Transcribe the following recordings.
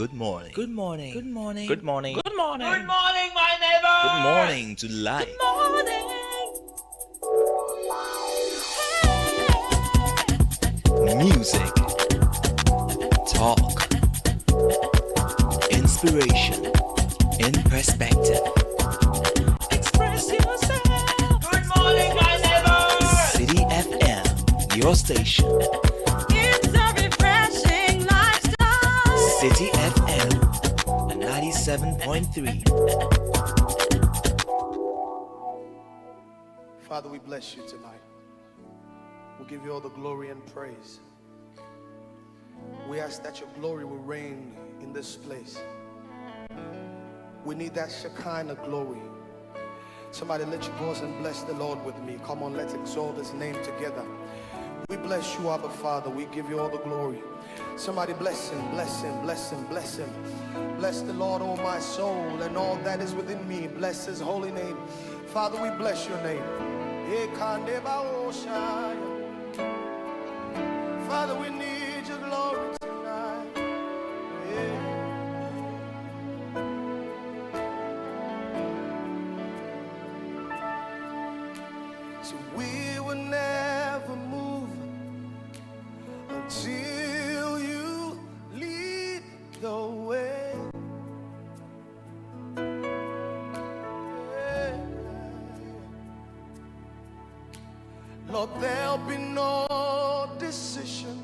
good morning. Good morning. Good morning. Good morning. Good morning. Good morning, my neighbor. Good morning to life. Music, talk, inspiration, in perspective. Express yourself. Good morning, my neighbor. Citi FM, your station. It's a refreshing lifestyle. Citi FM, 97.3. Father, we bless you tonight. We'll give you all the glory and praise. We ask that your glory will reign in this place. We need that Shekinah glory. Somebody lift your voice and bless the Lord with me. Come on, let's exalt his name together. We bless you, Abba Father. We give you all the glory. Somebody bless him, bless him, bless him, bless him. Bless the Lord, oh my soul, and all that is within me. Bless his holy name. Father, we bless your name. Father, we need your glory tonight. So we will never move until you lead the way. Lord, there'll be no decision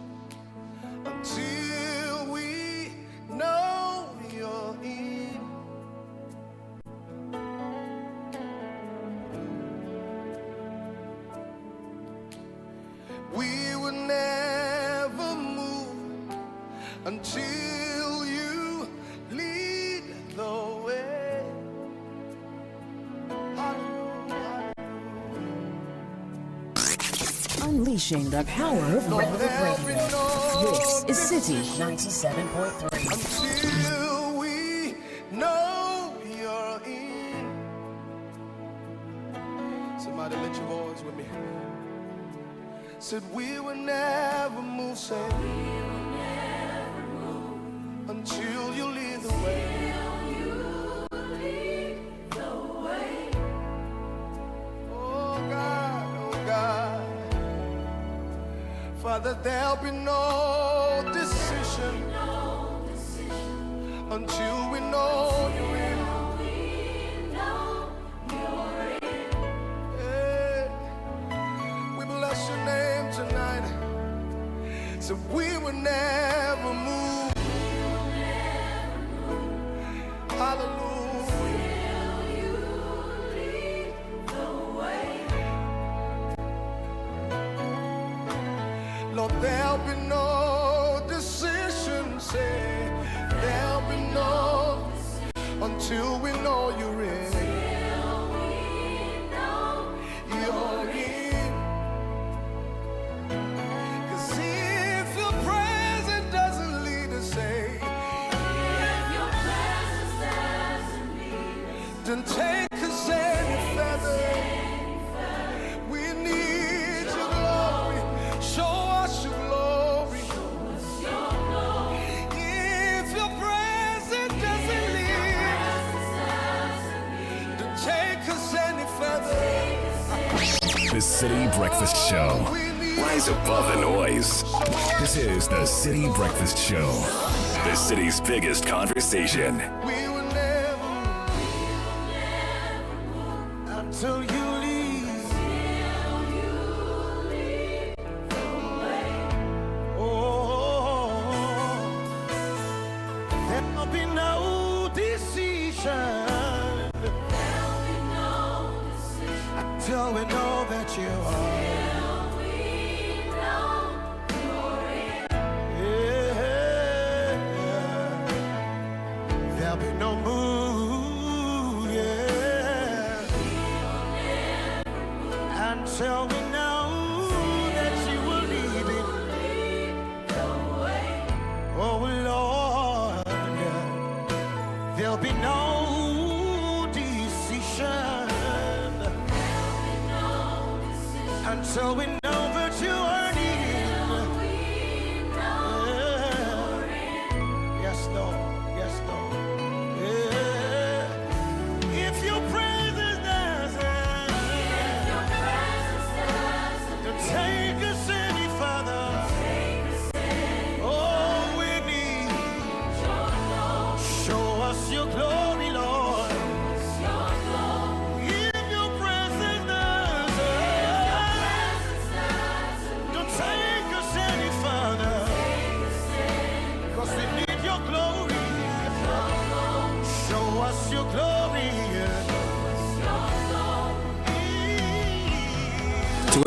until we know you're in. We will never move until you lead the way. Hallelujah. Unleashing the power of Lord, Republic there'll be Radio. no This is Citi decision 97.3. until we know you're in. Somebody lift your voice with me. Said we will never move, say we will never move until you lead the way. Oh God, Father, there'll be no decision until we know you're in. Hey, we bless your name tonight. So we will never move. Hallelujah. Lord, there'll be no decision, say, there'll be no until we know you're in. You're in. 'Cause if your presence doesn't lead us, say, then take us any further. We need your glory. Show us your glory. If your presence doesn't lead us, then take us any further. The Citi Breakfast Show. We need Rise above the noise. This is the Citi Breakfast Show. The city's biggest conversation. we will never until you leave. Oh, there'll be no decision until we know that you are. Yeah. There'll be no move, yeah, until we know that you will lead it. Oh Lord, there'll be no decision until we know that you are needed. Yes, Lord.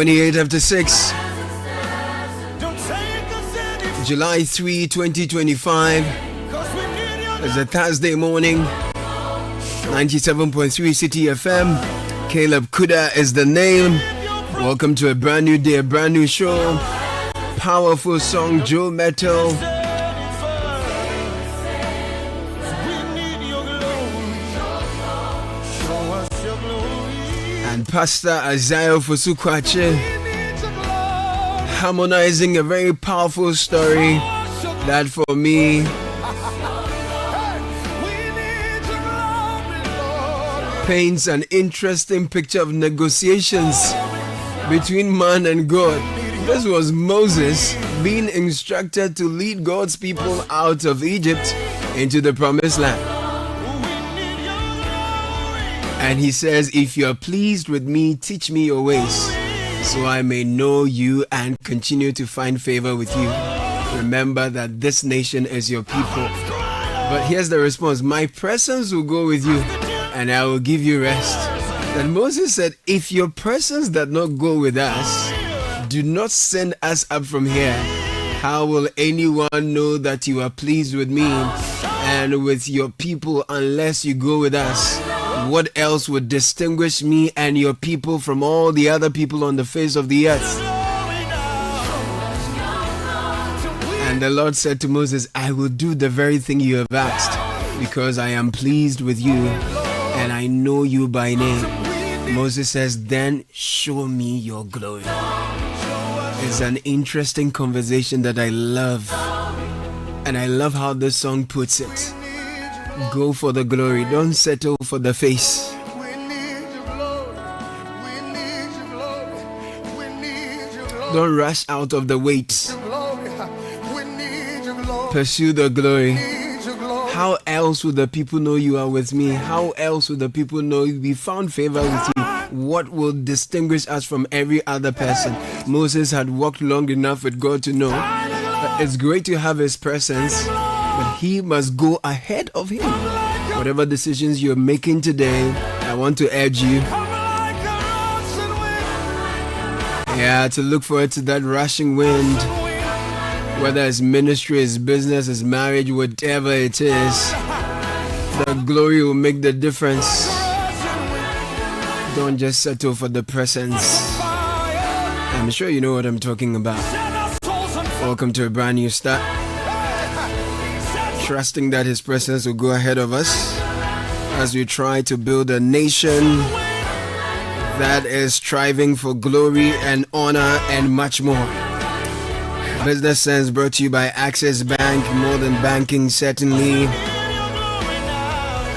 28 after 6. July 3, 2025. It's a Thursday morning. 97.3 Citi FM. Caleb Kuda is the name. Welcome to a brand new day, a brand new show. Powerful song, Joe Metal. And Pastor Isaiah Fosukwache harmonizing a very powerful story that for me paints an interesting picture of negotiations between man and God. This was Moses being instructed to lead God's people out of Egypt into the promised land. And he says, if you're pleased with me, teach me your ways, so I may know you and continue to find favor with you. Remember that this nation is your people. But here's the response: my presence will go with you, and I will give you rest. Then Moses said, if your presence does not go with us, do not send us up from here. How will anyone know that you are pleased with me and with your people unless you go with us? What else would distinguish me and your people from all the other people on the face of the earth? And the Lord said to Moses, I will do the very thing you have asked, because I am pleased with you and I know you by name. Moses says, then show me your glory. It's an interesting conversation that I love. And I love how this song puts it. Go for the glory. Don't settle for the face. Don't rush out of the wait. Pursue the glory. How else would the people know you are with me? How else would the people know we found favor with you? What will distinguish us from every other person? Moses had walked long enough with God to know that it's great to have his presence, but he must go ahead of him. Whatever decisions you're making today, I want to urge you, to look forward to that rushing wind. Whether it's ministry, it's business, it's marriage, whatever it is, the glory will make the difference. Don't just settle for the presence. I'm sure you know what I'm talking about. Welcome to a brand new start. Trusting that his presence will go ahead of us as we try to build a nation that is striving for glory and honor and much more. Business Sense brought to you by Access Bank. More than banking, certainly.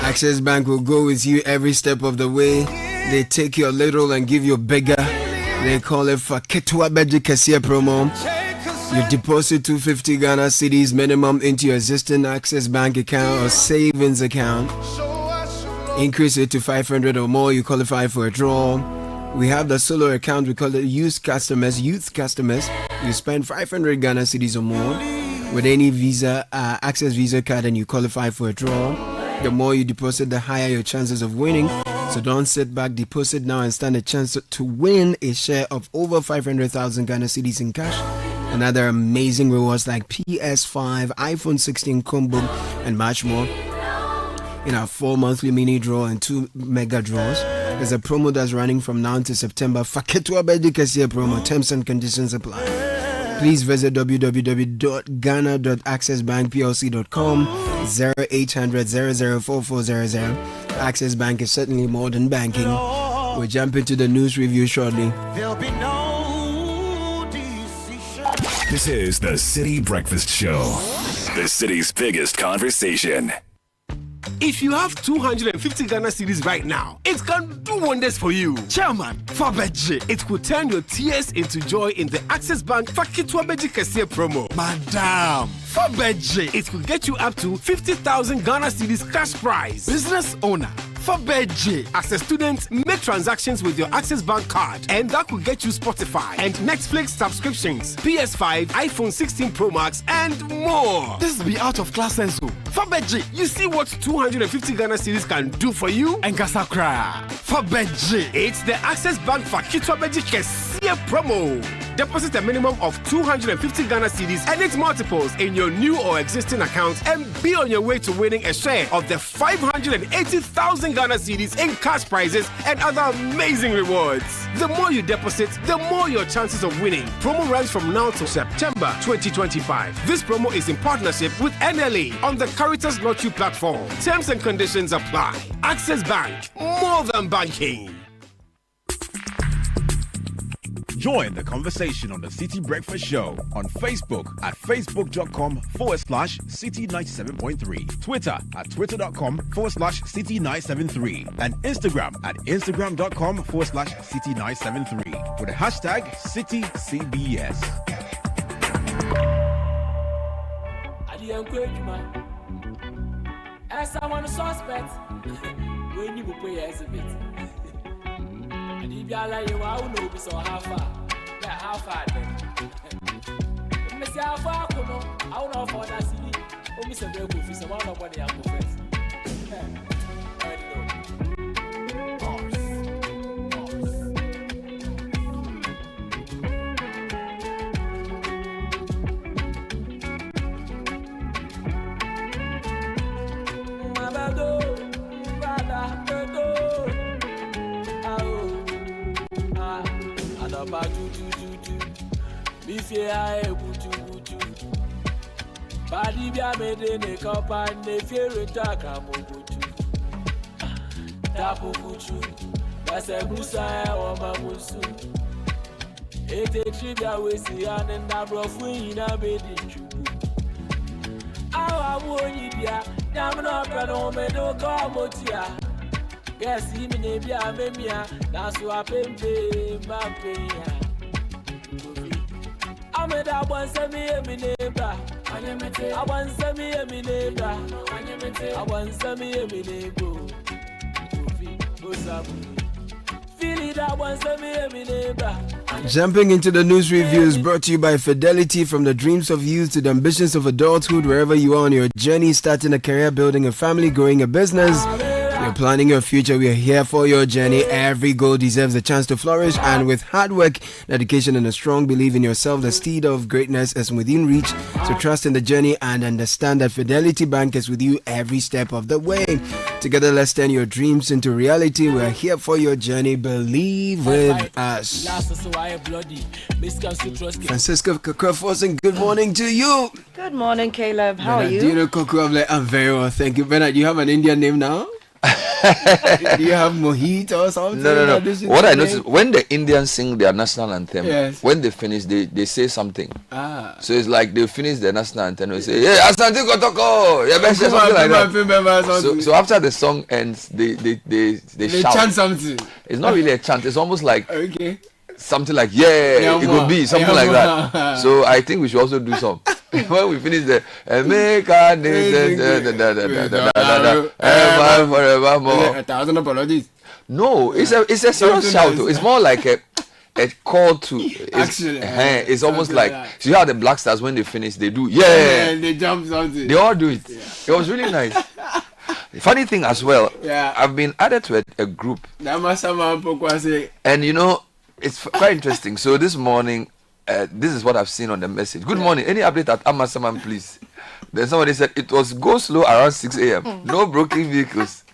Access Bank will go with you every step of the way. They take your little and give you bigger. They call it Faketwa Beji Kasia promo. You deposit 250 Ghana cedis minimum into your existing Access Bank account or savings account. Increase it to 500 or more, you qualify for a draw. We have the solo account, we call it youth customers. You spend 500 Ghana cedis or more with any Visa, Access Visa card, and you qualify for a draw. The more you deposit, the higher your chances of winning. So don't sit back, deposit now and stand a chance to win a share of over 500,000 Ghana cedis in cash. And other amazing rewards like PS5, iPhone 16 combo, and much more. In our 4 monthly mini draw and 2 mega draws. There's a promo that's running from now to September. Faketwa Bedikasia promo. Terms and conditions apply. Please visit www.ghana.accessbankplc.com 0800 004400. Access Bank is certainly more than banking. We'll jump into the news review shortly. There'll be no decision. This is the City Breakfast Show, the city's biggest conversation. If you have 250 Ghana cedis right now, it can do wonders for you. Chairman, Fabeji, it could turn your tears into joy in the Access Bank Fakitwa Beji Kasia promo. Madam, Fabeji, it could get you up to 50,000 Ghana cedis cash prize. Business owner, For Beji, as a student, make transactions with your Access Bank card, and that could get you Spotify and Netflix subscriptions, PS5, iPhone 16 Pro Max, and more. This be out of class and so. For Beji, you see what 250 Ghana cedis can do for you? And Gasakra. For Beji, it's the Access Bank Fakitwa Beji Kesia promo. Deposit a minimum of 250 Ghana cedis and its multiples in your new or existing account and be on your way to winning a share of the 580,000 Ghana cedis in cash prizes and other amazing rewards. The more you deposit, the more your chances of winning. Promo runs from now to September 2025. This promo is in partnership with NLA on the Caritas Lottery platform. Terms and conditions apply. Access Bank, more than banking. Join the conversation on the City Breakfast Show on Facebook at facebook.com/City97.3, Twitter at twitter.com/City973, and Instagram at instagram.com/City973 with the hashtag CityCBS. As someone suspect, when you pay as a bit. And if you are like you, I will know so how far. Yeah, how far then? Miss Alpha, I will know for that city. Oh, Mr. Belko, if it's a one of what they have to face. Badi bia mede ne kapa ne fiere taka mobutu tapu kuchu basa musa o mamusu ete tribia wesi anenda brofu ina bedi chubu awa woni bia nyamno peno medo ko motia yes imi ne bia memia na so apempe mapea ameda bonsemi emi neba anyemete abansemi emi neba anyemete abansemi emi nebo ofi osabu fili da abansemi emi neba. Jumping into the news reviews brought to you by Fidelity. From the dreams of youth to the ambitions of adulthood, wherever you are on your journey, starting a career, building a family, growing a business, you're planning your future, we are here for your journey. Every goal deserves a chance to flourish, and with hard work, dedication, and a strong belief in yourself, the steed of greatness is within reach. So trust in the journey and understand that Fidelity Bank is with you every step of the way. Together, let's turn your dreams into reality. We are here for your journey. Believe with us. Francisco Kokofosin, good morning to you. Good morning, Caleb. How Bernard, are you? Do you know Coco? I'm very well, thank you. Bernard, do you have an Indian name now? Do you have Mohit or something? No. What I noticed, when the Indians sing their national anthem, yes, when they finish, they say something. Ah. So it's like they finish the national anthem, they say, "Yeah, Asante Kotoko," yeah, something like that. So after the song ends, they shout. Chant something. It's not really a chant. It's almost like okay, something like it could be something like that. So I think we should also do some. When we finish the forevermore. 1,000 apologies. No, it's a serious shout. It's more like a call to action. It's almost like so you have the Black Stars when they finish, they do they jump something. They all do it. It was really nice. Funny thing as well. Yeah, I've been added to a group. And you know, it's quite interesting. So this morning, this is what I've seen on the message. Good morning. Any update at Amasaman, please? Then somebody said it was go slow around 6 a.m. No broken vehicles.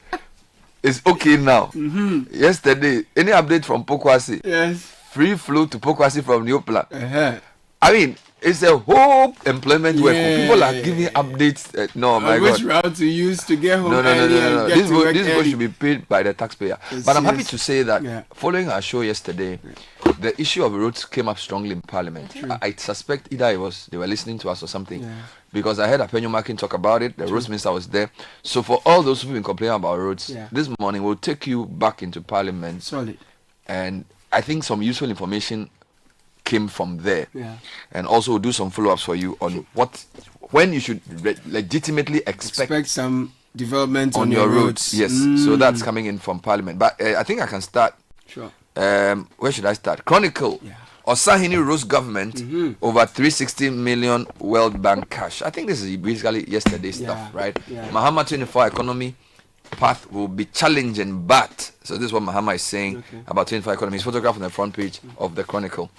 It's okay now. Mm-hmm. Yesterday, any update from Pokwasi? Yes. Free flow to Pokwasi from Neopla. Uh-huh. I mean, it's a whole employment work. People are giving updates. No, my God. Which route to use to get home? No. This vote should be paid by the taxpayer. Yes, but I'm happy to say that following our show yesterday, Yeah. the issue of roads came up strongly in Parliament. I suspect either they were listening to us or something. Yeah. Because I heard Apenyo Makin talk about it. The roads minister was there. So for all those who've been complaining about roads, this morning we'll take you back into Parliament. Solid. And I think some useful information came from there. Yeah. And also we'll do some follow-ups for you on when you should legitimately expect some development on your roads. Yes, so that's coming in from Parliament. But I think I can start. Sure. Where should I start? Chronicle. Yeah. Osahini Rose government over 360 million World Bank cash. I think this is basically yesterday's stuff, right? Yeah. Mahama 24 economy path will be challenging, but so this is what Mahama is saying about 24 economy. His photograph on the front page of the Chronicle.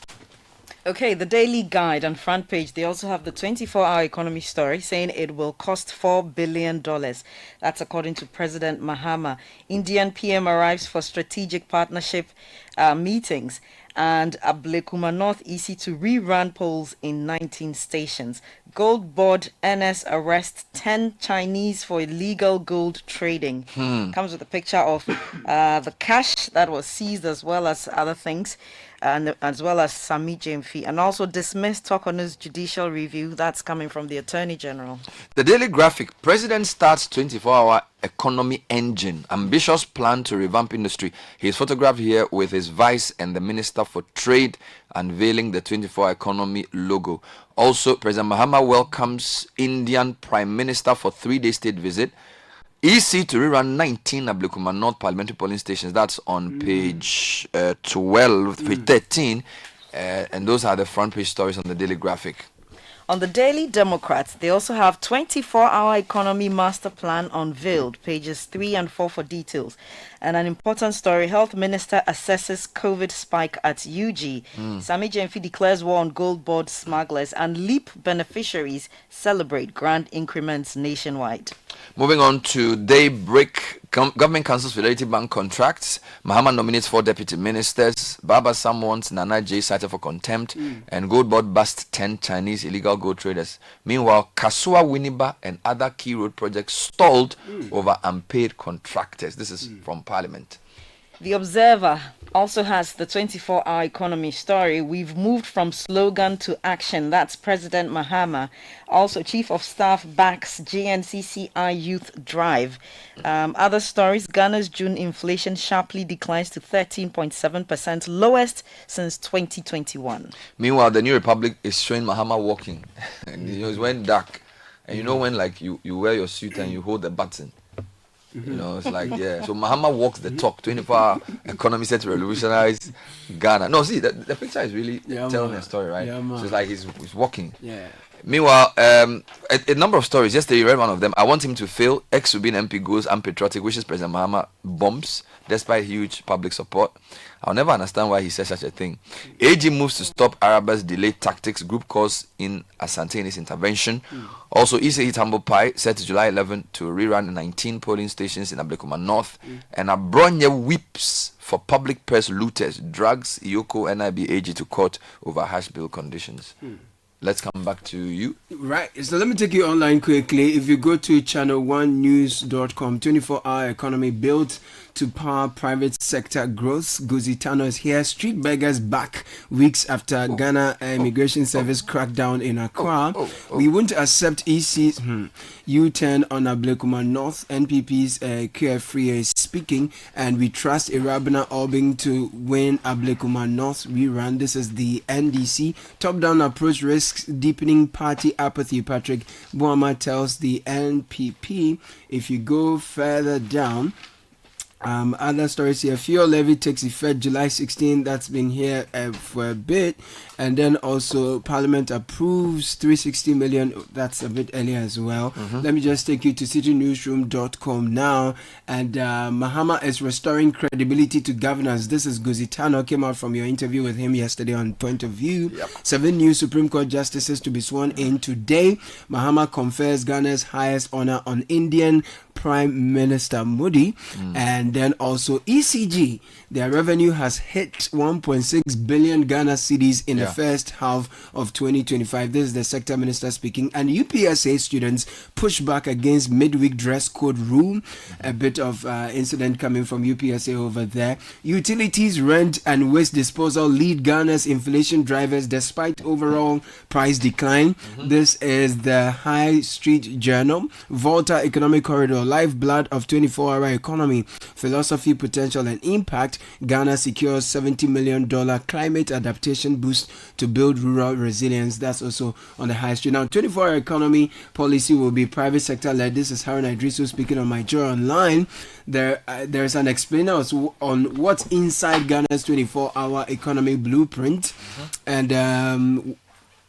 Okay, the Daily Guide on front page, they also have the 24-hour economy story saying it will cost $4 billion. That's according to President Mahama. Indian PM arrives for strategic partnership meetings. And Abuma North EC to rerun polls in 19 stations. Gold board NS arrests 10 Chinese for illegal gold trading. Comes with a picture of the cash that was seized as well as other things. And as well as Sami Jemfi, and also dismissed Tokono's judicial review. That's coming from the Attorney General. The Daily Graphic, President starts 24-hour economy engine. Ambitious plan to revamp industry. He is photographed here with his vice and the Minister for Trade unveiling the 24-hour economy logo. Also, President Mahama welcomes Indian Prime Minister for 3-day state visit. EC to rerun 19 Abuma North Parliamentary polling stations. That's on page 12, page 13. And those are the front page stories on the Daily Graphic. On the Daily Democrat, they also have 24-hour economy master plan unveiled, pages 3 and 4 for details. And an important story, Health Minister assesses COVID spike at UG. Sami Jemfi declares war on gold board smugglers, and LEAP beneficiaries celebrate grand increments nationwide. Moving on to Daybreak, Government cancels Fidelity Bank contracts. Mahama nominates 4 deputy ministers. Baba Sam wants Nana J cited for contempt. And Gold Board busts 10 Chinese illegal gold traders. Meanwhile, Kasua Winneba and other key road projects stalled over unpaid contractors. This is from Parliament. The Observer also has the 24-hour economy story. We've moved from slogan to action. That's President Mahama. Also, Chief of Staff backs GNCCI Youth Drive. Other stories, Ghana's June inflation sharply declines to 13.7%, lowest since 2021. Meanwhile, the New Republic is showing Mahama walking. And it was when dark. And you know when like you wear your suit and you hold the button. You know, it's like, yeah. So Mahama walks the talk. 24-hour economy set to revolutionize Ghana. No, see, the picture is really telling a story, right? Yeah, so it's like he's walking. Yeah. Meanwhile, a number of stories. Yesterday, you read one of them. I want him to fail. Ex-Subin MP goes unpatriotic, wishes President Mahama bombs, despite huge public support. I'll never understand why he said such a thing. AG moves to stop Arabas' delayed tactics. Group calls in Asante in his intervention. Also, Issa hit Humble Pie, set to July 11 to rerun 19 polling stations in Abuma North. And Abronya whips for public purse looters, drags Iyoko NIB AG to court over hash bill conditions. Let's come back to you. Right. So let me take you online quickly. If you go to channel1news.com, 24-hour economy built to power private sector growth. Guzitano is here. Street beggars back weeks after Ghana Immigration Service crackdown in Accra. We won't accept EC's U-turn on Abuma North. NPP's QF3 is speaking, and we trust Irabina Albing to win Abuma North rerun. This is the NDC. Top-down approach risks deepening party apathy, Patrick Boama tells the NPP. If you go further down, other stories here. Fuel levy takes effect July 16. That's been here for a bit. And then also Parliament approves 360 million. That's a bit earlier as well. Let me just take you to citynewsroom.com now. And Mahama is restoring credibility to governance. This is Guzitano. Came out from your interview with him yesterday on Point of View. 7 new Supreme Court justices to be sworn in today. Mahama confers Ghana's highest honor on Indian Prime Minister Modi. And then also ECG. Their revenue has hit 1.6 billion Ghana cedis in the first half of 2025. This is the sector minister speaking. And UPSA students push back against midweek dress code rule. A bit of incident coming from UPSA over there. Utilities, rent and waste disposal lead Ghana's inflation drivers despite overall price decline. This is the High Street Journal. Volta Economic Corridor lifeblood of 24-hour economy, philosophy, potential, and impact. Ghana secures $70 million climate adaptation boost to build rural resilience. That's also on the high street. Now, 24-hour economy policy will be private sector led. This is Harun Idrisu speaking on My Joy Online. There's an explainer on what's inside Ghana's 24-hour economy blueprint, and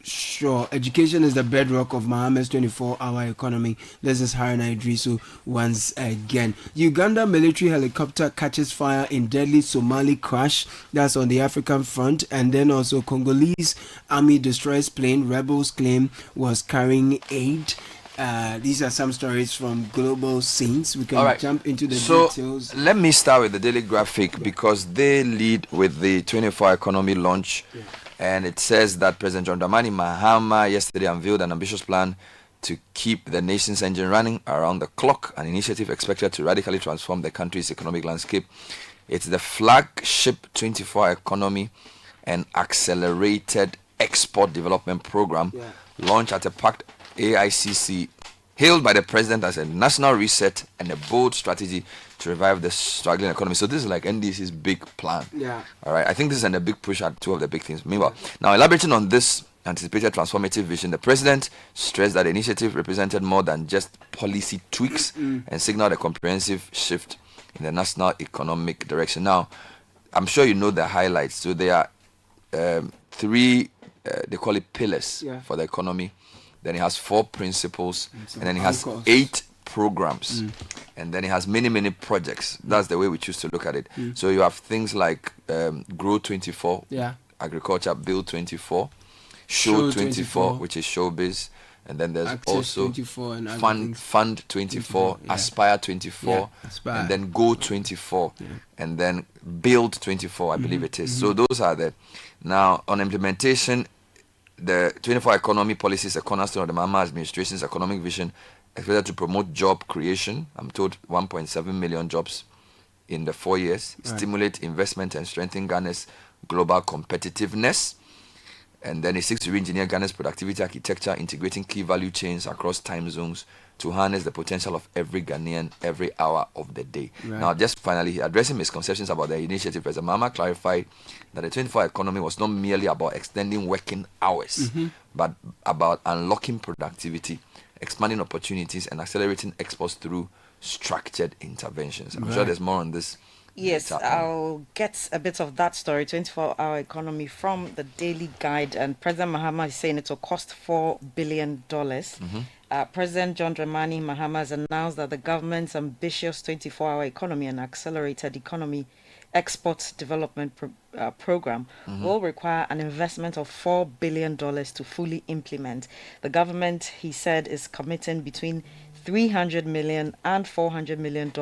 sure, education is the bedrock of Mohammed's 24-hour economy. This is Harun Idrisu once again. Uganda military helicopter catches fire in deadly Somali crash. That's on the African front. And then also Congolese army destroys plane. Rebels claim was carrying aid. These are some stories from global scenes. We can jump into the details. Let me start with the Daily Graphic because they lead with the 24-hour economy launch. Yeah. And it says that President John Dramani Mahama yesterday unveiled an ambitious plan to keep the nation's engine running around the clock, an initiative expected to radically transform the country's economic landscape. It's the flagship 24-hour economy and accelerated export development program launched at a packed AICC, hailed by the president as a national reset and a bold strategy to revive the struggling economy. So this is like NDC's big plan. Yeah. All right. I think this is a big push at two of the big things. Meanwhile, now elaborating on this anticipated transformative vision, the president stressed that the initiative represented more than just policy tweaks and signaled a comprehensive shift in the national economic direction. Now, I'm sure you know the highlights. So there are three, they call it pillars for the economy. Then it has 4 principles, and then it has 8 programs, and then it has many projects. That's the way we choose to look at it. So you have things like Grow 24, Agriculture Bill 24, Show 24, which is showbiz, and then there's Access also 24 and Fund 24, Aspire 24, and then Go 24, and then Build 24, I believe it is. So those are the. Now on implementation, the 24-hour economy policy is a cornerstone of the Mahama administration's economic vision, expected to promote job creation. I'm told 1.7 million jobs in the 4 years, stimulate investment and strengthen Ghana's global competitiveness. And then it seeks to re-engineer Ghana's productivity architecture, integrating key value chains across time zones to harness the potential of every Ghanaian every hour of the day. Now, just finally, addressing misconceptions about the initiative, President Mahama clarified that the 24-hour economy was not merely about extending working hours, but about unlocking productivity, expanding opportunities, and accelerating exports through structured interventions. I'm sure there's more on this. Yes, I'll get a bit of that story, 24-hour economy, from the Daily Guide. And President Mahama is saying it will cost $4 billion. President John Dramani Mahama has announced that the government's ambitious 24-hour economy and accelerated economy export development program will require an investment of $4 billion to fully implement. The government, he said, is committing between $300 million and $400 million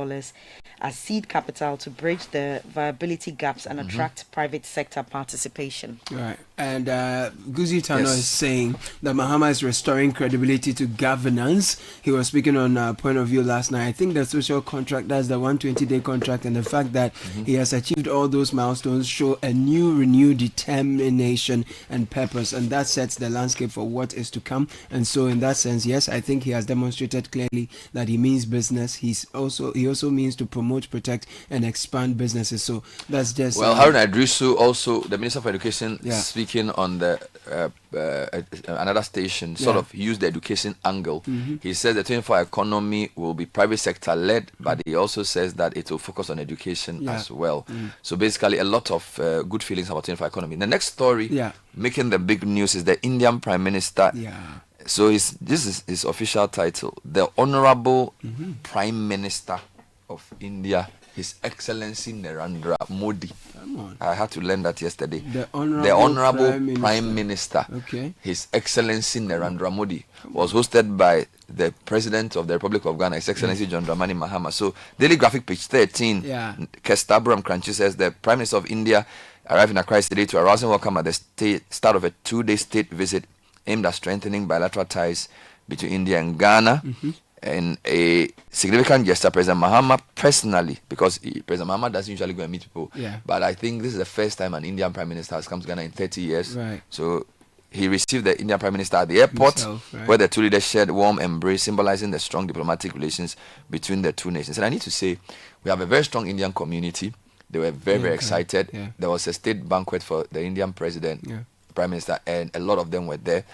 as seed capital to bridge the viability gaps and attract private sector participation. Right. And Guzi Tano is saying that Mahama is restoring credibility to governance. He was speaking on Point of View last night. I think the social contract, that's the 120-day contract, and the fact that he has achieved all those milestones show a new, renewed determination and purpose, and that sets the landscape for what is to come. And so in that sense, yes, I think he has demonstrated clearly that he means business. He also means to promote, protect, and expand businesses. So that's just... Well, Harun Idrisu, also the Minister for Education, speaking on the another station, sort of used the education angle. He said the 24-hour economy will be private sector led, but he also says that it will focus on education as well. So basically a lot of good feelings about 24-hour economy. The next story making the big news is the Indian Prime Minister. So this is his official title, the Honorable Prime Minister of India, His Excellency Narendra Modi. I had to learn that yesterday. The Honorable Prime Minister, His Excellency Narendra Modi, was hosted by the President of the Republic of Ghana, His Excellency John Dramani Mahama. So, Daily Graphic, page 13, Kestabram Crunchy says the Prime Minister of India arrived in Accra yesterday to a rousing welcome at the start of a 2-day state visit aimed at strengthening bilateral ties between India and Ghana. And a significant gesture, President Mahama personally, because President Mahama doesn't usually go and meet people, but I think this is the first time an Indian Prime Minister has come to Ghana in 30 years. So he received the Indian Prime Minister at the airport, Himself, right. where the two leaders shared warm embrace, symbolizing the strong diplomatic relations between the two nations. And I need to say, we have a very strong Indian community. They were very excited. Yeah. There was a state banquet for the Indian president, Prime Minister, and a lot of them were there.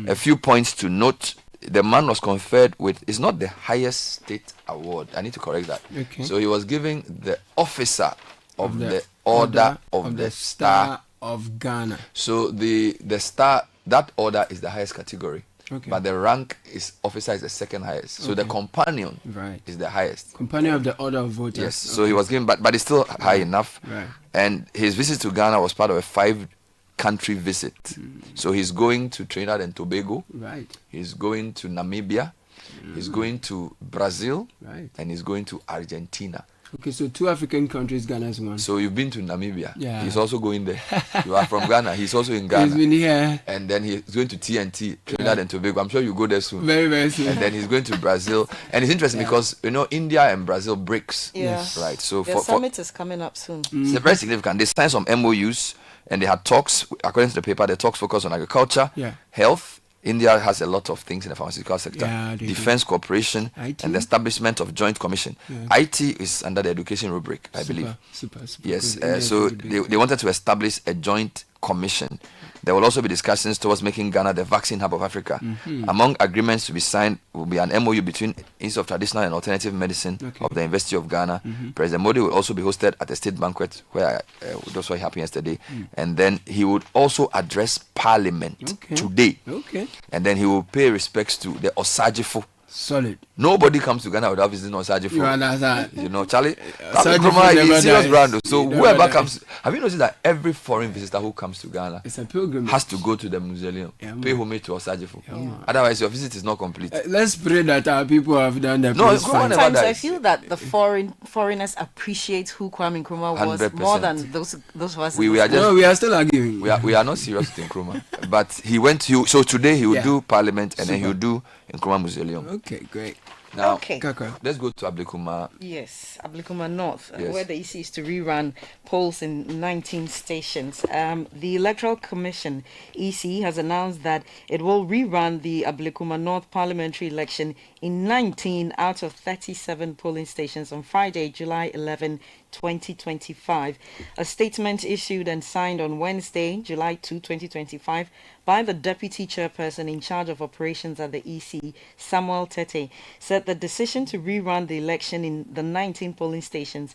A few points to note. The man was conferred with, it's not the highest state award. I need to correct that. Okay. So he was giving the officer of the Order of the Star of Ghana. So the star, that order is the highest category. Okay. But the rank is officer is the second highest. So the companion is the highest. Companion of the Order of Voters. Yes. So he was given, but it's still high enough. Right. And his visit to Ghana was part of a 5-country visit. So he's going to Trinidad and Tobago. Right. He's going to Namibia. He's going to Brazil. Right. And he's going to Argentina. Okay, so 2 African countries, Ghana's one. So you've been to Namibia. Yeah. He's also going there. You are from Ghana. He's also in Ghana. He's been here. And then he's going to TNT, Trinidad and Tobago. I'm sure you go there soon. Very, very soon. And then he's going to Brazil. And it's interesting because, India and Brazil BRICS. Yeah. Right. So The summit is coming up soon. it's very significant. They signed some MOUs and they had talks. According to the paper, the talks focus on agriculture, health. India has a lot of things in the pharmaceutical sector, defense cooperation, IT? and the establishment of joint commission. IT is under the education rubric, I believe. Super. Yes, Good. so they wanted to establish a joint commission. There will also be discussions towards making Ghana the vaccine hub of Africa. Among agreements to be signed will be an MOU between Institute of Traditional and Alternative Medicine of the University of Ghana. President Modi will also be hosted at a state banquet where those were happening yesterday. And then he would also address Parliament today. Okay. And then he will pay respects to the Osajifo. Solid. Nobody comes to Ghana without visiting Osajifo. You understand? Charlie. Osajifo never is serious dies. brand. So He whoever never comes, have you noticed that every foreign visitor who comes to Ghana It's a pilgrimage. has to go to the mausoleum, pay homage to Osajifo. Otherwise, your visit is not complete. Let's pray that our people have done their No, place Nkrumah fine. never Sometimes I dies. feel that the foreigners appreciate who Kwame Nkrumah was 100%. more than those of us. We are just No, we are still arguing. we are not serious with Nkrumah. But he went to, so today he will do Parliament and then he will do Nkrumah Mausoleum. Okay, great. Now, Okay. Kaka. let's go to Ablikuma. Yes, Ablikuma North, Yes. where the EC is to rerun polls in 19 stations. The Electoral Commission, EC, has announced that it will rerun the Ablikuma North parliamentary election in 19 out of 37 polling stations on Friday, July 11, 2025. A statement issued and signed on Wednesday, July 2, 2025, by the Deputy Chairperson in charge of operations at the EC, Samuel Tete, said the decision to rerun the election in the 19 polling stations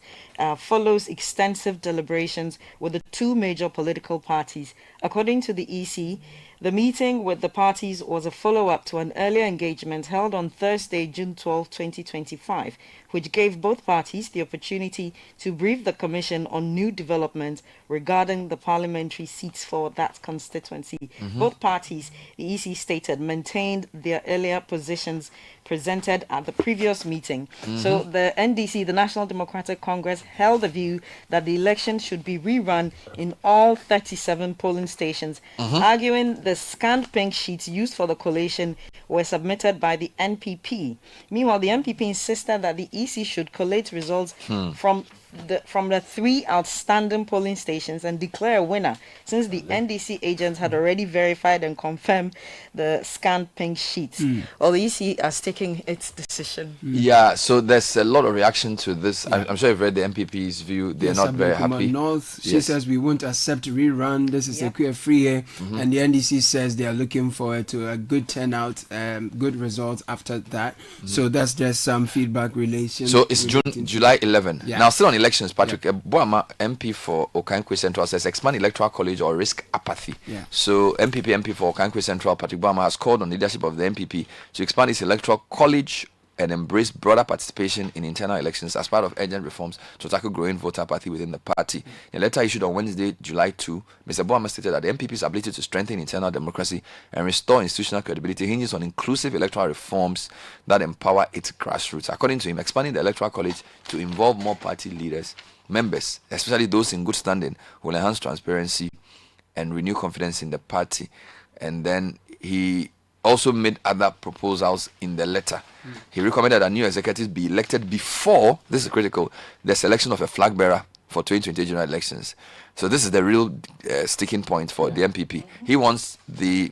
follows extensive deliberations with the 2 major political parties. According to the EC, the meeting with the parties was a follow-up to an earlier engagement held on Thursday, June 12, 2025, which gave both parties the opportunity to brief the Commission on new developments regarding the parliamentary seats for that constituency. Both parties, the EC stated, maintained their earlier positions presented at the previous meeting. So the NDC, the National Democratic Congress, held the view that the election should be rerun in all 37 polling stations, arguing the scanned pink sheets used for the collation were submitted by the NPP. Meanwhile, the NPP insisted that the EC should collate results from the 3 outstanding polling stations and declare a winner, since the NDC agents had already verified and confirmed the scanned pink sheets. Well, the EC has taken its decision. Yeah, so there's a lot of reaction to this. I'm sure you've read the MPP's view. They're not very Ablikuma happy. North, she says we won't accept rerun. This is a queer free year. And the NDC says they are looking forward to a good turnout, good results after that. So that's just some feedback relation. So it's July 11. Yeah. Now, still on elections, Patrick, Boama MP for Okankwe Central says expand electoral college or risk apathy. Yeah. So MP for Okankwe Central, Patrick Boama, has called on the leadership of the MPP to expand its electoral college and embrace broader participation in internal elections as part of urgent reforms to tackle growing voter apathy within the party. In a letter issued on Wednesday, July 2, Mr. Boama stated that the MPP's ability to strengthen internal democracy and restore institutional credibility hinges on inclusive electoral reforms that empower its grassroots. According to him, expanding the electoral college to involve more party leaders, members, especially those in good standing, will enhance transparency and renew confidence in the party. And then he also made other proposals in the letter. He recommended that new executives be elected before, this is critical, the selection of a flag bearer for 2020 general elections. So this is the real sticking point for the MPP. He wants the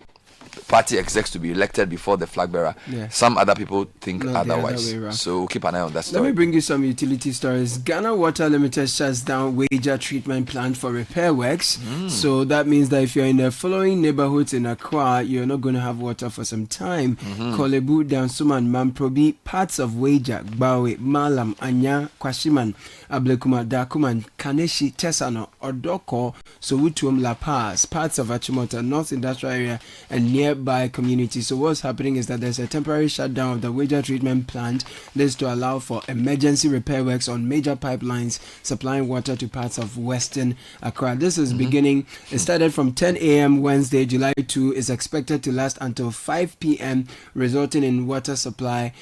party execs to be elected before the flag bearer. Yeah. Some other people think Not the other otherwise. way around. So keep an eye on that Let story. me bring you some utility stories. Ghana Water Limited shuts down wager treatment plant for repair works. So that means that if you're in the following neighborhoods in Accra, you're not going to have water for some time. Kolebu, Dansuman, Mamprobi, parts of Wager, Gbawe, Malam, Anya, Kwashiman, Ablekuma, Dakuman, Kaneshi, Tesano, Odoko, Sowutuum, La Paz, parts of Achimota, North Industrial Area, and nearby communities. So what's happening is that there's a temporary shutdown of the water treatment plant. This to allow for emergency repair works on major pipelines supplying water to parts of Western Accra. This is beginning. It started from 10 a.m. Wednesday, July 2. Is expected to last until 5 p.m., resulting in water supply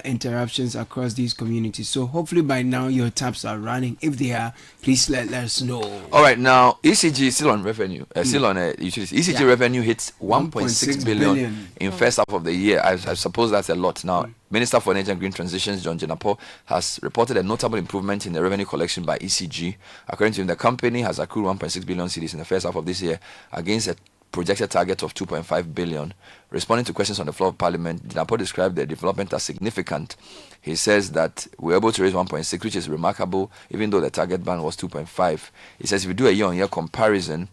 interruptions across these communities. So hopefully by now your taps are running. If they are, please let us know. All right, now ECG is still on revenue, still on utilities. ECG revenue hits 1.6 billion in first half of the year. I suppose that's a lot. Now, Minister for Energy and Green Transitions, John Jenapo, has reported a notable improvement in the revenue collection by ECG. According to him, the company has accrued 1.6 billion cedis in the first half of this year against a projected target of 2.5 billion. Responding to questions on the floor of Parliament, Jenapo described the development as significant. He says that we're able to raise 1.6, which is remarkable, even though the target band was 2.5. He says if we do a year-on-year comparison,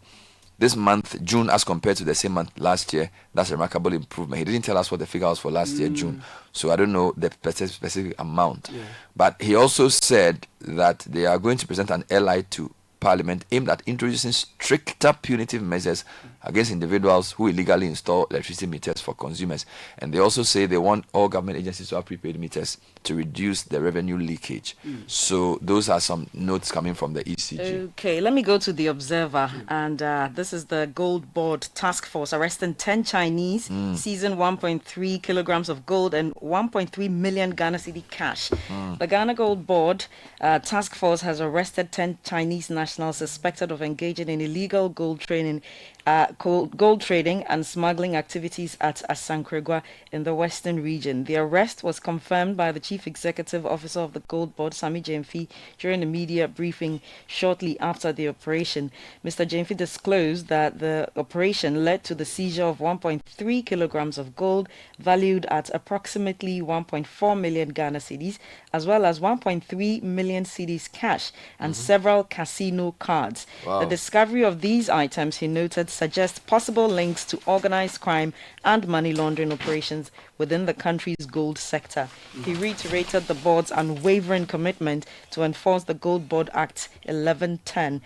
this month, June, as compared to the same month last year, that's a remarkable improvement. He didn't tell us what the figure was for last year, June. So I don't know the specific amount. But he also said that they are going to present an LI to Parliament aimed at introducing stricter punitive measures against individuals who illegally install electricity meters for consumers. And they also say they want all government agencies to have prepaid meters to reduce the revenue leakage. So those are some notes coming from the ECG. Okay, let me go to the Observer. And this is the Gold Board Task Force arresting 10 Chinese, seizing 1.3 kilograms of gold and 1.3 million Ghana cedi cash. The Ghana Gold Board Task Force has arrested 10 Chinese nationals suspected of engaging in illegal gold trading and smuggling activities at Asankregua in the Western region. The arrest was confirmed by the Chief Executive Officer of the Gold Board, Sami Jemfi, during a media briefing shortly after the operation. Mr. Jemfi disclosed that the operation led to the seizure of 1.3 kilograms of gold valued at approximately 1.4 million Ghana cedis, as well as 1.3 million cedis cash and several casino cards. Wow. The discovery of these items, he noted, suggest possible links to organized crime and money laundering operations within the country's gold sector. He reiterated the board's unwavering commitment to enforce the Gold Board Act 1110,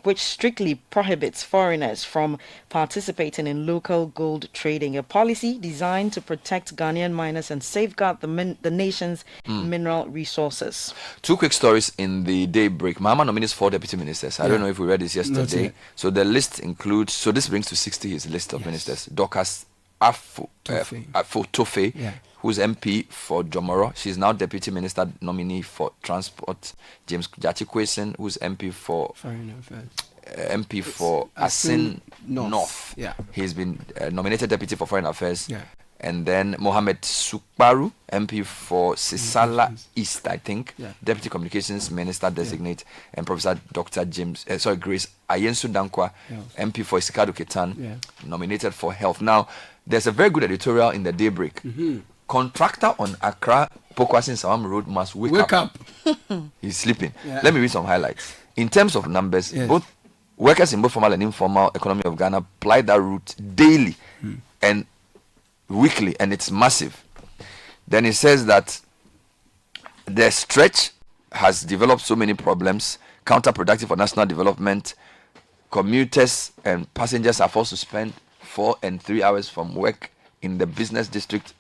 which strictly prohibits foreigners from participating in local gold trading, a policy designed to protect Ghanaian miners and safeguard the nation's mineral resources. Two quick stories in the daybreak. Mahama nominates 4 deputy ministers. I don't know if we read this yesterday. So the list includes, so this brings to 60 his list of ministers. Dorcas Tofe, who's MP for Jomoro. She's now deputy minister nominee for transport. James Jachikwesen, who's MP for Foreign Affairs. MP for Asin North. He's been nominated deputy for foreign affairs. And then Mohammed Sukbaru, MP for Sisala East, I think, Deputy Communications Minister designate, and Professor Dr. Grace Ayensu Dankwa, MP for Isikadu Ketan, nominated for health. Now, there's a very good editorial in the Daybreak. Contractor on Accra Pokwasin Sawam Road must wake up. He's sleeping. Let me read some highlights. In terms of numbers, both workers in both formal and informal economy of Ghana ply that route daily and weekly, and it's massive. Then it says that the stretch has developed so many problems, counterproductive for national development. Commuters and passengers are forced to spend 4 and 3 hours from work in the business district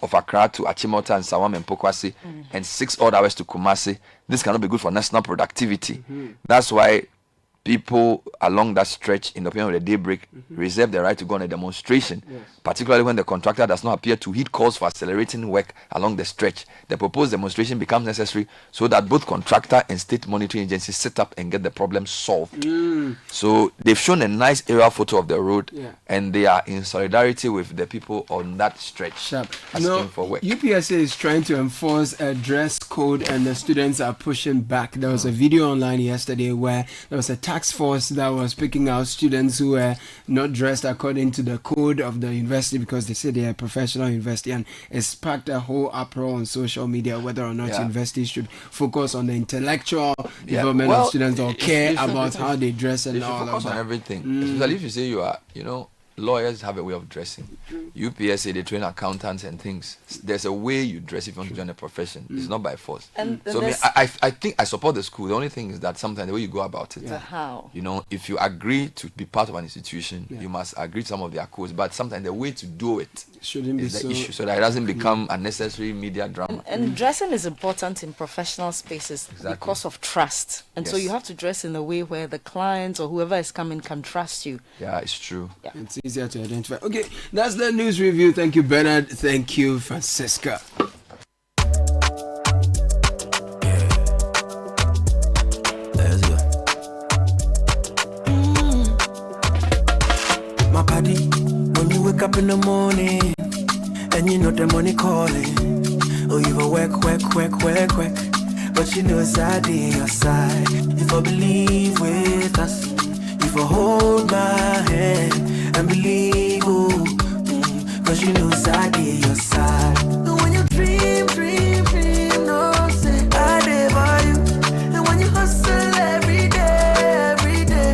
of Accra to Achimota and Sawam and Pokwasi, and 6 odd hours to Kumasi. This cannot be good for national productivity. That's why people along that stretch in the opinion of the daybreak reserve the right to go on a demonstration, particularly when the contractor does not appear to heed calls for accelerating work along the stretch. The proposed demonstration becomes necessary so that both contractor and state monitoring agencies sit up and get the problem solved. So they've shown a nice aerial photo of the road, and they are in solidarity with the people on that stretch asking for work. UPSA is trying to enforce a dress code, and the students are pushing back. There was a video online yesterday where there was a task force that was picking out students who were not dressed according to the code of the university because they say they are a professional university, and it sparked a whole uproar on social media whether or not universities should focus on the intellectual development of students or care about how they dress and all of that. Focus on everything. Especially if you say you are, lawyers have a way of dressing. UPSA, they train accountants and things. There's a way you dress if you want to join a profession. It's not by force. So I think I support the school. The only thing is that sometimes the way you go about it. How? If you agree to be part of an institution, you must agree to some of their codes. But sometimes the way to do it shouldn't be the issue, so that it doesn't become unnecessary media drama. And dressing is important in professional spaces because of trust. And so you have to dress in a way where the client or whoever is coming can trust you. Yeah, it's true. Yeah. It's easier to identify. Okay, that's the news review. Thank you, Bernard. Thank you, Francisca. Let's go. My body, when you wake up in the morning and you know the money calling, oh, you go work, but you know it's out your side. If I believe with us, if I hold my hand and believe, cause you know it's out your side. And when you dream, no say I did for you. And when you hustle every day,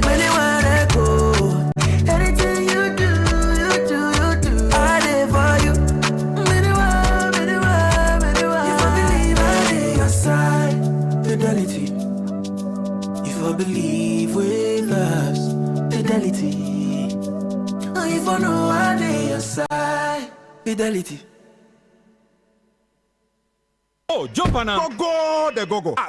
when you wanna go, anything you do, I did for you. If I believe I did your side, Fidelity. If I believe with us, Fidelity. If I know I did your side, Fidelity. Oh, jump on now. Go.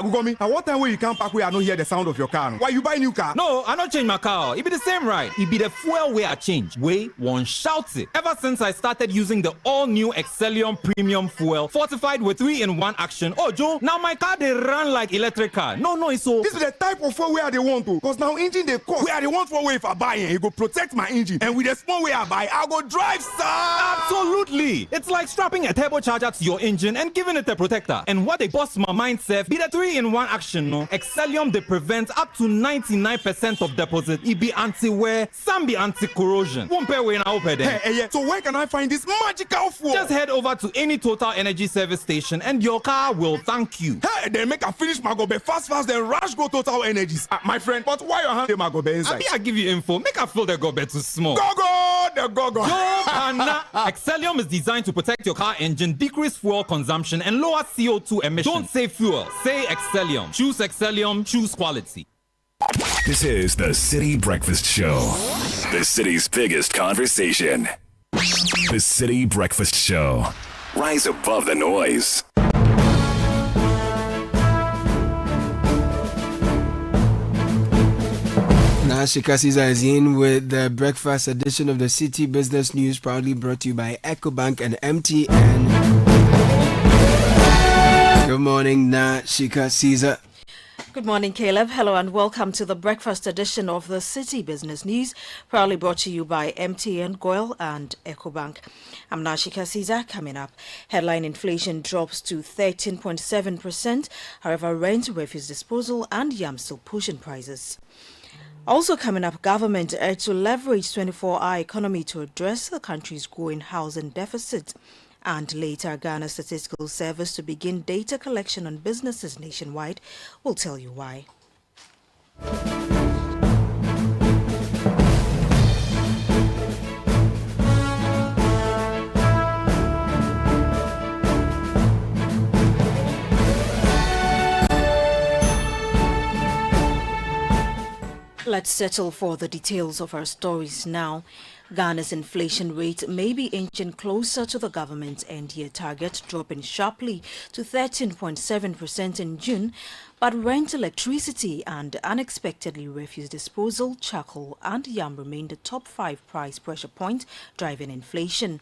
Google me. At what time will you come back where I don't hear the sound of your car? Why you buy new car? No, I don't change my car. It be the same, right? It be the fuel where I change. Way one shouts it. Ever since I started using the all-new Excellium Premium Fuel, fortified with 3-in-1 action. Oh, Joe, now my car they run like electric car. No, it's so. This is the type of fuel where they want to. Cause now engine they cost. Where they want for way if I buy it, it go protect my engine. And with the small way I buy, I go drive, sir. Absolutely. It's like strapping a turbocharger to your engine and giving it a protector. And what they bust my mind, Seth, be the 3-in-1 action, no? Excellium, they prevent up to 99% of deposit. It be anti-wear, some be anti-corrosion. Won't pay when I open there. Hey, so where can I find this magical fuel? Just head over to any Total Energy service station and your car will thank you. Hey, then make a finish my gobe fast, then rush go Total Energies. My friend, but why you hand my gobe inside? I give you info. Make a fill the gobe too small. The go. Excellium is designed to protect your car engine, decrease fuel consumption, and lower CO2 emissions. Don't say fuel, say Excellium. Choose Excellium, choose quality. This is the City Breakfast Show, the city's biggest conversation. The City Breakfast Show. Rise above the noise. Now Shikasiza is in with the breakfast edition of the City Business News, proudly brought to you by Bank and MTN. Good morning, Na Shikasiza. Good morning, Caleb. Hello and welcome to the breakfast edition of the City Business News, proudly brought to you by MTN, Goyle and Ecobank. I'm Nashika Caesar. Coming up, headline inflation drops to 13.7%. However, rent, refuse disposal and yam still pushing prices. Also coming up, government urged to leverage 24-hour economy to address the country's growing housing deficit. And later, Ghana Statistical Service to begin data collection on businesses nationwide. We'll tell you why. Let's settle for the details of our stories now. Ghana's inflation rate may be inching closer to the government's end-year target, dropping sharply to 13.7% in June, but rent, electricity and unexpectedly refuse disposal, charcoal and yam remain the top 5 price pressure points driving inflation.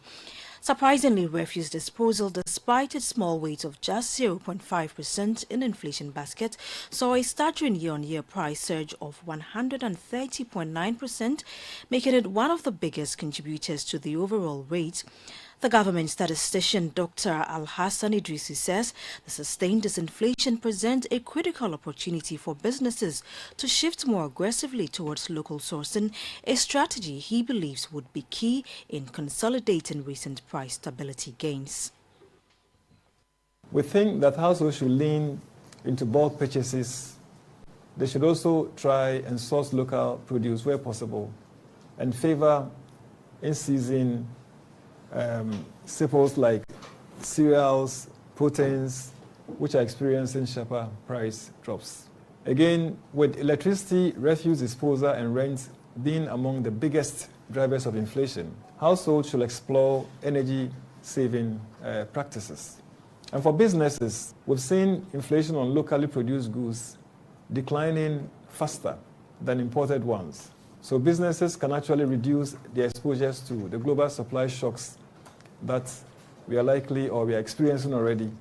Surprisingly, refuse disposal, despite its small weight of just 0.5% in inflation basket, saw a staggering year-on-year price surge of 130.9%, making it one of the biggest contributors to the overall rate. The government statistician Dr. Al-Hassan Idrisi says the sustained disinflation presents a critical opportunity for businesses to shift more aggressively towards local sourcing, a strategy he believes would be key in consolidating recent price stability gains. We think that households should lean into bulk purchases. They should also try and source local produce where possible and favor in-season staples like cereals, proteins, which are experiencing sharper price drops. Again, with electricity, refuse disposal and rent being among the biggest drivers of inflation, households should explore energy-saving practices. And for businesses, we've seen inflation on locally produced goods declining faster than imported ones. So businesses can actually reduce their exposures to the global supply shocks that we are likely or we are experiencing already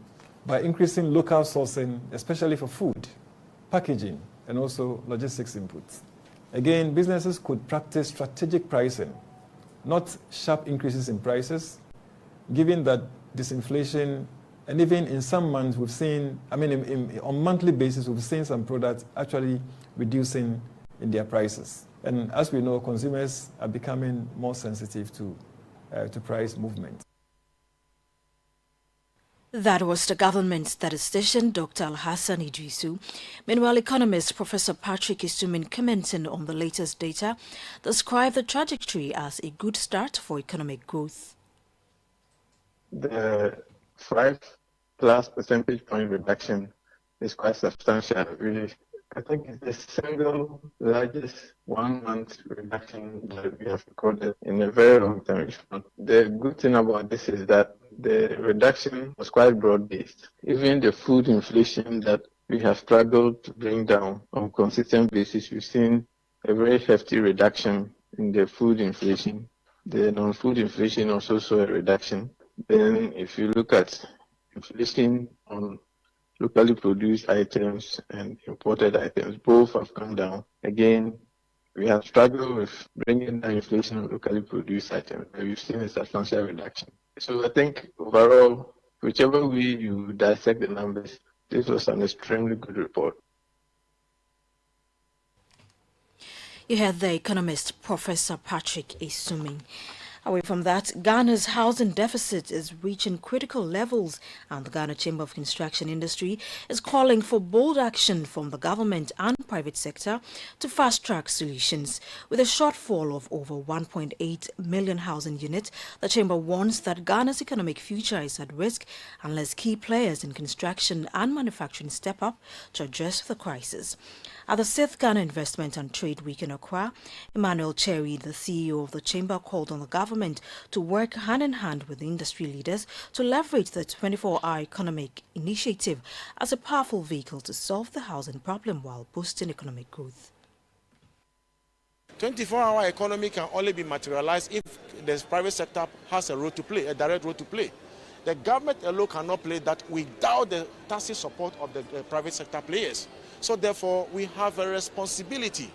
by increasing local sourcing, especially for food, packaging, and also logistics inputs. Again, businesses could practice strategic pricing, not sharp increases in prices, given that disinflation, and even in some months we've seen, on monthly basis, we've seen some products actually reducing in their prices. And as we know, consumers are becoming more sensitive to price movement. That was the government statistician Dr. Al-Hassan Idrisu. Meanwhile, economist Professor Patrick Isumin, commenting on the latest data, described the trajectory as a good start for economic growth. The 5+ percentage point reduction is quite substantial, really. I think it's the single largest 1 month reduction that we have recorded in a very long time. The good thing about this is that the reduction was quite broad-based. Even the food inflation that we have struggled to bring down on a consistent basis, we've seen a very hefty reduction in the food inflation. The non-food inflation also saw a reduction. Then if you look at inflation on locally produced items and imported items, both have come down. Again, we have struggled with bringing down inflation on locally produced items, and we've seen a substantial reduction. So I think overall, whichever way you dissect the numbers, this was an extremely good report. You heard the economist Professor Patrick Isumin. Away from that, Ghana's housing deficit is reaching critical levels, and the Ghana Chamber of Construction Industry is calling for bold action from the government and private sector to fast-track solutions. With a shortfall of over 1.8 million housing units, the Chamber warns that Ghana's economic future is at risk unless key players in construction and manufacturing step up to address the crisis. At the 6th Ghana Investment and Trade Week in Accra, Emmanuel Cherry, the CEO of the Chamber, called on the government to work hand-in-hand with industry leaders to leverage the 24-hour economic initiative as a powerful vehicle to solve the housing problem while boosting economic growth. 24-hour economy can only be materialized if the private sector has a role to play, a direct role to play. The government alone cannot play that without the tacit support of the private sector players. So therefore, we have a responsibility.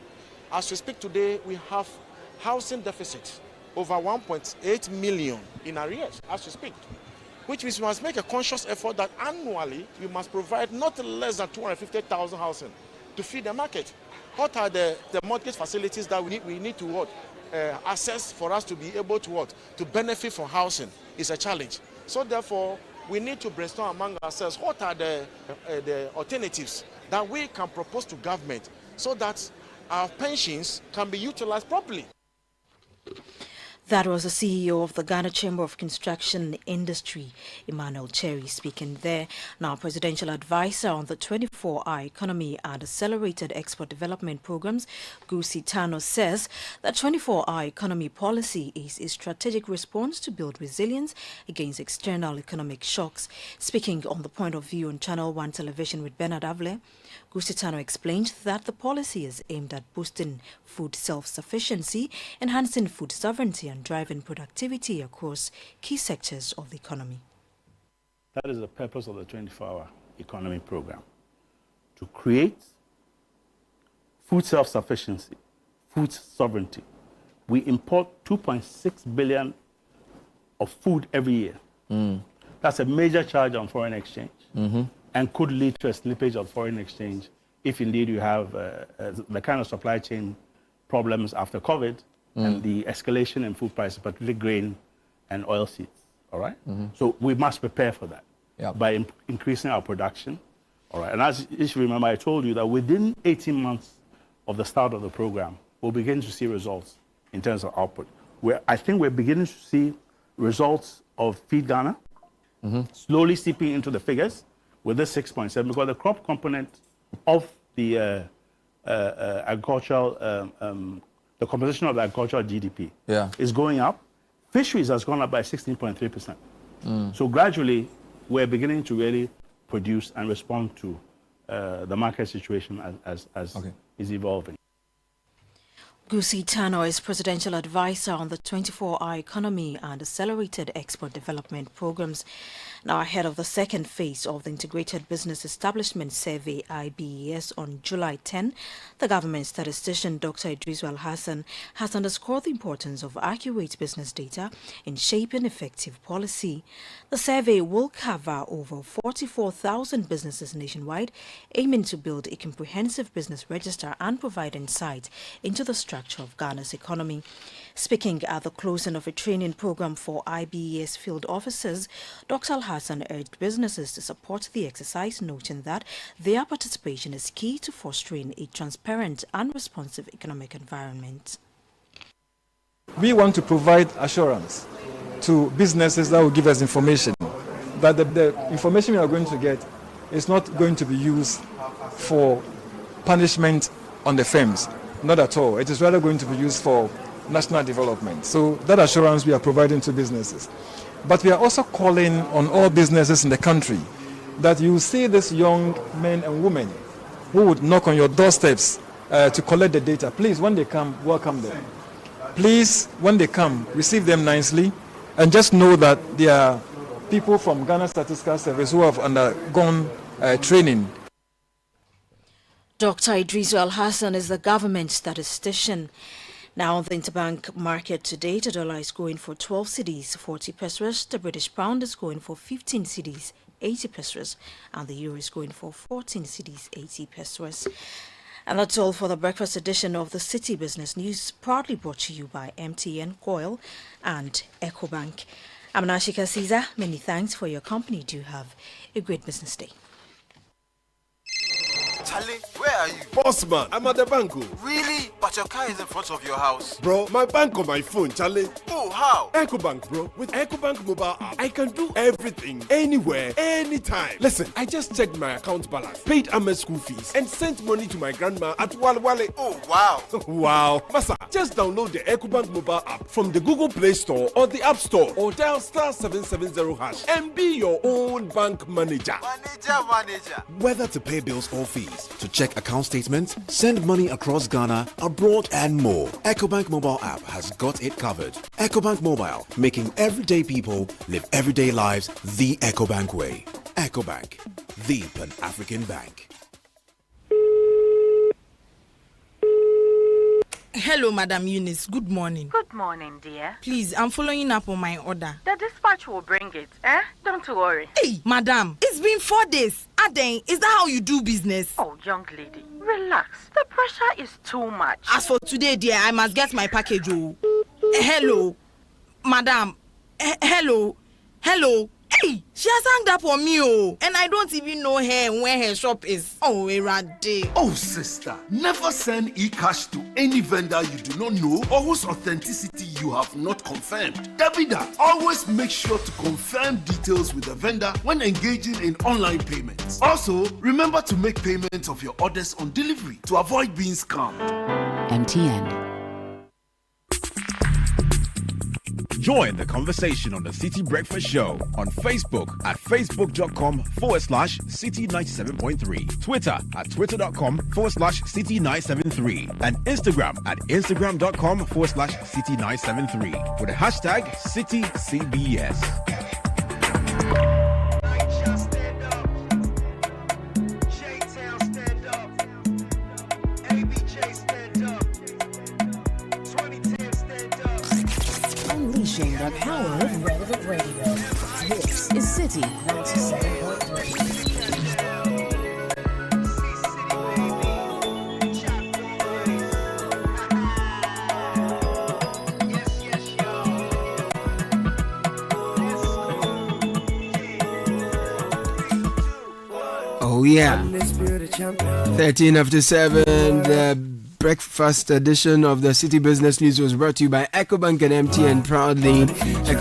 As we speak today, we have housing deficit over 1.8 million in arrears as we speak, which means we must make a conscious effort that annually we must provide not less than 250,000 housing to feed the market. What are the mortgage facilities that we need to access for us to be able to benefit from housing is a challenge. So therefore, we need to brainstorm among ourselves what are the alternatives that we can propose to government so that our pensions can be utilized properly. That was the CEO of the Ghana Chamber of Construction Industry, Emmanuel Cherry, speaking there. Now, presidential advisor on the 24-hour economy and accelerated export development programs, Gusi Tano, says that 24-hour economy policy is a strategic response to build resilience against external economic shocks. Speaking on the point of view on Channel 1 television with Bernard Avle, Gustitano explained that the policy is aimed at boosting food self-sufficiency, enhancing food sovereignty and driving productivity across key sectors of the economy. That is the purpose of the 24-hour economy program, to create food self-sufficiency, food sovereignty. We import 2.6 billion of food every year. That's a major charge on foreign exchange. And could lead to a slippage of foreign exchange if indeed you have the kind of supply chain problems after COVID and the escalation in food prices, particularly grain and oilseeds. All right? So we must prepare for that by increasing our production. All right? And as you remember, I told you that within 18 months of the start of the program, we'll begin to see results in terms of output. I think we're beginning to see results of Feed Ghana slowly seeping into the figures with this 6.7, because the crop component of the agricultural, the composition of the agricultural GDP is going up. Fisheries has gone up by 16.3%. So gradually, we're beginning to really produce and respond to the market situation as is evolving. Gusi Tano is presidential advisor on the 24-hour economy and accelerated export development programs. Now, ahead of the second phase of the Integrated Business Establishment Survey, IBES, on July 10, the government statistician Dr. Idris Al-Hassan has underscored the importance of accurate business data in shaping effective policy. The survey will cover over 44,000 businesses nationwide, aiming to build a comprehensive business register and provide insight into the structure of Ghana's economy. Speaking at the closing of a training program for IBES field officers, Dr. Al-Hassan urged businesses to support the exercise, noting that their participation is key to fostering a transparent and responsive economic environment. We want to provide assurance to businesses that will give us information, that the information we are going to get is not going to be used for punishment on the firms. Not at all. It is rather going to be used for national development. So that assurance we are providing to businesses. But we are also calling on all businesses in the country that you see these young men and women who would knock on your doorsteps to collect the data. Please, when they come, welcome them. Please, when they come, receive them nicely, and just know that they are people from Ghana Statistical Service who have undergone training. Dr. Idris Al-Hassan is the government statistician. Now, on the interbank market today, the dollar is going for 12 cedis, 40 pesos. The British pound is going for 15 cedis, 80 pesos. And the euro is going for 14 cedis, 80 pesos. And that's all for the breakfast edition of the City Business News, proudly brought to you by MTN, Goyle, and EcoBank. I'm Nashika Caesar. Many thanks for your company. Do have a great business day. Charlie, where are you? Boss man, I'm at the bank. Really? But your car is in front of your house. Bro, my bank on my phone, Charlie. Oh, how? EcoBank, bro. With EcoBank mobile app, I can do everything, anywhere, anytime. Listen, I just checked my account balance, paid Ahmed's school fees, and sent money to my grandma at Walwale. Oh, wow. Wow. Masa, just download the EcoBank mobile app from the Google Play Store or the App Store, or dial *770# and be your own bank manager. Manager. Whether to pay bills or fees, to check account statements, send money across Ghana, abroad, and more, EcoBank mobile app has got it covered. EcoBank Mobile, making everyday people live everyday lives the EcoBank way. EcoBank, the Pan-African bank. Hello, Madam Eunice. Good morning. Good morning, dear. Please, I'm following up on my order. The dispatch will bring it, eh? Don't worry. Hey, Madam, it's been 4 days. Aden, is that how you do business? Oh, young lady, relax. The pressure is too much. As for today, dear, I must get my package. Oh. Hello, Madam. Hello. Hey, Hey, she has hung up on me, oh, and I don't even know her and where her shop is. Oh, Erade. Oh, sister, never send e-cash to any vendor you do not know or whose authenticity you have not confirmed. Davida, always make sure to confirm details with the vendor when engaging in online payments. Also, remember to make payments of your orders on delivery to avoid being scammed. MTN. Join the conversation on the City Breakfast Show on Facebook at facebook.com/City97.3, Twitter at twitter.com/City973, and Instagram at instagram.com/City973 with the hashtag CityCBS. Unleashing the power of relevant radio. This is City 97.3. Oh yeah, 13 after 7. The breakfast edition of the City Business News was brought to you by Bank and MTN proudly.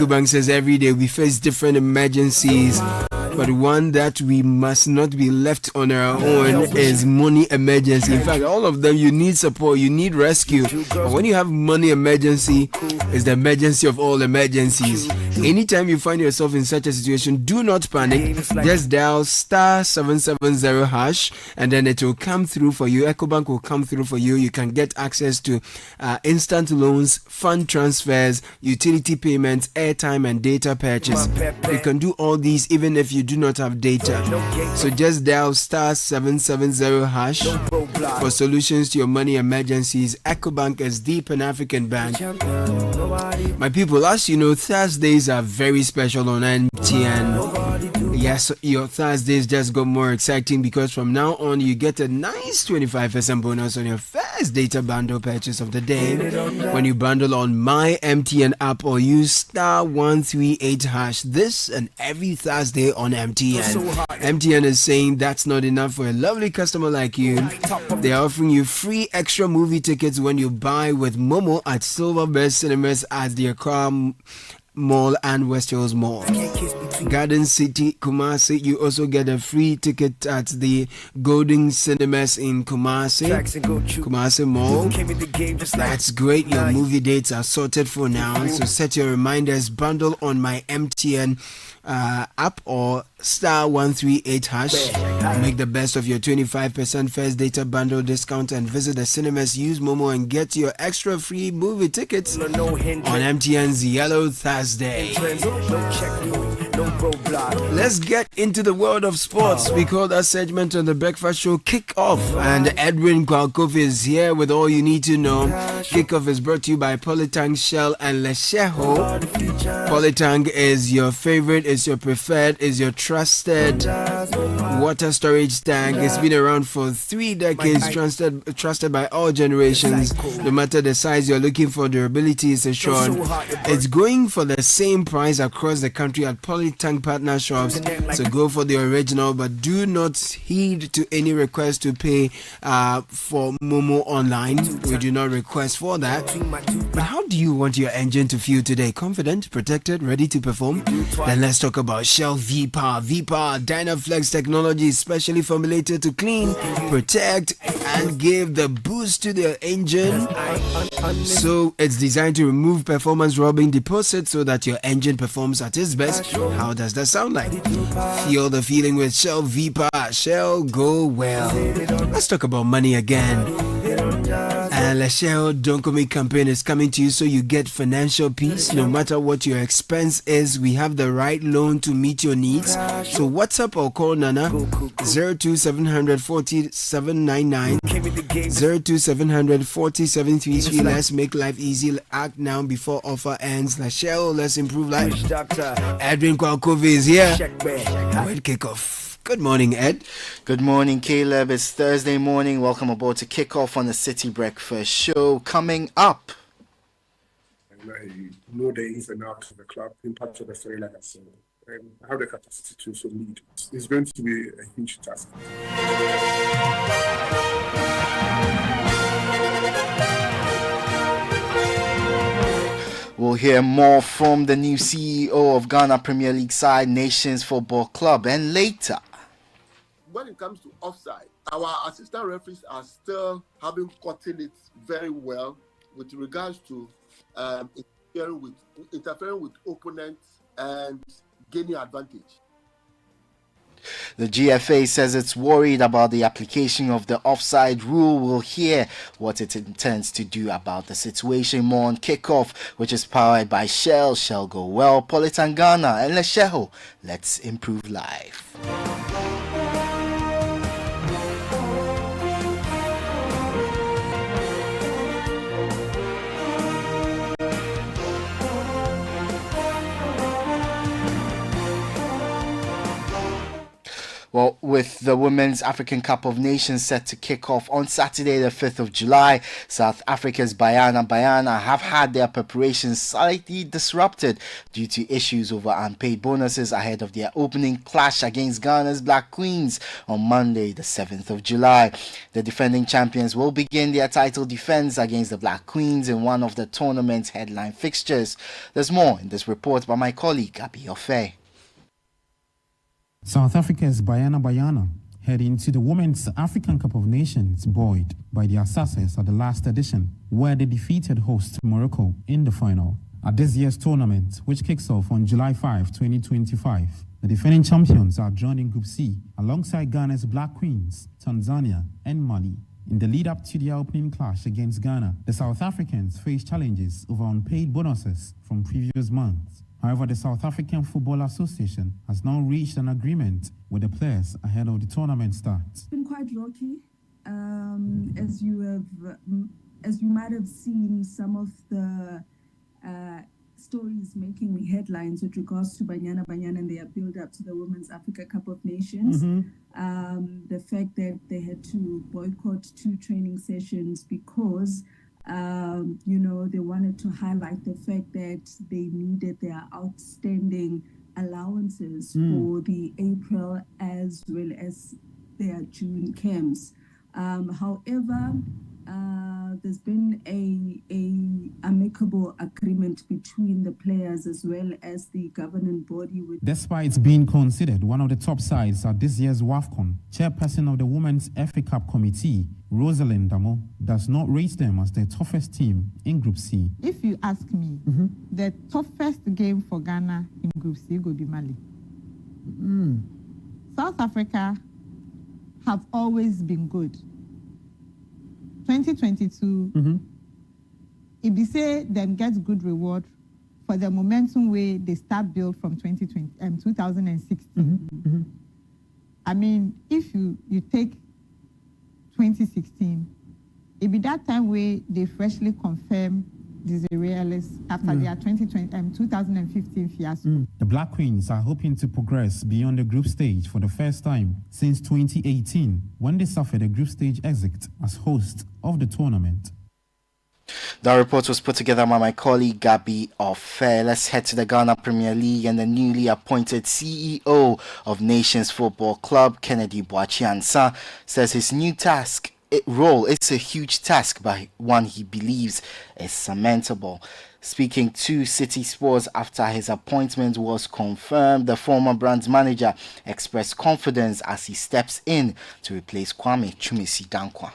Bank says every day we face different emergencies, but one that we must not be left on our own is money emergency. In fact, all of them, you need support, you need rescue. But when you have money emergency, it's the emergency of all emergencies. Anytime you find yourself in such a situation, do not panic. Just dial *770# and then it will come through for you. Ecobank will come through for you. You can get access to instant loans, fund transfers, utility payments, airtime and data purchase. You can do all these even if you do not have data. So just dial *770# for solutions to your money emergencies. Ecobank is the Pan-African bank. My people, as you know, Thursdays are very special on MTN. Yes, your Thursdays just got more exciting because from now on you get a nice 25% bonus on your first data bundle purchase of the day when you bundle on my MTN app or use *138#. This and every Thursday on MTN. MTN is saying that's not enough for a lovely customer like you. They are offering you free extra movie tickets when you buy with Momo at Silverbird Cinemas at the Accra Mall and West Hills Mall. Garden City, Kumasi, you also get a free ticket at the Golden Cinemas in Kumasi Mall. That's great. Your movie dates are sorted for now. So set your reminders, bundle on my MTN app or *138#. Make the best of your 25% first data bundle discount and visit the cinemas. Use Momo and get your extra free movie tickets on MTN's Yellow Thursday. Let's get into the world of sports. We call that segment on the Breakfast Show Kick-Off, and Edwin Kwakov is here with all you need to know. Kick-Off is brought to you by Polytank, Shell and Lesheho. Polytank is your favorite, is your preferred, is your trusted water storage tank. It's been around for 3 decades, trusted by all generations. No matter the size you're looking for, durability is assured. It's going for the same price across the country at Polytank partner shops. So go for the original, but do not heed to any request to pay for Momo online. We do not request for that. But how do you want your engine to feel today? Confident, protected, ready to perform? Then let's talk about Shell V-Power. V-Power Dynaflex technology is specially formulated to clean, protect, and give the boost to the engine. So it's designed to remove performance robbing deposits so that your engine performs at its best. How does that sound like? Feel the feeling with Shell V-Power. Shell, go well. Let's talk about money again. And the Shell Don't Commit campaign is coming to you so you get financial peace. No matter what your expense is, we have the right loan to meet your needs. So WhatsApp or call Nana 02700 4799 02700 4733. Let's make life easy. Act now before offer ends. La Shell, let's improve life. Edwin Kwakove is here. We'll kick off. Good morning, Ed. Good morning, Caleb. It's Thursday morning. Welcome aboard to kick off on the City Breakfast Show. Coming up. You know the ins and outs of the club, impact of the three letters. So have the capacity to also lead. It's going to be a huge task. We'll hear more from the new CEO of Ghana Premier League side Nations Football Club, and later. When it comes to offside, our assistant referees are still having gotten it very well with regards to interfering with opponents and gaining advantage. The GFA says it's worried about the application of the offside rule. We'll hear what it intends to do about the situation. More on Kickoff, which is powered by Shell, Goyle, Politangana, and Lesheho. Let's improve life. Well, with the Women's African Cup of Nations set to kick off on Saturday, the 5th of July, South Africa's Bayana have had their preparations slightly disrupted due to issues over unpaid bonuses ahead of their opening clash against Ghana's Black Queens on Monday, the 7th of July. The defending champions will begin their title defense against the Black Queens in one of the tournament's headline fixtures. There's more in this report by my colleague, Kabi. South Africa's Bayana head into the Women's African Cup of Nations buoyed by their success at the last edition, where they defeated host Morocco in the final. At this year's tournament, which kicks off on July 5, 2025, the defending champions are joined in Group C alongside Ghana's Black Queens, Tanzania, and Mali. In the lead-up to their opening clash against Ghana, the South Africans face challenges over unpaid bonuses from previous months. However, the South African Football Association has now reached an agreement with the players ahead of the tournament start. It's been quite rocky, as you might have seen some of the stories making headlines with regards to Banyana and their build-up to the Women's Africa Cup of Nations. The fact that they had to boycott 2 training sessions because they wanted to highlight the fact that they needed their outstanding allowances for the April as well as their June camps. However, there's been a amicable agreement between the players as well as the governing body. Despite being considered one of the top sides at this year's WAFCON, chairperson of the Women's FA Cup Committee, Rosalind Damo, does not rate them as the toughest team in Group C. If you ask me, the toughest game for Ghana in Group C would be Mali. South Africa have always been good. 2022, if they say them get good reward for the momentum way they start build from 2016. I mean, if you take 2016, it be that time where they freshly confirm these realists after their 2015 fiasco. The Black Queens are hoping to progress beyond the group stage for the first time since 2018, when they suffered a group stage exit as host of the tournament. The report was put together by my colleague Gabi Ofe. Let's head to the Ghana Premier League, and the newly appointed CEO of Nations Football Club, Kennedy Boakye-Ansah, says his new role is a huge task, but one he believes is cementable. Speaking to Citi Sports after his appointment was confirmed, the former brand's manager expressed confidence as he steps in to replace Kwame Chumisi-Dankwa.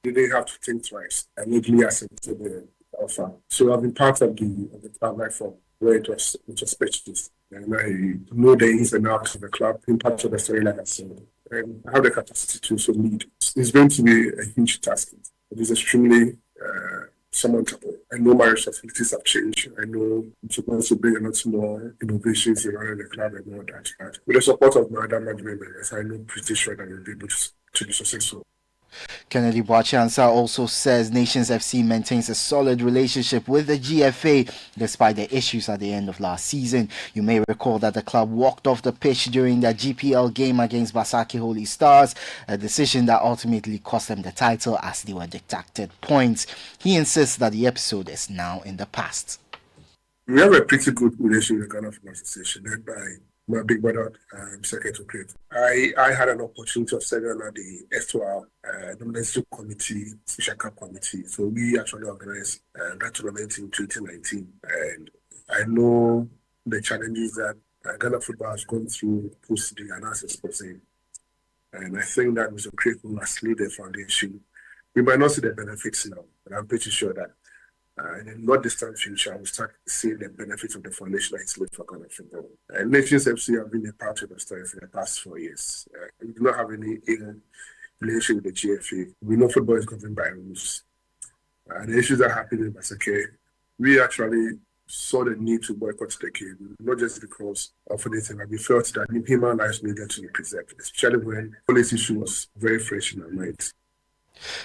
They have to think twice and immediately accepted the offer. So I've been part of the club right from where it was purchased. And I know the ins and outs of the club, in part of the story, like I said. And I have the capacity to also lead. It's going to be a huge task. It is extremely surmountable. I know my responsibilities have changed. I know I'm supposed to bring a lot more innovations around the club and all that. But with the support of my other management members, I know pretty sure that we'll be able to be successful. Kennedy Boakye-Ansah also says Nations FC maintains a solid relationship with the GFA despite the issues at the end of last season. You may recall that the club walked off the pitch during their GPL game against Basaki Holy Stars, a decision that ultimately cost them the title as they were deducted points. He insists that the episode is now in the past. We have a pretty good relation with the Ghana Football Association, led by my big brother, Secretary. I had an opportunity of serving on the Electoral nomination committee, Fisher Cup committee. So we actually organized that tournament in 2019. And I know the challenges that Ghana football has gone through post the analysis process. And I think that Mr. Craig will has laid the foundation. We might not see the benefits now, but I'm pretty sure that in the not distant future, we'll start seeing the benefits of the foundation that is laid for Ghana football. Nations FC have been a part of the story for the past 4 years. We do not have any ill relationship with the GFA. We know football is governed by rules. The issues that happened in Basake, we actually saw the need to boycott the game, not just because of anything, but we felt that human lives needed to be preserved, especially when police issue was very fresh in our minds.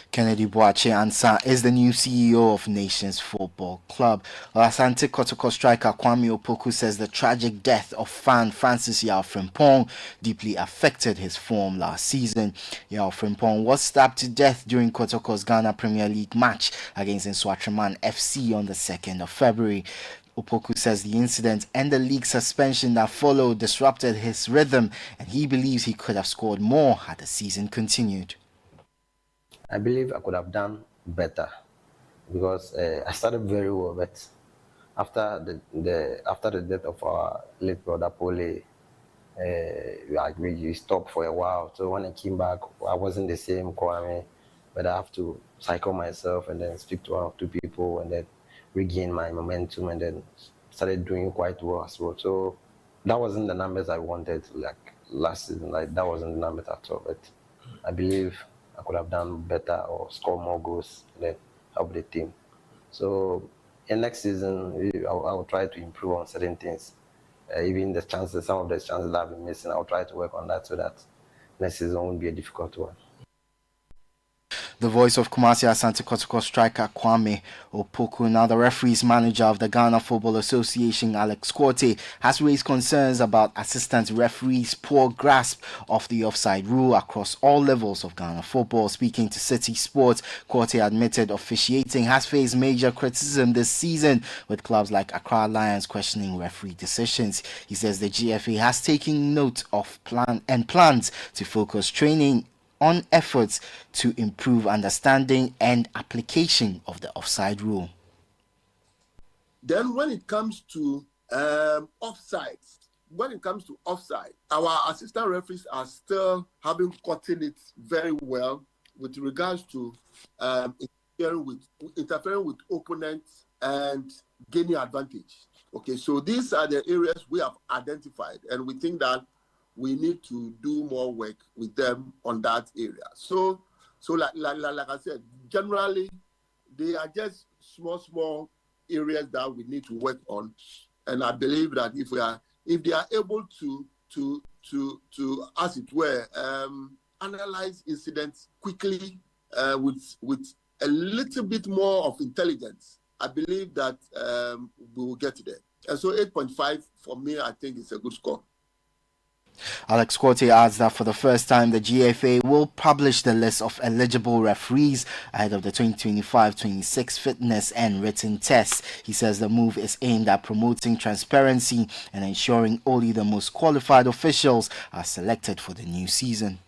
Kennedy Boache Ansa is the new CEO of Nations Football Club. Asante Kotoko striker Kwame Opoku says the tragic death of fan Francis Yao Frimpong deeply affected his form last season. Yao Frimpong was stabbed to death during Kotoko's Ghana Premier League match against Nswatraman FC on the 2nd of February. Opoku says the incident and the league suspension that followed disrupted his rhythm, and he believes he could have scored more had the season continued. I believe I could have done better because I started very well, but after the death of our late brother Pole, we stopped for a while. So when I came back, I wasn't the same Kwame, but I have to cycle myself and then speak to 1 or 2 people and then regain my momentum and then started doing quite well as well. So that wasn't the numbers I wanted like last season. Like that wasn't the numbers at all, but I believe I could have done better or score more goals and then help the team. So in next season, I will try to improve on certain things. Even the chances, some of the chances that I've been missing, I'll try to work on that so that next season won't be a difficult one. The voice of Kumasi Asante Kotoko striker Kwame Opoku. Now the referees manager of the Ghana Football Association, Alex Quartey, has raised concerns about assistant referees' poor grasp of the offside rule across all levels of Ghana football. Speaking to Citi Sports, Quartey admitted officiating has faced major criticism this season, with clubs like Accra Lions questioning referee decisions. He says the GFA has taken note of plans to focus training on efforts to improve understanding and application of the offside rule. Then when it comes to offside, our assistant referees are still having gotten it very well with regards to interfering with opponents and gaining advantage. Okay, so these are the areas we have identified, and we think that we need to do more work with them on that area. So like I said, generally, they are just small areas that we need to work on. And I believe that if they are able to as it were, analyze incidents quickly with a little bit more of intelligence, I believe that we will get there. And so 8.5 for me, I think is a good score. Alex Quartey adds that for the first time, the GFA will publish the list of eligible referees ahead of the 2025-26 fitness and written tests. He says the move is aimed at promoting transparency and ensuring only the most qualified officials are selected for the new season.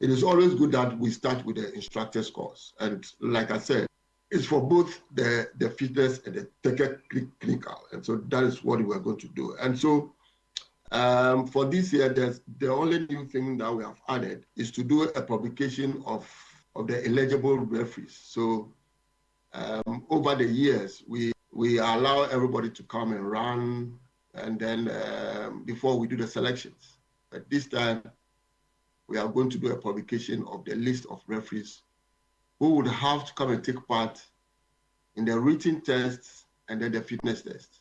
It is always good that we start with the instructor's course. And like I said, it's for both the fitness and the technical. And so that is what we are going to do. And so for this year, the only new thing that we have added is to do a publication of the eligible referees. So over the years, we allow everybody to come and run, and then before we do the selections. But this time, we are going to do a publication of the list of referees who would have to come and take part in the written tests and then the fitness test.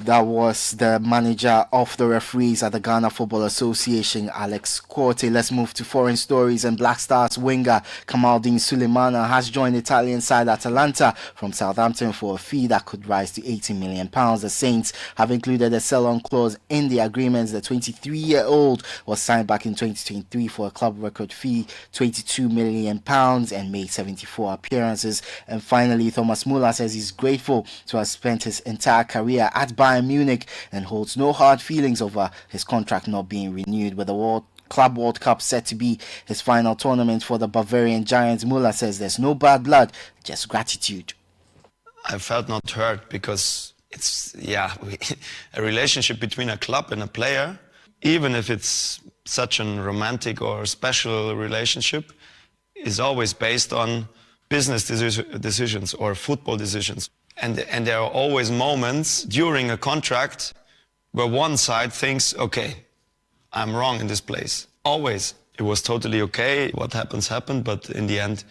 That was the manager of the referees at the Ghana Football Association, Alex Corte. Let's move to foreign stories. And Black Stars winger Kamaldeen Sulemana has joined Italian side Atalanta from Southampton for a fee that could rise to £80 million. The Saints have included a sell-on clause in the agreements. The 23-year-old was signed back in 2023 for a club record fee, £22 million, and made 74 appearances. And finally, Thomas Muller says he's grateful to have spent his entire career at Bayern Munich and holds no hard feelings over his contract not being renewed. With the Club World Cup set to be his final tournament for the Bavarian Giants, Muller says there's no bad blood, just gratitude. I felt not hurt because it's, a relationship between a club and a player, even if it's such a romantic or special relationship, is always based on business decisions or football decisions. And there are always moments during a contract where one side thinks, okay, I'm wrong in this place. Always. It was totally okay. What happens, happened. But in the end,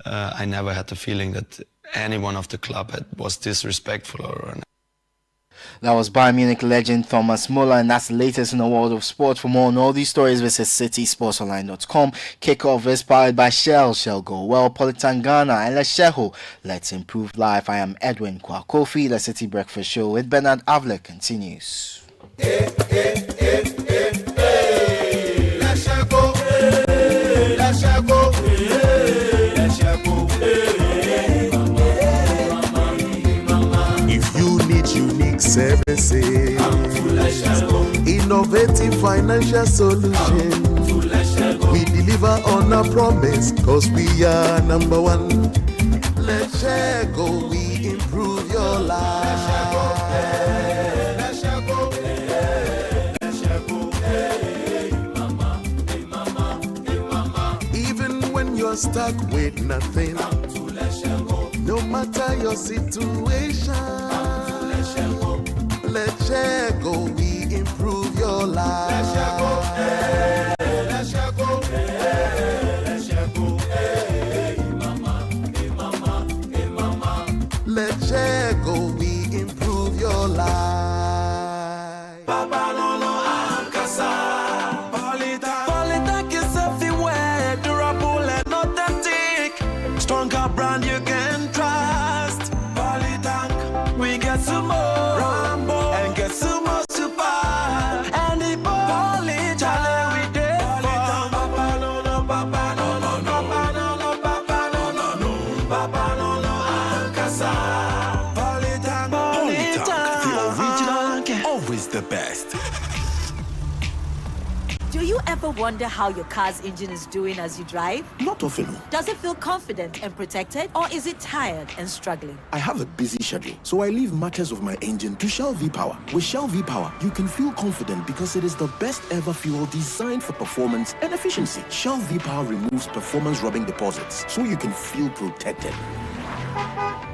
I never had the feeling that anyone of the club was disrespectful or That was Bayern Munich legend Thomas Muller, and that's the latest in the world of sport. For more on all these stories, visit citysportsonline.com. Kickoff is powered by Shell, Goyle, Politan Ghana, and Lesheho. Let's improve life. I am Edwin Kwakofi. The City Breakfast Show with Bernard Avler continues. Services, innovative financial solutions. We deliver on our promise, cause we are number one. Let's share go, we improve your life. Even when you're stuck with nothing, no matter your situation, let's share go, we improve your life. Let's share go, hey, let's share go, hey, let's share go, hey, mama, hey mama, hey mama. Let's share go, we improve your life. Papa no ankasa. Polytank is everywhere, durable and authentic. Stronger brand you can trust. Polytank, we get some more. The best. Do you ever wonder how your car's engine is doing as you drive? Not often. Does it feel confident and protected, or is it tired and struggling? I have a busy schedule, so I leave matters of my engine to Shell V-Power. With Shell V-Power, you can feel confident because it is the best ever fuel designed for performance and efficiency. Shell V-Power removes performance-robbing deposits, so you can feel protected.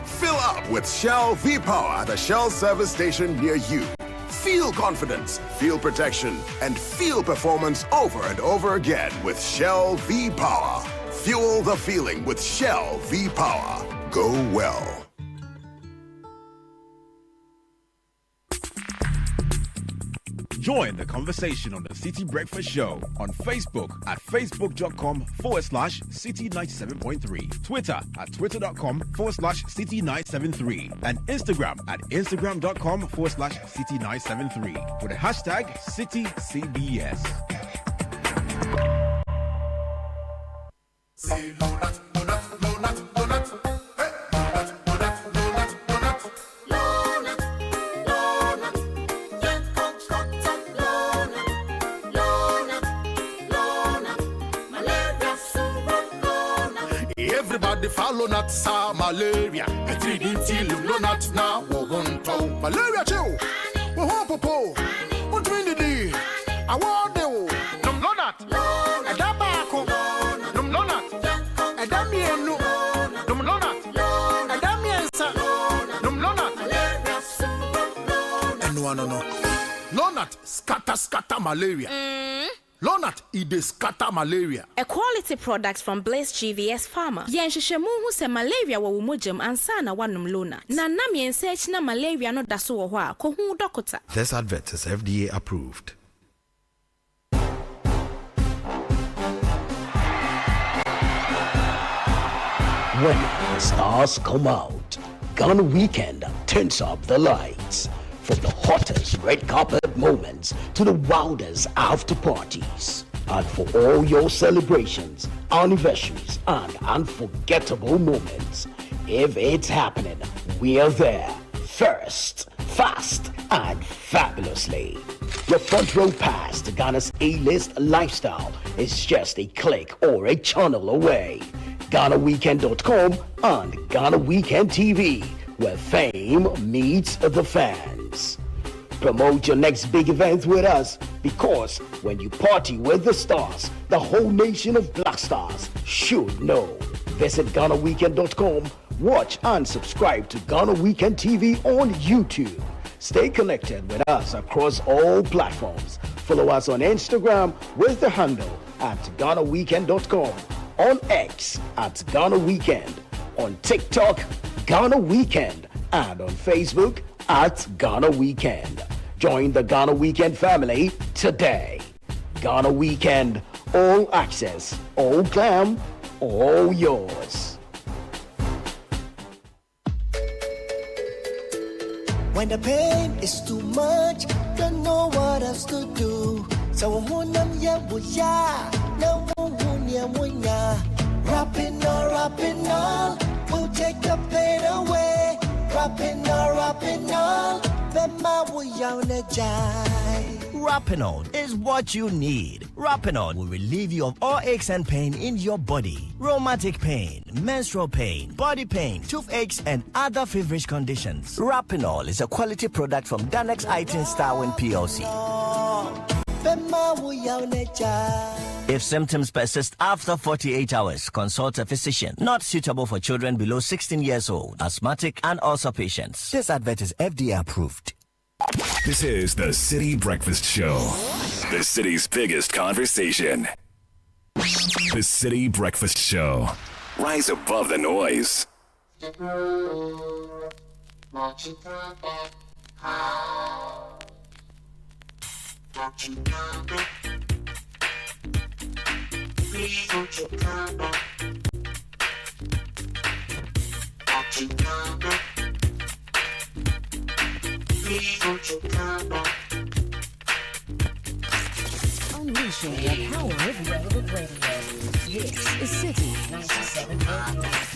Fill up with Shell V-Power at a Shell service station near you. Feel confidence, feel protection, and feel performance over and over again with Shell V-Power. Fuel the feeling with Shell V-Power. Go well. Join the conversation on the City Breakfast Show on Facebook at facebook.com/City97.3, Twitter at twitter.com/City973, and Instagram at instagram.com/City973 with the hashtag CityCBS. Everybody follow not sa malaria. A treating till you not now. Won't malaria chill. Won't popo. Won't win the day. I want you. Num lonat. A dabaco. Num lonat. A damienu. Num lonat. A damiensa. Num lonat. And no. Lonat scatter malaria. Lonat, it is scatter malaria. A quality product from Blaze GVS Pharma. Yen shishemu hu se malaria wa wumujum ansana wanum Lonat. Na nam yen search na malaria no daso wo ho a ko hu dokota. This advert is FDA approved. When the stars come out, Ghana Weekend turns up the lights. From the hottest red carpet moments to the wildest after parties. And for all your celebrations, anniversaries, and unforgettable moments, if it's happening, we're there. First, fast, and fabulously. Your front row pass to Ghana's A-list lifestyle is just a click or a channel away. GhanaWeekend.com and Ghana Weekend TV, where fame meets the fans. Promote your next big event with us, because when you party with the stars, the whole nation of Black Stars should know. Visit GhanaWeekend.com, watch and subscribe to Ghana Weekend TV on YouTube. Stay connected with us across all platforms. Follow us on Instagram with the handle at GhanaWeekend.com, on X at Ghana Weekend, on TikTok, Ghana Weekend, and on Facebook at Ghana Weekend. Join the Ghana Weekend family today. Ghana Weekend, all access, all glam, all yours. When the pain is too much, don't know what else to do. So rapping all, we'll take the pain away. Rapping all, Rapinol is what you need. Rapinol will relieve you of all aches and pain in your body. Rheumatic pain, menstrual pain, body pain, toothaches, and other feverish conditions. Rapinol is a quality product from Danex Itin Starwin PLC. If symptoms persist after 48 hours, consult a physician. Not suitable for children below 16 years old, asthmatic, and also patients. This advert is FDA approved. This is the Citi Breakfast Show, the city's biggest conversation. The Citi Breakfast Show. Rise above the noise. Unleashing the power of relevant radio. This is Citi 97.9.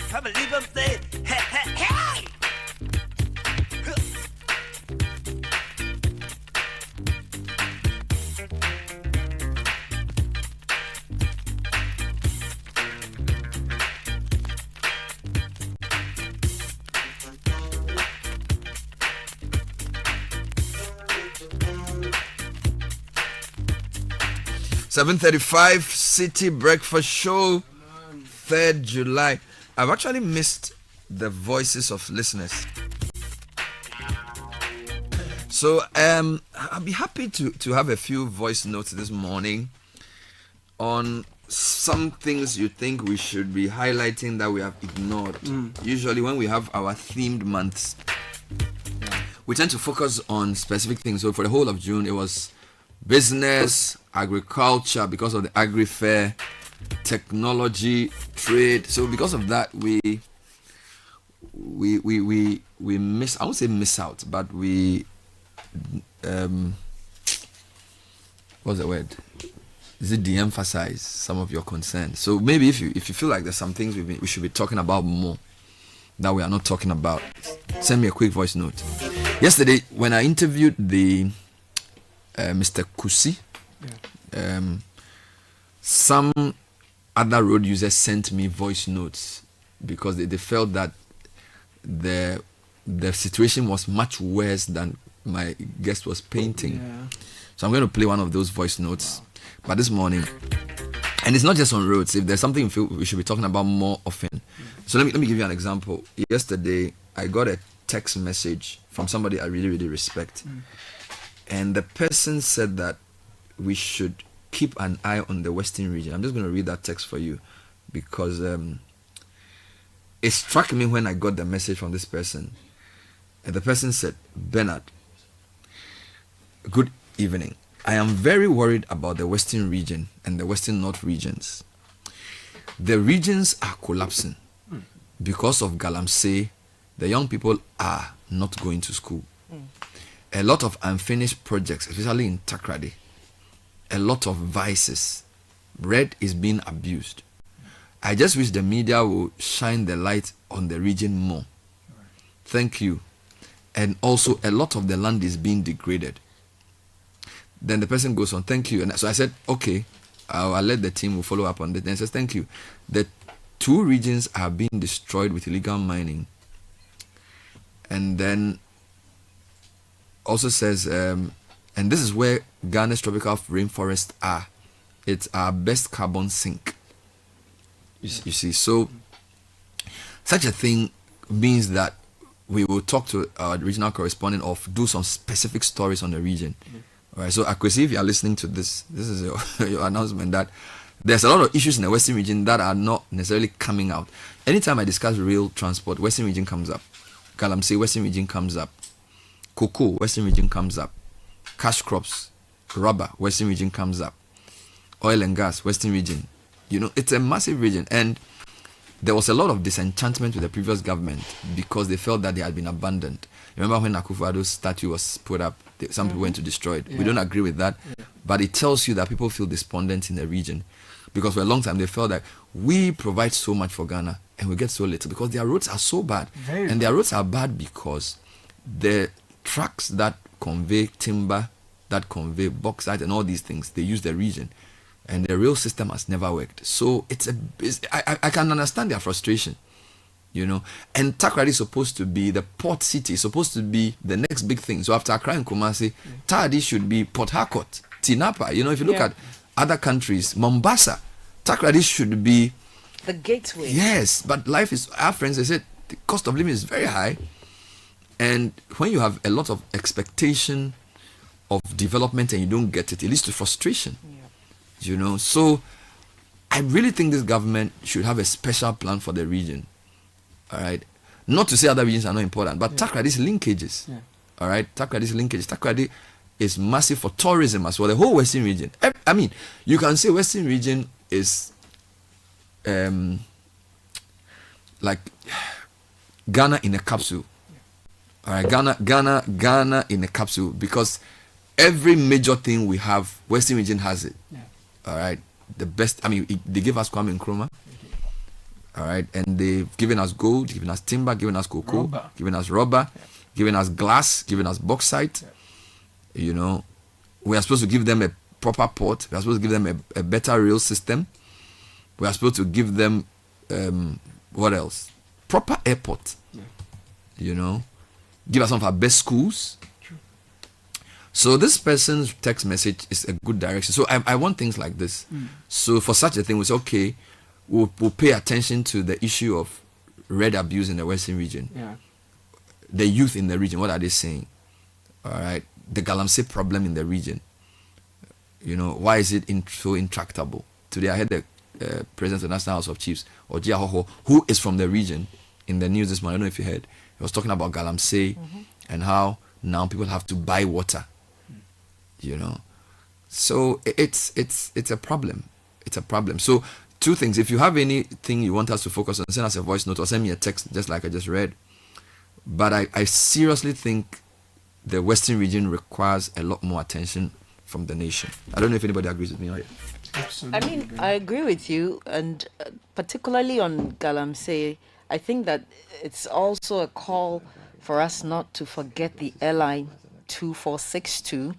I believe I'm saying, hey, hey, hey! $7:35 Citi Breakfast Show, 3rd July. I've actually missed the voices of listeners. So I'll be happy to have a few voice notes this morning on some things you think we should be highlighting that we have ignored. Usually when we have our themed months, we tend to focus on specific things. So for the whole of June, it was business, agriculture, because of the agri fair, technology, trade. So because of that, we miss. I won't say miss out, but we what's the word? Is it de-emphasize some of your concerns? So maybe if you feel like there's some things we should be talking about more that we are not talking about, send me a quick voice note. Yesterday, when I interviewed the Mr. Kusi, some other road users sent me voice notes because they felt that the situation was much worse than my guest was painting. Yeah. So I'm going to play one of those voice notes. But this morning, and it's not just on roads, if there's something you feel we should be talking about more often. So let me give you an example. Yesterday, I got a text message from somebody I really, really respect. And the person said that we should keep an eye on the Western region. I'm just going to read that text for you because it struck me when I got the message from this person. And the person said, Bernard, good evening. I am very worried about the Western region and the Western North regions. The regions are collapsing. Because of Galamsey, the young people are not going to school. A lot of unfinished projects, especially in Takrady. A lot of vices. Red is being abused. I just wish the media will shine the light on the region more. Thank you. And also, a lot of the land is being degraded. Then the person goes on, thank you. And so I said, okay, I'll let the team will follow up on that. Then says, thank you. The 2 regions are being destroyed with illegal mining. And then also says, and this is where Ghana's tropical rainforests are. It's our best carbon sink. You see, so such a thing means that we will talk to our regional correspondent or do some specific stories on the region. All right, so Akwesi, if you are listening to this is your announcement that there's a lot of issues in the Western region that are not necessarily coming out. Anytime I discuss rail transport, Western region comes up. Galamsey, Western region comes up. Cocoa, Western region comes up. Cash crops, rubber, Western region comes up. Oil and gas, Western region. You know, it's a massive region. And there was a lot of disenchantment with the previous government because they felt that they had been abandoned. Remember when Akufo-Addo's statue was put up, some people went to destroy it. We don't agree with that. But it tells you that people feel despondent in the region. Because for a long time, they felt that we provide so much for Ghana and we get so little because their roads are so bad. And their roads are bad because the trucks that convey timber, that convey bauxite and all these things, they use the region. And the rail system has never worked. So I can understand their frustration. You know, and Takrady is supposed to be the port city, supposed to be the next big thing. So after Accra and Kumasi, Takrady should be Port Harcourt, Tinapa. You know, if you look at other countries, Mombasa, Takrady should be the gateway. Yes, but life is, our friends, they said the cost of living is very high. And when you have a lot of expectation of development and you don't get it, it leads to frustration. You know, so I really think this government should have a special plan for the region. All right, not to say other regions are not important, but Takrady is linkages. All right, Takrady is linkages. Takrady is massive for tourism as well. The whole Western region. I mean, you can say Western region is like Ghana in a capsule. All right, Ghana in a capsule, because every major thing we have, Western region has it. All right, the best. I mean, they give us Kwame Nkrumah. All right, and they've given us gold, given us timber, given us cocoa, given us rubber, given us glass, given us bauxite. You know, we are supposed to give them a proper port. We are supposed to give them a better rail system. We are supposed to give them what else? Proper airport. You know, give us some of our best schools. So this person's text message is a good direction. So I want things like this. So for such a thing, we say, okay, we'll pay attention to the issue of red abuse in the Western region. The youth in the region, what are they saying? All right. The Galamsey problem in the region. You know, why is it so intractable? Today I heard the President of the National House of Chiefs, Ojia Hoho, who is from the region, in the news this morning. I don't know if you heard. He was talking about Galamsey and how now people have to buy water. So it's a problem. It's a problem. So 2 things. If you have anything you want us to focus on, send us a voice note or send me a text, just like I just read. But I seriously think the Western region requires a lot more attention from the nation. I don't know if anybody agrees with me on it. Absolutely. I mean, I agree with you, and particularly on Galamsey, I think that it's also a call for us not to forget the airline 2462,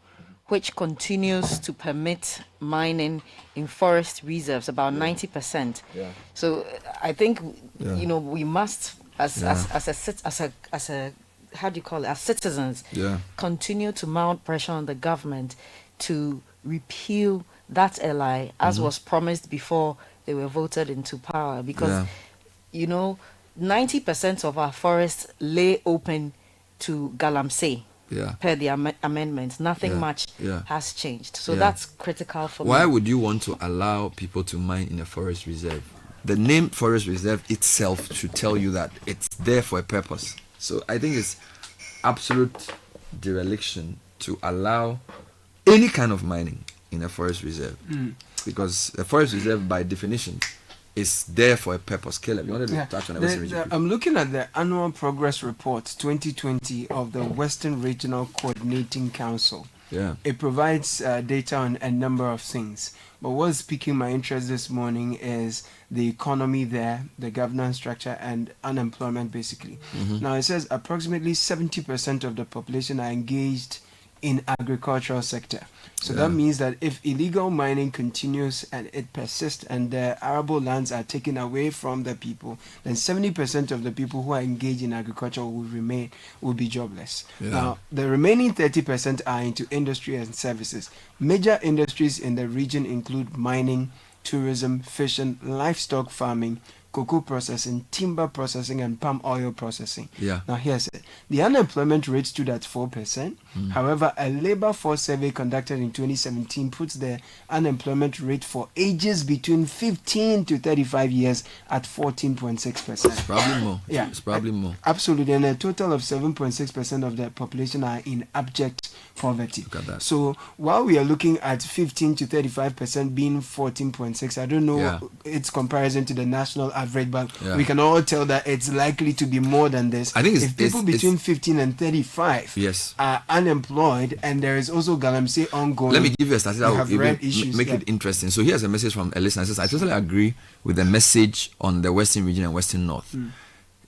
which continues to permit mining in forest reserves, about 90%. Yeah. So I think we must, as citizens, continue to mount pressure on the government to repeal that LI as was promised before they were voted into power, because 90% of our forests lay open to Galamsey. Per the amendments, nothing much has changed. So that's critical for me. Why would you want to allow people to mine in a forest reserve? The name forest reserve itself should tell you that it's there for a purpose. So I think it's absolute dereliction to allow any kind of mining in a forest reserve, because a forest reserve, by definition, is there for a purpose. Caleb, you wanted to touch on the Western region? I'm looking at the annual progress report 2020 of the Western Regional Coordinating Council. It provides data on a number of things, but what's piquing my interest this morning is the economy there, the governance structure, and unemployment, basically. Now it says approximately 70% of the population are engaged in agricultural sector. So that means that if illegal mining continues and it persists and the arable lands are taken away from the people, then 70% of the people who are engaged in agriculture will be jobless. Now, the remaining 30% are into industry and services. Major industries in the region include mining, tourism, fishing, livestock farming, cocoa processing, timber processing, and palm oil processing. Now here's it. The unemployment rate stood at 4%. However, a labor force survey conducted in 2017 puts the unemployment rate for ages between 15 to 35 years at 14.6%. It's probably more. It's probably more. Absolutely. And a total of 7.6% of the population are in abject poverty. Look at that. So while we are looking at 15 to 35% being 14.6, I don't know its comparison to the national average, but we can all tell that it's likely to be more than this. I think if people between 15 and 35 are unemployed, and there is also Galamsey ongoing. Let me give you a statistic that will make it interesting. So here's a message from a listener. It says, I totally agree with the message on the Western region and Western North.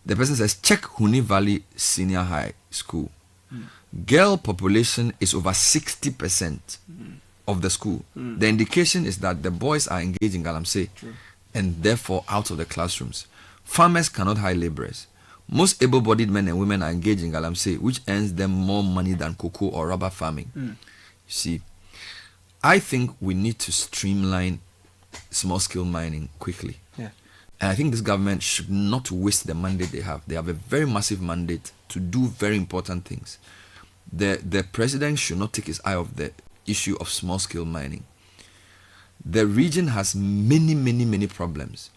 The person says, check Huni Valley Senior High School. Girl population is over 60% of the school. The indication is that the boys are engaged in Galamsey and therefore out of the classrooms. Farmers cannot hire laborers. Most able-bodied men and women are engaged in Galamsey, which earns them more money than cocoa or rubber farming. You see, I think we need to streamline small-scale mining quickly. And I think this government should not waste the mandate they have. They have a very massive mandate to do very important things. The president should not take his eye off the issue of small-scale mining. The region has many problems.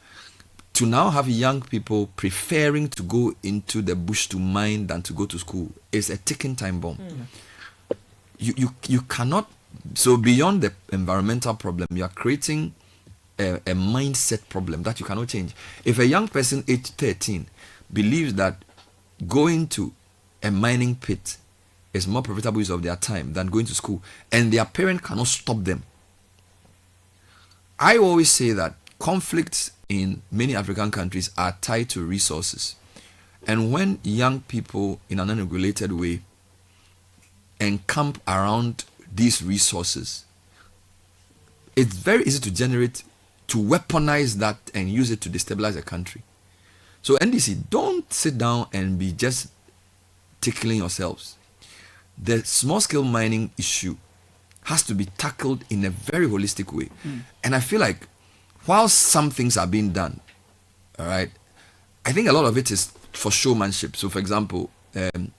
To now have young people preferring to go into the bush to mine than to go to school is a ticking time bomb. You cannot. So beyond the environmental problem, you are creating a mindset problem that you cannot change. If a young person aged 13 believes that going to a mining pit is more profitable use of their time than going to school, and their parent cannot stop them. I always say that conflicts in many African countries are tied to resources. And when young people in an unregulated way encamp around these resources, it's very easy to weaponize that and use it to destabilize a country. So NDC, don't sit down and be just tickling yourselves. The small-scale mining issue has to be tackled in a very holistic way. And I feel like while some things are being done, all right, I think a lot of it is for showmanship. So, for example, the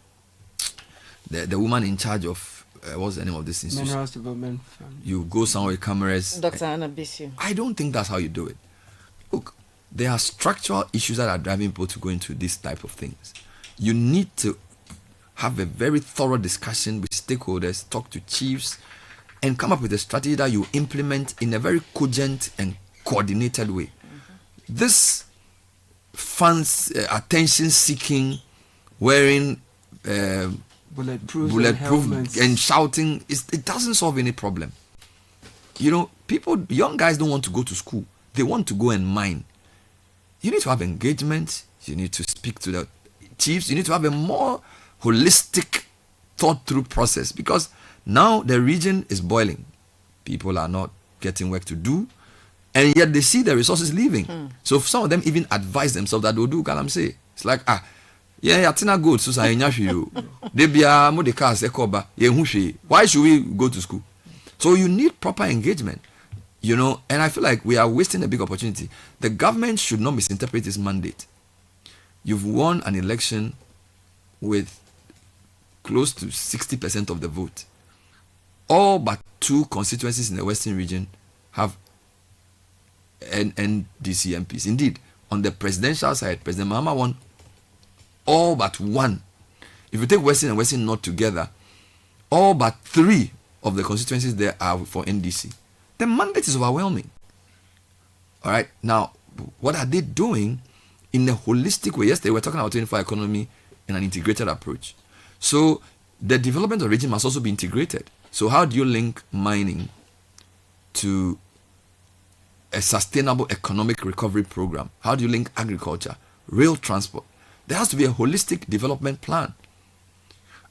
woman in charge of, what's the name of this institution? Minerals Development Fund. You go somewhere with cameras. Dr. Anna Bisu. I don't think that's how you do it. Look, there are structural issues that are driving people to go into this type of things. You need to have a very thorough discussion with stakeholders, talk to chiefs, and come up with a strategy that you implement in a very cogent and coordinated way. This funds attention-seeking, wearing bulletproof and shouting, it doesn't solve any problem. You know, young guys don't want to go to school. They want to go and mine. You need to have engagement. You need to speak to the chiefs. You need to have a more holistic, thought-through process, because now the region is boiling. People are not getting work to do, and yet they see the resources leaving. So some of them even advise themselves that they'll do Galamsey. It's like, Tina good, so why should we go to school? So you need proper engagement, you know, and I feel like we are wasting a big opportunity. The government should not misinterpret this mandate. You've won an election with close to 60% of the vote. All but 2 constituencies in the Western region have NDC MPs. Indeed, on the presidential side, President Mahama won all but 1. If you take Western and Western North together, all but 3 of the constituencies there are for NDC. The mandate is overwhelming. All right, now, what are they doing in a holistic way? Yes, they were talking about 24 economy and an integrated approach. So the development of the region must also be integrated. So how do you link mining to a sustainable economic recovery program? How do you link agriculture, rail transport? There has to be a holistic development plan.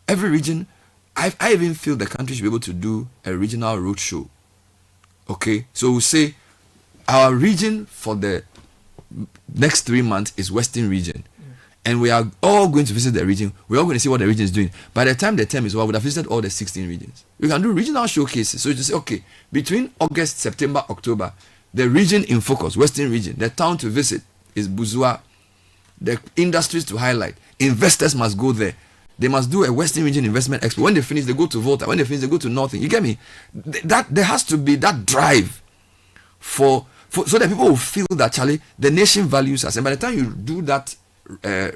Every region, I even feel the country should be able to do a regional roadshow. Okay, so we'll say our region for the next 3 months is Western region. And we are all going to visit the region. We're all going to see what the region is doing. By the time the term is over, we would have visited all the 16 regions. We can do regional showcases. So you just say, okay, between August, September, October, the region in focus, Western region, the town to visit is Buzua. The industries to highlight. Investors must go there. They must do a Western region investment expo. When they finish, they go to Volta. When they finish, they go to Northern. You get me? That there has to be that drive for so that people will feel that, Charlie, the nation values us. And by the time you do that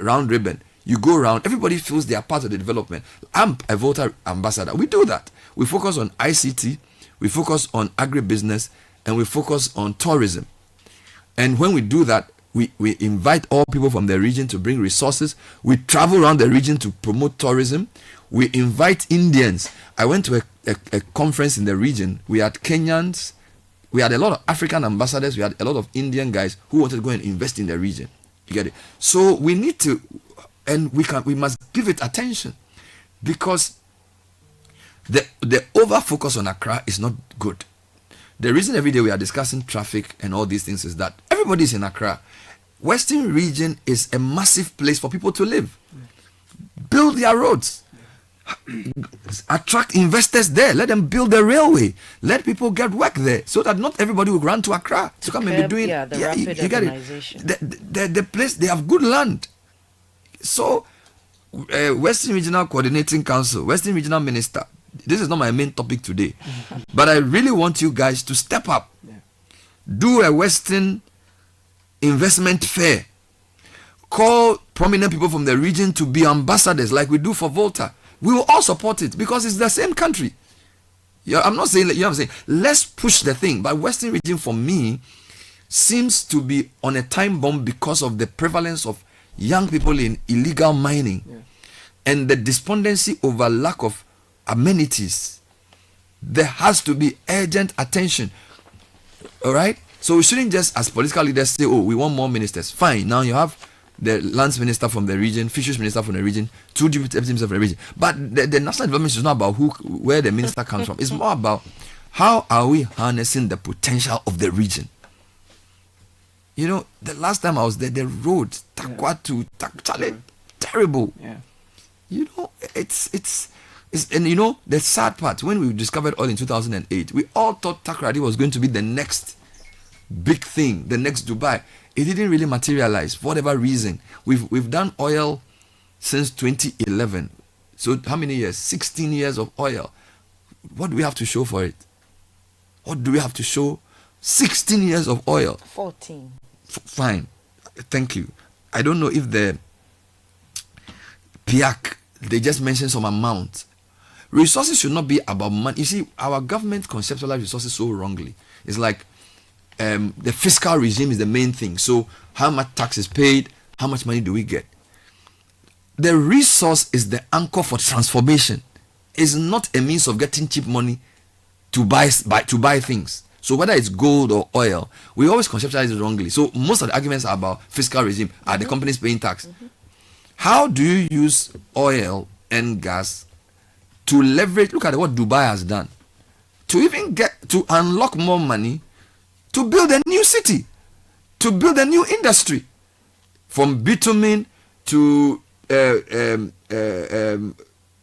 round ribbon, you go around, everybody feels they are part of the development. I'm a Volta ambassador. We do that. We focus on ICT, we focus on agribusiness, and we focus on tourism. And when we do that, we invite all people from the region to bring resources. We travel around the region to promote tourism. We invite Indians. I went to a conference in the region. We had Kenyans. We had a lot of African ambassadors. We had a lot of Indian guys who wanted to go and invest in the region. You get it? So we need to, and we must give it attention, because the over focus on Accra is not good. The reason every day we are discussing traffic and all these things is that everybody's in Accra. Western region is a massive place for people to live. Build their roads. Attract investors there. Let them build the railway. Let people get work there, so that not everybody will run to Accra to come and be doing. Rapid you get it. The place, they have good land. So, Western Regional Coordinating Council, Western Regional Minister. This is not my main topic today, but I really want you guys to step up. Do a Western investment fair. Call prominent people from the region to be ambassadors like we do for Volta. We will all support it because it's the same country. Yeah, I'm not saying, I'm saying let's push the thing. But Western region for me seems to be on a time bomb because of the prevalence of young people in illegal mining and the despondency over lack of amenities. There has to be urgent attention. All right? So we shouldn't just, as political leaders, say, oh, we want more ministers. Fine. Now you have the lands minister from the region, fisheries minister from the region, 2 deputy ministers from the region. But the national development is not about where the minister comes from. It's more about how are we harnessing the potential of the region. You know, the last time I was there, the road, Takwa to Takchale, terrible. Yeah. You know, it's and you know, the sad part, when we discovered oil in 2008, we all thought Takoradi was going to be the next big thing, the next Dubai. It didn't really materialize for whatever reason. We've done oil since 2011. So how many years? 16 years of oil. What do we have to show for it? What do we have to show? 16 years of oil. 14. Fine. Thank you. I don't know if the PIAC, they just mention some amount. Resources should not be about money. You see, our government conceptualizes resources so wrongly. It's like the fiscal regime is the main thing. So how much tax is paid? How much money do we get? The resource is the anchor for transformation. It's not a means of getting cheap money to buy things. So whether it's gold or oil, we always conceptualize it wrongly. So most of the arguments are about fiscal regime. Are the companies paying tax? How do you use oil and gas to leverage? Look at what Dubai has done to even get to unlock more money to build a new city, to build a new industry, from bitumen to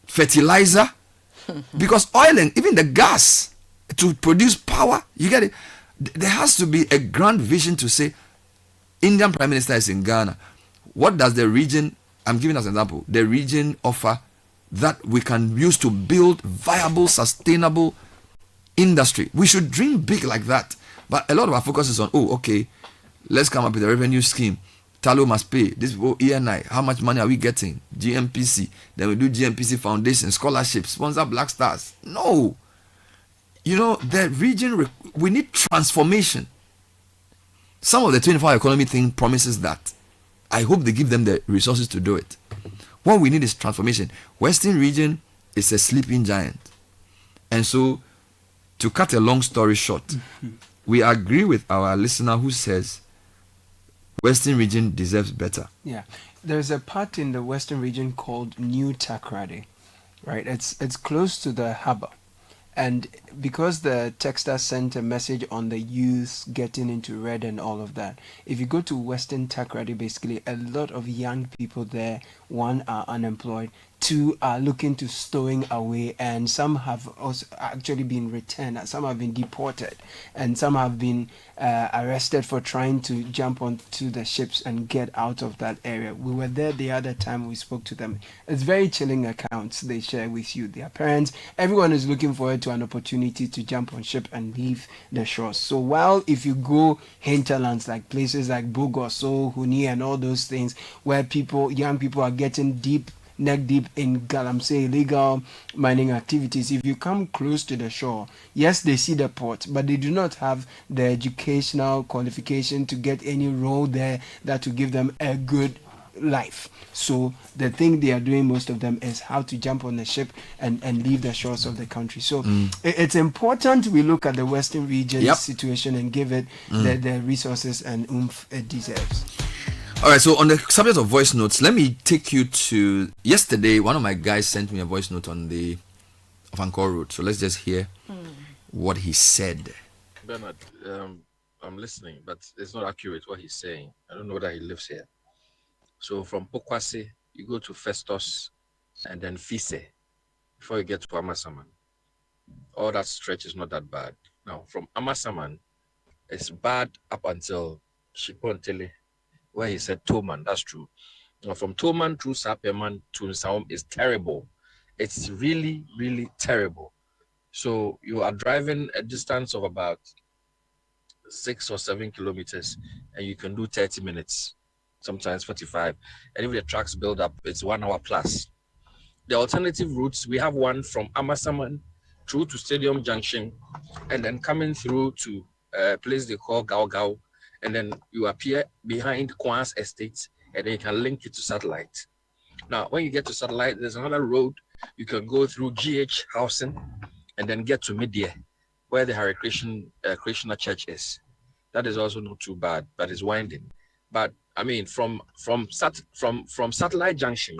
fertilizer, because oil and even the gas to produce power, you get it. There has to be a grand vision to say, Indian Prime Minister is in Ghana. What does the region, I'm giving us an example, the region offer that we can use to build viable, sustainable industry? We should dream big like that. But a lot of our focus is on, let's come up with a revenue scheme. Talo must pay. This ENI. How much money are we getting? GMPC. Then we do GMPC Foundation, scholarships, sponsor Black Stars. No. The region, we need transformation. Some of the 24-hour economy thing promises that. I hope they give them the resources to do it. What we need is transformation. Western region is a sleeping giant. And so, to cut a long story short, we agree with our listener who says Western region deserves better. Yeah. There's a part in the Western region called New Takoradi, right? It's close to the harbour. And because the texter sent a message on the youth getting into red and all of that, if you go to Western Takoradi, basically a lot of young people there, one, are unemployed, two, are looking to stowing away, and some have also actually been returned, some have been deported, and some have been arrested for trying to jump onto the ships and get out of that area. We were there the other time we spoke to them. It's very chilling accounts they share with you. Their parents, everyone is looking forward to an opportunity to jump on ship and leave the shores. So while if you go hinterlands, like places like Bogoso, Huni, and all those things where young people are getting neck deep in galamsey illegal mining activities, if you come close to the shore, yes, they see the port, but they do not have the educational qualification to get any role there that will give them a good life. So the thing they are doing, most of them, is how to jump on the ship and leave the shores of the country. So it's important we look at the Western region situation and give it the resources and oomph it deserves. All right, so on the subject of voice notes, let me take you to yesterday. One of my guys sent me a voice note on the Anchor Road. So let's just hear what he said. Bernard, I'm listening, but it's not accurate what he's saying. I don't know whether he lives here. So from Pokwase, you go to Festus and then Fise before you get to Amasaman. All that stretch is not that bad. Now, from Amasaman, it's bad up until Shipontele, where he said Toman. That's true. Now, from Toman through Sapeman to Nsaom is terrible. It's really, really terrible. So you are driving a distance of about 6 or 7 kilometers, and you can do 30 minutes, sometimes 45. And if the tracks build up, it's 1 hour plus. The alternative routes, we have one from Amasaman through to Stadium Junction, and then coming through to a place they call Gao Gao, and then you appear behind Kwan's Estate, and then you can link it to Satellite. Now, when you get to Satellite, there's another road. You can go through GH Housing, and then get to Midyear, where the Hare Krishna Church is. That is also not too bad, but it's winding. But I mean, from Satellite Junction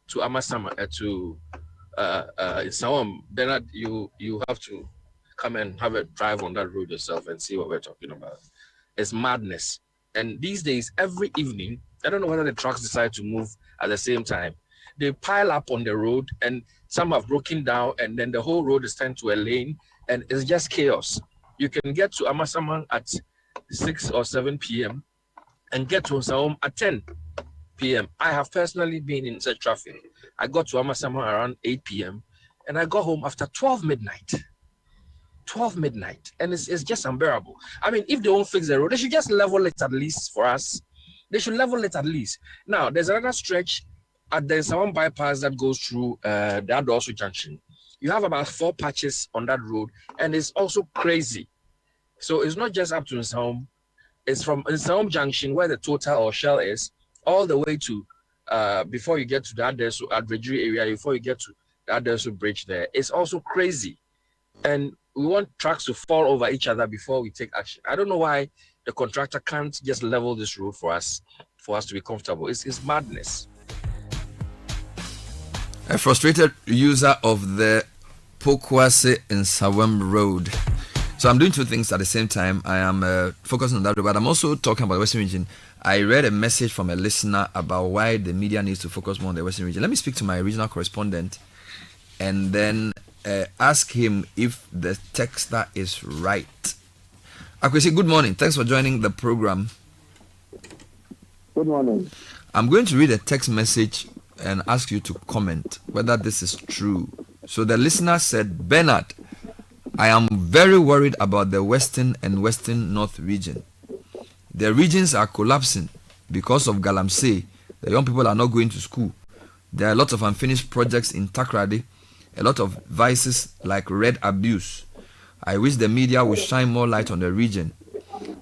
to Amasama to Isawam, Bernard, you have to come and have a drive on that road yourself and see what we're talking about. It's madness. And these days, every evening, I don't know whether the trucks decide to move at the same time. They pile up on the road, and some have broken down, and then the whole road is turned to a lane, and it's just chaos. You can get to Amasaman at 6 or 7 p.m. and get to Nsaom at 10 p.m. I have personally been in such traffic. I got to Amasaman around 8 p.m. and I got home after 12 midnight. 12 midnight. And it's just unbearable. I mean, if they won't fix the road, they should just level it at least for us. They should level it at least. Now, there's another stretch at the Nsawam bypass that goes through the Adosu Junction, you have about 4 patches on that road, and it's also crazy. So it's not just up to Nsawam, it's from Nsawam Junction, where the Total or Shell is, all the way to before you get to the Adesu Advertisement area, before you get to the Adesu Bridge there. It's also crazy. And we want trucks to fall over each other before we take action. I don't know why the contractor can't just level this road for us to be comfortable. It's madness. A frustrated user of the Pokwase in Sawam Road. So I'm doing 2 things at the same time. I am focusing on that, but I'm also talking about the Western region. I read a message from a listener about why the media needs to focus more on the Western region. Let me speak to my regional correspondent and then ask him if the texter is right. Akwesi, good morning. Thanks for joining the program. Good morning. I'm going to read a text message and ask you to comment whether this is true. So the listener said, Bernard, I am very worried about the Western and Western North region. The regions are collapsing because of Galamsey. The young people are not going to school. There are a lot of unfinished projects in Takrady, a lot of vices like red abuse. I wish the media would shine more light on the region.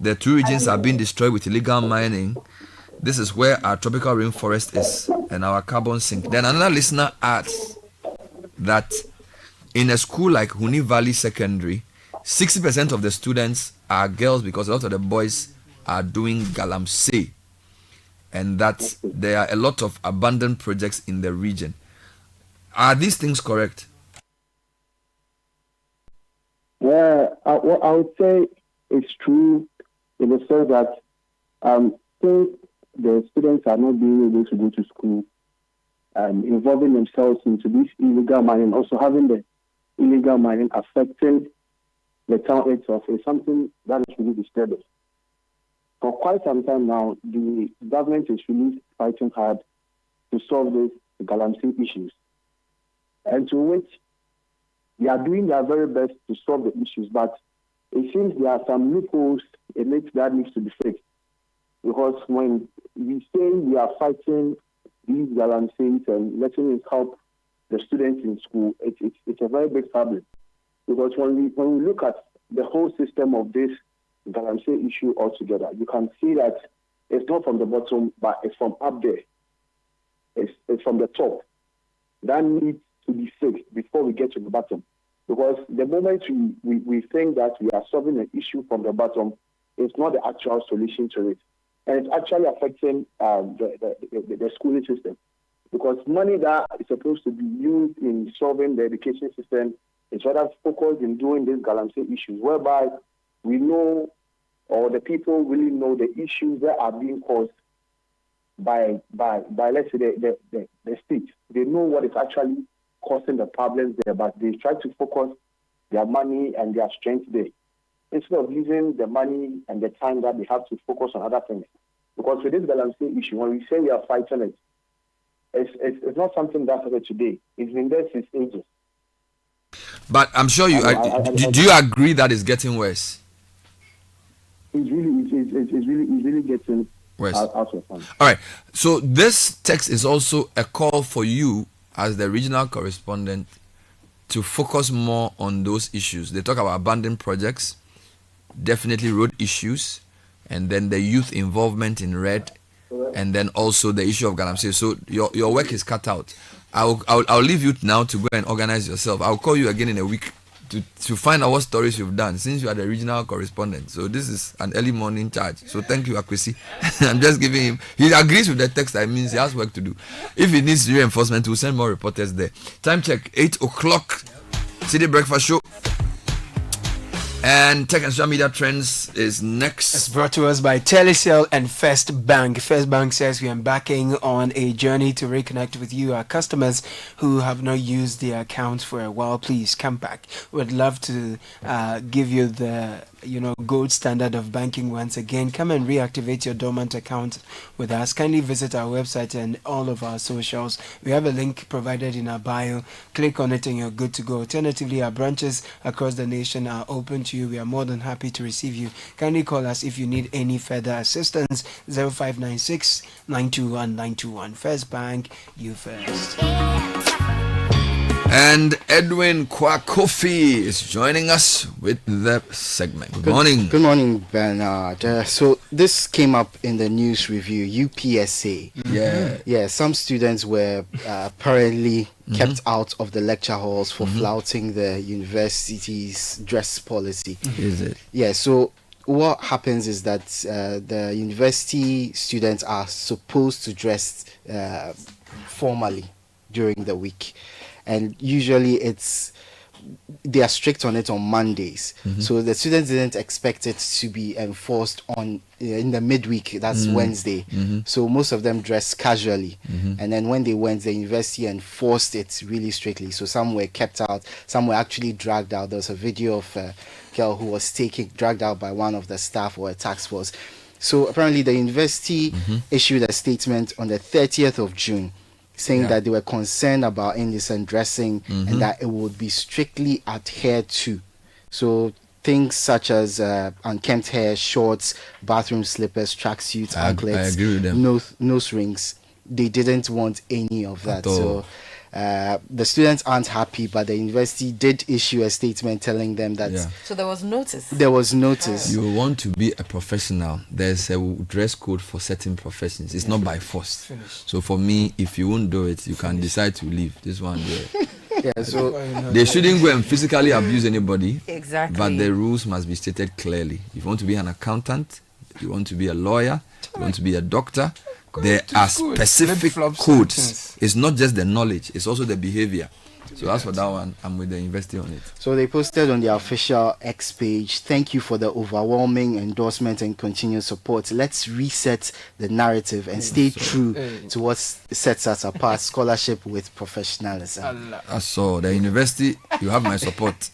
The 2 regions are being destroyed with illegal mining. This is where our tropical rainforest is and our carbon sink. Then another listener adds that in a school like Huni Valley Secondary, 60% of the students are girls because a lot of the boys are doing Galamsey, and that there are a lot of abandoned projects in the region. Are these things correct? Yeah, I would say it's true in the sense that since the students are not being able to go to school, involving themselves into this illegal mining, also having the illegal mining affecting the town itself is something that is really disturbing. For quite some time now, the government is really fighting hard to solve these Galamsey issues, and to which they are doing their very best to solve the issues, but it seems there are some loopholes in it that needs to be fixed. Because when we say we are fighting these Galamseys and letting it help the students in school, it's a very big problem. Because when we look at the whole system of this Galamsey issue altogether, you can see that it's not from the bottom, but it's from up there. It's from the top. That needs to be fixed before we get to the bottom. Because the moment we think that we are solving an issue from the bottom, it's not the actual solution to it. And it's actually affecting the schooling system. Because money that is supposed to be used in solving the education system is rather focused in doing these Galamsey issues, whereby we know, or the people really know, the issues that are being caused by let's say the state. They know what is actually causing the problems there, but they try to focus their money and their strength there, instead of using the money and the time that they have to focus on other things. Because with this Galamsey issue, when we say we are fighting it, it's not something that started today. It's been there since ages. But I'm sure you do you agree that it's getting worse? It's really getting worse. Out of hand. All right. So this text is also a call for you as the regional correspondent to focus more on those issues. They talk about abandoned projects, definitely road issues, and then the youth involvement in red, and then also the issue of Galamsey. So your work is cut out. I'll leave you now to go and organize yourself. I'll call you again in a week to find out what stories you've done, since you are the regional correspondent. So this is an early morning charge. So thank you, Akwesi. I'm just giving him. He agrees with the text. That means he has work to do. If he needs reinforcement, we'll send more reporters there. Time check, 8 o'clock. City Breakfast Show. And tech and social media trends is next. It's brought to us by Telecel and First Bank. First Bank says we are embarking on a journey to reconnect with you, our customers who have not used their accounts for a while. Please come back. We'd love to give you the gold standard of banking once again. Come and reactivate your dormant account with us. Kindly visit our website and all of our socials. We have a link provided in our bio. Click on it and you're good to go. Alternatively, our branches across the nation are open to you. We are more than happy to receive you. Kindly call us if you need any further assistance. 0596 921 921. First Bank, you first. And Edwin Kwakofi is joining us with the segment. Good morning. Good morning, Bernard. So this came up in the news review, UPSA. Yeah, some students were apparently kept out of the lecture halls for flouting the university's dress policy. Is it? Yeah, so what happens is that the university students are supposed to dress formally during the week. And usually they are strict on it on Mondays. So the students didn't expect it to be enforced on in the midweek, that's Wednesday. So most of them dressed casually. And then when they went, the university enforced it really strictly. So some were kept out, some were actually dragged out. There was a video of a girl who was dragged out by one of the staff or a task force. So apparently the university issued a statement on the 30th of June saying that they were concerned about indecent dressing and that it would be strictly adhered to. So things such as unkempt hair, shorts, bathroom slippers, tracksuits, anklets, nose rings, they didn't want any of that. So the students aren't happy, but the university did issue a statement telling them that. So there was notice. There was notice. You want to be a professional. There's a dress code for certain professions. It's not by force. So for me, if you won't do it, you can decide to leave. This one there. So they shouldn't go and physically abuse anybody. Exactly. But the rules must be stated clearly. If you want to be an accountant, you want to be a lawyer, you want to be a doctor, there are specific codes. It's not just the knowledge, it's also the behavior. So as for that one, I'm with the university on it. So they posted on their official X page, "Thank you for the overwhelming endorsement and continued support. Let's reset the narrative and stay true to what sets us apart, scholarship with professionalism." So the university, you have my support.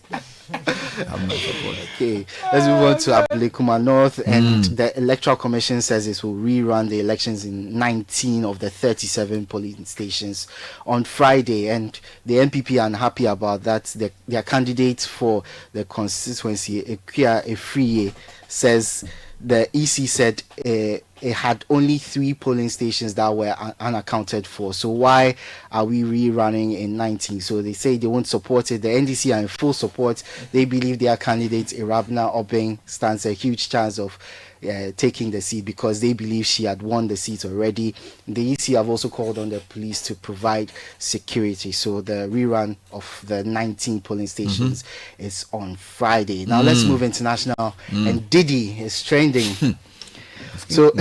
Okay, let's move on to Abuma North. And the Electoral Commission says it will rerun the elections in 19 of the 37 polling stations on Friday, and the NPP are unhappy about that. Their candidate for the constituency, Ekia Efriye, says the EC said it had only 3 polling stations that were unaccounted for. So why are we rerunning in 19? So they say they won't support it. The NDC are in full support. They believe their candidate, Irabna Obeng, stands a huge chance of taking the seat because they believe she had won the seat already. The EC have also called on the police to provide security. So the rerun of the 19 polling stations is on Friday. Now let's move international. And Diddy is trending. So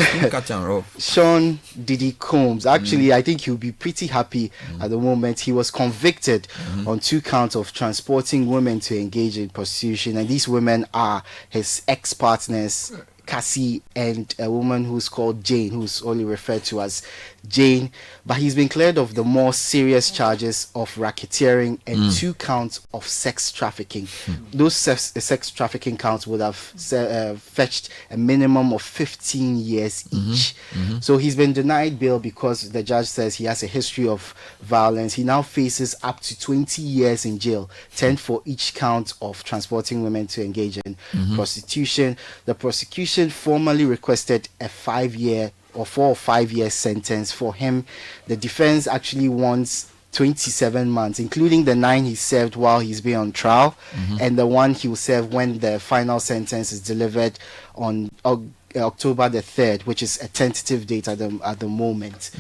Sean Diddy Combs, actually I think he'll be pretty happy at the moment. He was convicted on 2 counts of transporting women to engage in prostitution, and these women are his ex-partners Cassie and a woman who's called Jane, who's only referred to as Jane, but he's been cleared of the more serious charges of racketeering and 2 counts of sex trafficking. Those sex trafficking counts would have fetched a minimum of 15 years each. So he's been denied bail because the judge says he has a history of violence. He now faces up to 20 years in jail, 10 for each count of transporting women to engage in prostitution. The prosecution formally requested a 5-year or 4 or 5 year sentence for him. The defense actually wants 27 months, including the 9 he served while he's been on trial, and the 1 he will serve when the final sentence is delivered on October the 3rd, which is a tentative date at the moment.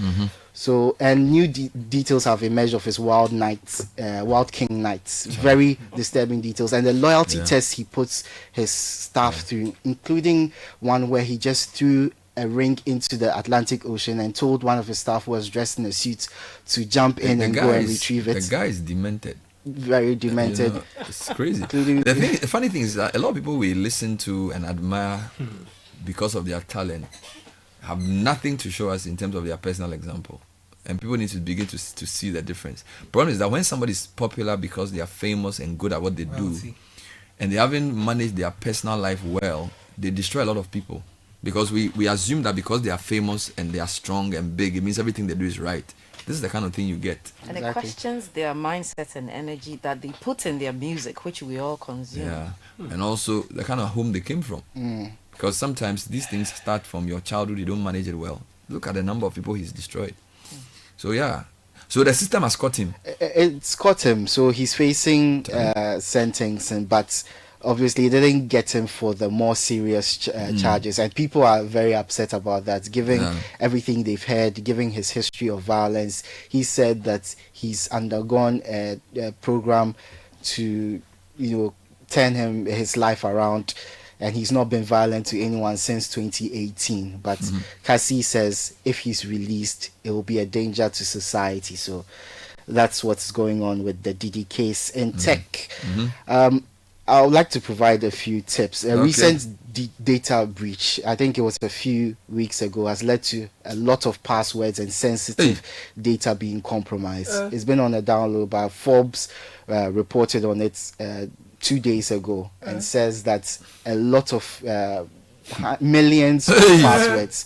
So, and new details have emerged of his Wild King nights. Very disturbing details. And the loyalty test he puts his staff through, including one where he just threw a ring into the Atlantic Ocean and told one of his staff who was dressed in a suit to jump in and go and retrieve it. The guy is demented. Very demented. You know, it's crazy. The funny thing is that a lot of people we listen to and admire because of their talent have nothing to show us in terms of their personal example, and people need to begin to see the difference. Problem is that when somebody is popular because they are famous and good at what they do, and they haven't managed their personal life well, they destroy a lot of people. Because we assume that because they are famous and they are strong and big, it means everything they do is right. This is the kind of thing you get. And it questions their mindset and energy that they put in their music, which we all consume. Yeah, and also the kind of home they came from. Because sometimes these things start from your childhood, you don't manage it well. Look at the number of people he's destroyed. So yeah, so the system has caught him. It's caught him, so he's facing sentencing, but obviously it didn't get him for the more serious charges, and people are very upset about that, given everything they've heard, given his history of violence. He said that he's undergone a program to, turn his life around, and he's not been violent to anyone since 2018. But Kasi says if he's released, it will be a danger to society. So that's what's going on with the Didi case in tech. I would like to provide a few tips. A recent data breach, I think it was a few weeks ago, has led to a lot of passwords and sensitive data being compromised. It's been on a download, but Forbes reported on it 2 days ago and says that a lot of millions of passwords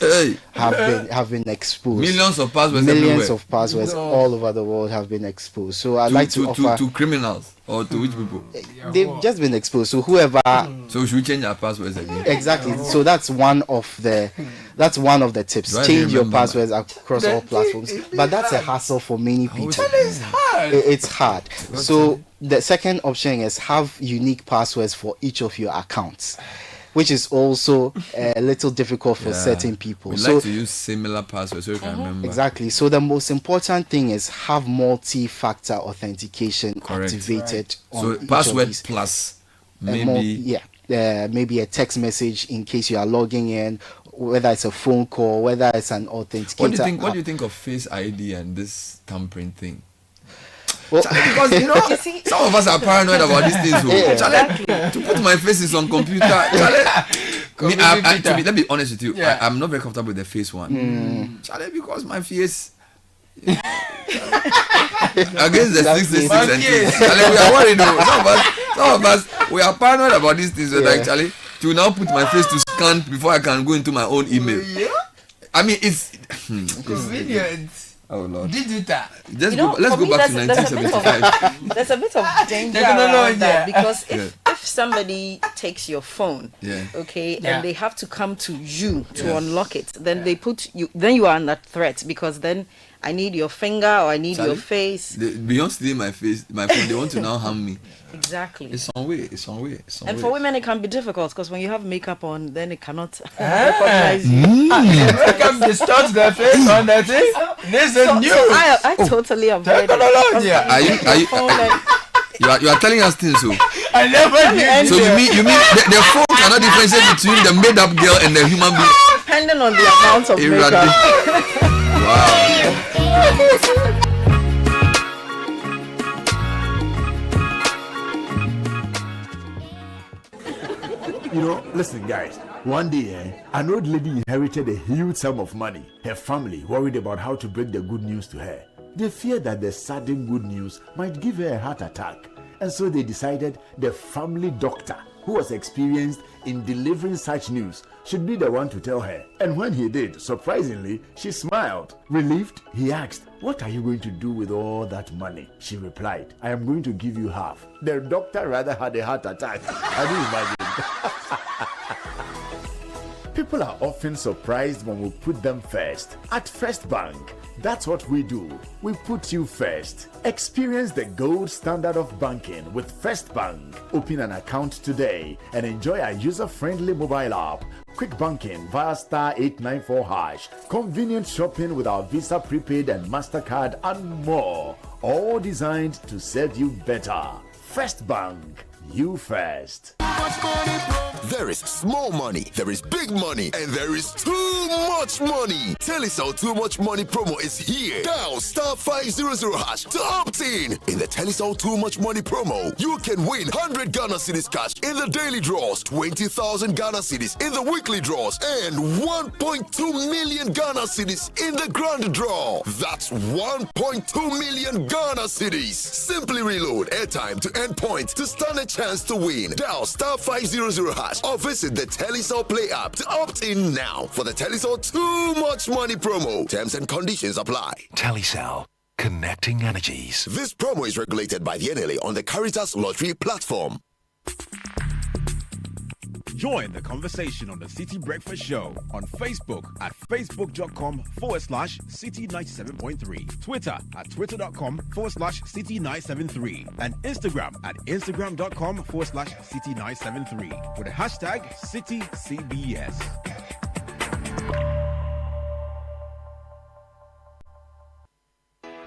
have been exposed. Millions of passwords Millions everywhere. of passwords all over the world have been exposed. So I'd like to offer to criminals or to which people? They've just been exposed. So whoever. So should we change our passwords again? Exactly. So that's one of the tips. Change your passwords across all platforms. But that's a hassle for many people. It's hard. So the second option is have unique passwords for each of your accounts, which is also a little difficult for certain people. We like to use similar passwords so you can remember. Exactly. So the most important thing is have multi-factor authentication activated. So password plus maybe maybe a text message in case you are logging in, whether it's a phone call, whether it's an authenticator. What do you think of Face ID and this tampering thing? Well, because some of us are paranoid about these things. To put my face in some computer. Let me be honest with you. I'm not very comfortable with the face one. Because my face against the 666 and things. We are worried though. Some of us we are paranoid about these things. Actually, to now put my face to scan before I can go into my own email. I mean, it's convenient. Oh Lord. Digital. Let's go back to 1975. There's a bit of danger around that because if somebody takes your phone, and they have to come to you to unlock it, then they put you. Then you are under threat because then I need your finger or I need your face. Beyond stealing my face, my phone, they want to now harm me. Exactly. It's on way. And for women, it can be difficult because when you have makeup on, then it cannot recognize you. Makeup distorts the face on the thing. This is new. So I totally avoid technology. You are telling us things, so. I never knew. So you mean the phone cannot differentiate between the made-up girl and the human being? Depending on the amount of makeup. Wow. Listen, guys. One day, an old lady inherited a huge sum of money. Her family worried about how to break the good news to her. They feared that the sudden good news might give her a heart attack. And so they decided the family doctor, who was experienced in delivering such news, should be the one to tell her. And when he did, surprisingly, she smiled. Relieved, he asked, "What are you going to do with all that money?" She replied, "I am going to give you half." The doctor rather had a heart attack. Can you imagine? People are often surprised when we put them first. At First Bank, that's what we do. We put you first. Experience the gold standard of banking with First Bank. Open an account today and enjoy our user-friendly mobile app. Quick banking via *894#. Convenient shopping with our Visa Prepaid and MasterCard and more. All designed to serve you better. First Bank. You first. There is small money, there is big money, and there is too much money. Telecel Too Much Money promo is here. Dial *500# to opt in. In the Telecel Too Much Money promo, you can win 100 Ghana cedis cash in the daily draws, 20,000 Ghana cedis in the weekly draws, and 1.2 million Ghana cedis in the grand draw. That's 1.2 million Ghana cedis. Simply reload airtime to end point to stand a chance to win. Dial *500# or visit the Telecel Play app to opt in now for the Telecel Too Much Money promo. Terms and conditions apply. Telecel, connecting energies. This promo is regulated by the NLA on the Caritas Lottery platform. Join the conversation on the City Breakfast Show on Facebook at facebook.com/City97.3, Twitter at twitter.com/City973, and Instagram at instagram.com/City973 with the hashtag CityCBS.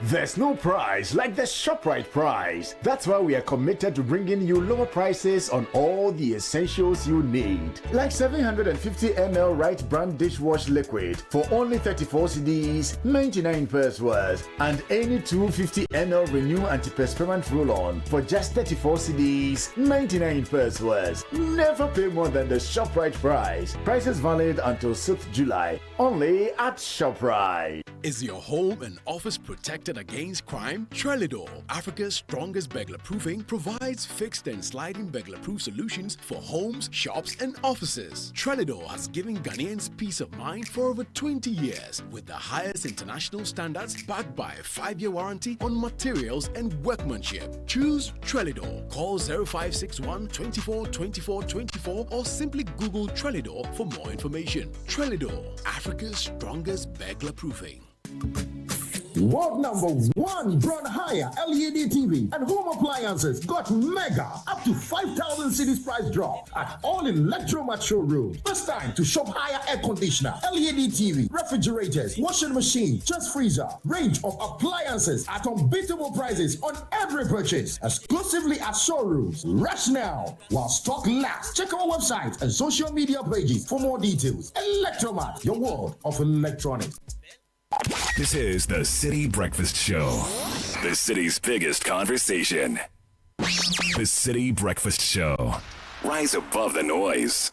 There's no price like the ShopRite price. That's why we are committed to bringing you lower prices on all the essentials you need. Like 750 ml Right brand dishwash liquid for only 34 cedis, 99 pence worth, and any 250 ml Renew antiperspirant roll-on for just 34 cedis, 99 pence worth. Never pay more than the ShopRite price. Prices valid until 6th July. Only at ShopRite. Is your home and office protected against crime? Trelidor, Africa's strongest burglar-proofing, provides fixed and sliding burglar-proof solutions for homes, shops, and offices. Trelidor has given Ghanaians peace of mind for over 20 years with the highest international standards backed by a 5-year warranty on materials and workmanship. Choose Trelidor. Call 0561 24 24 24 or simply Google Trelidor for more information. Trelidor, Africa's strongest burglar-proofing. World number one Brown Hire LED TV and home appliances got mega up to 5,000 cedis price drop at all Electoral showrooms. First time to shop higher air conditioner, LED TV, refrigerators, washing machine, chest freezer, range of appliances at unbeatable prices on every purchase. Exclusively at showrooms. Rush now while stock lasts. Check our website and social media pages for more details. Electromat, your world of electronics. This is the City Breakfast Show, the city's biggest conversation. The City Breakfast Show. Rise above the noise.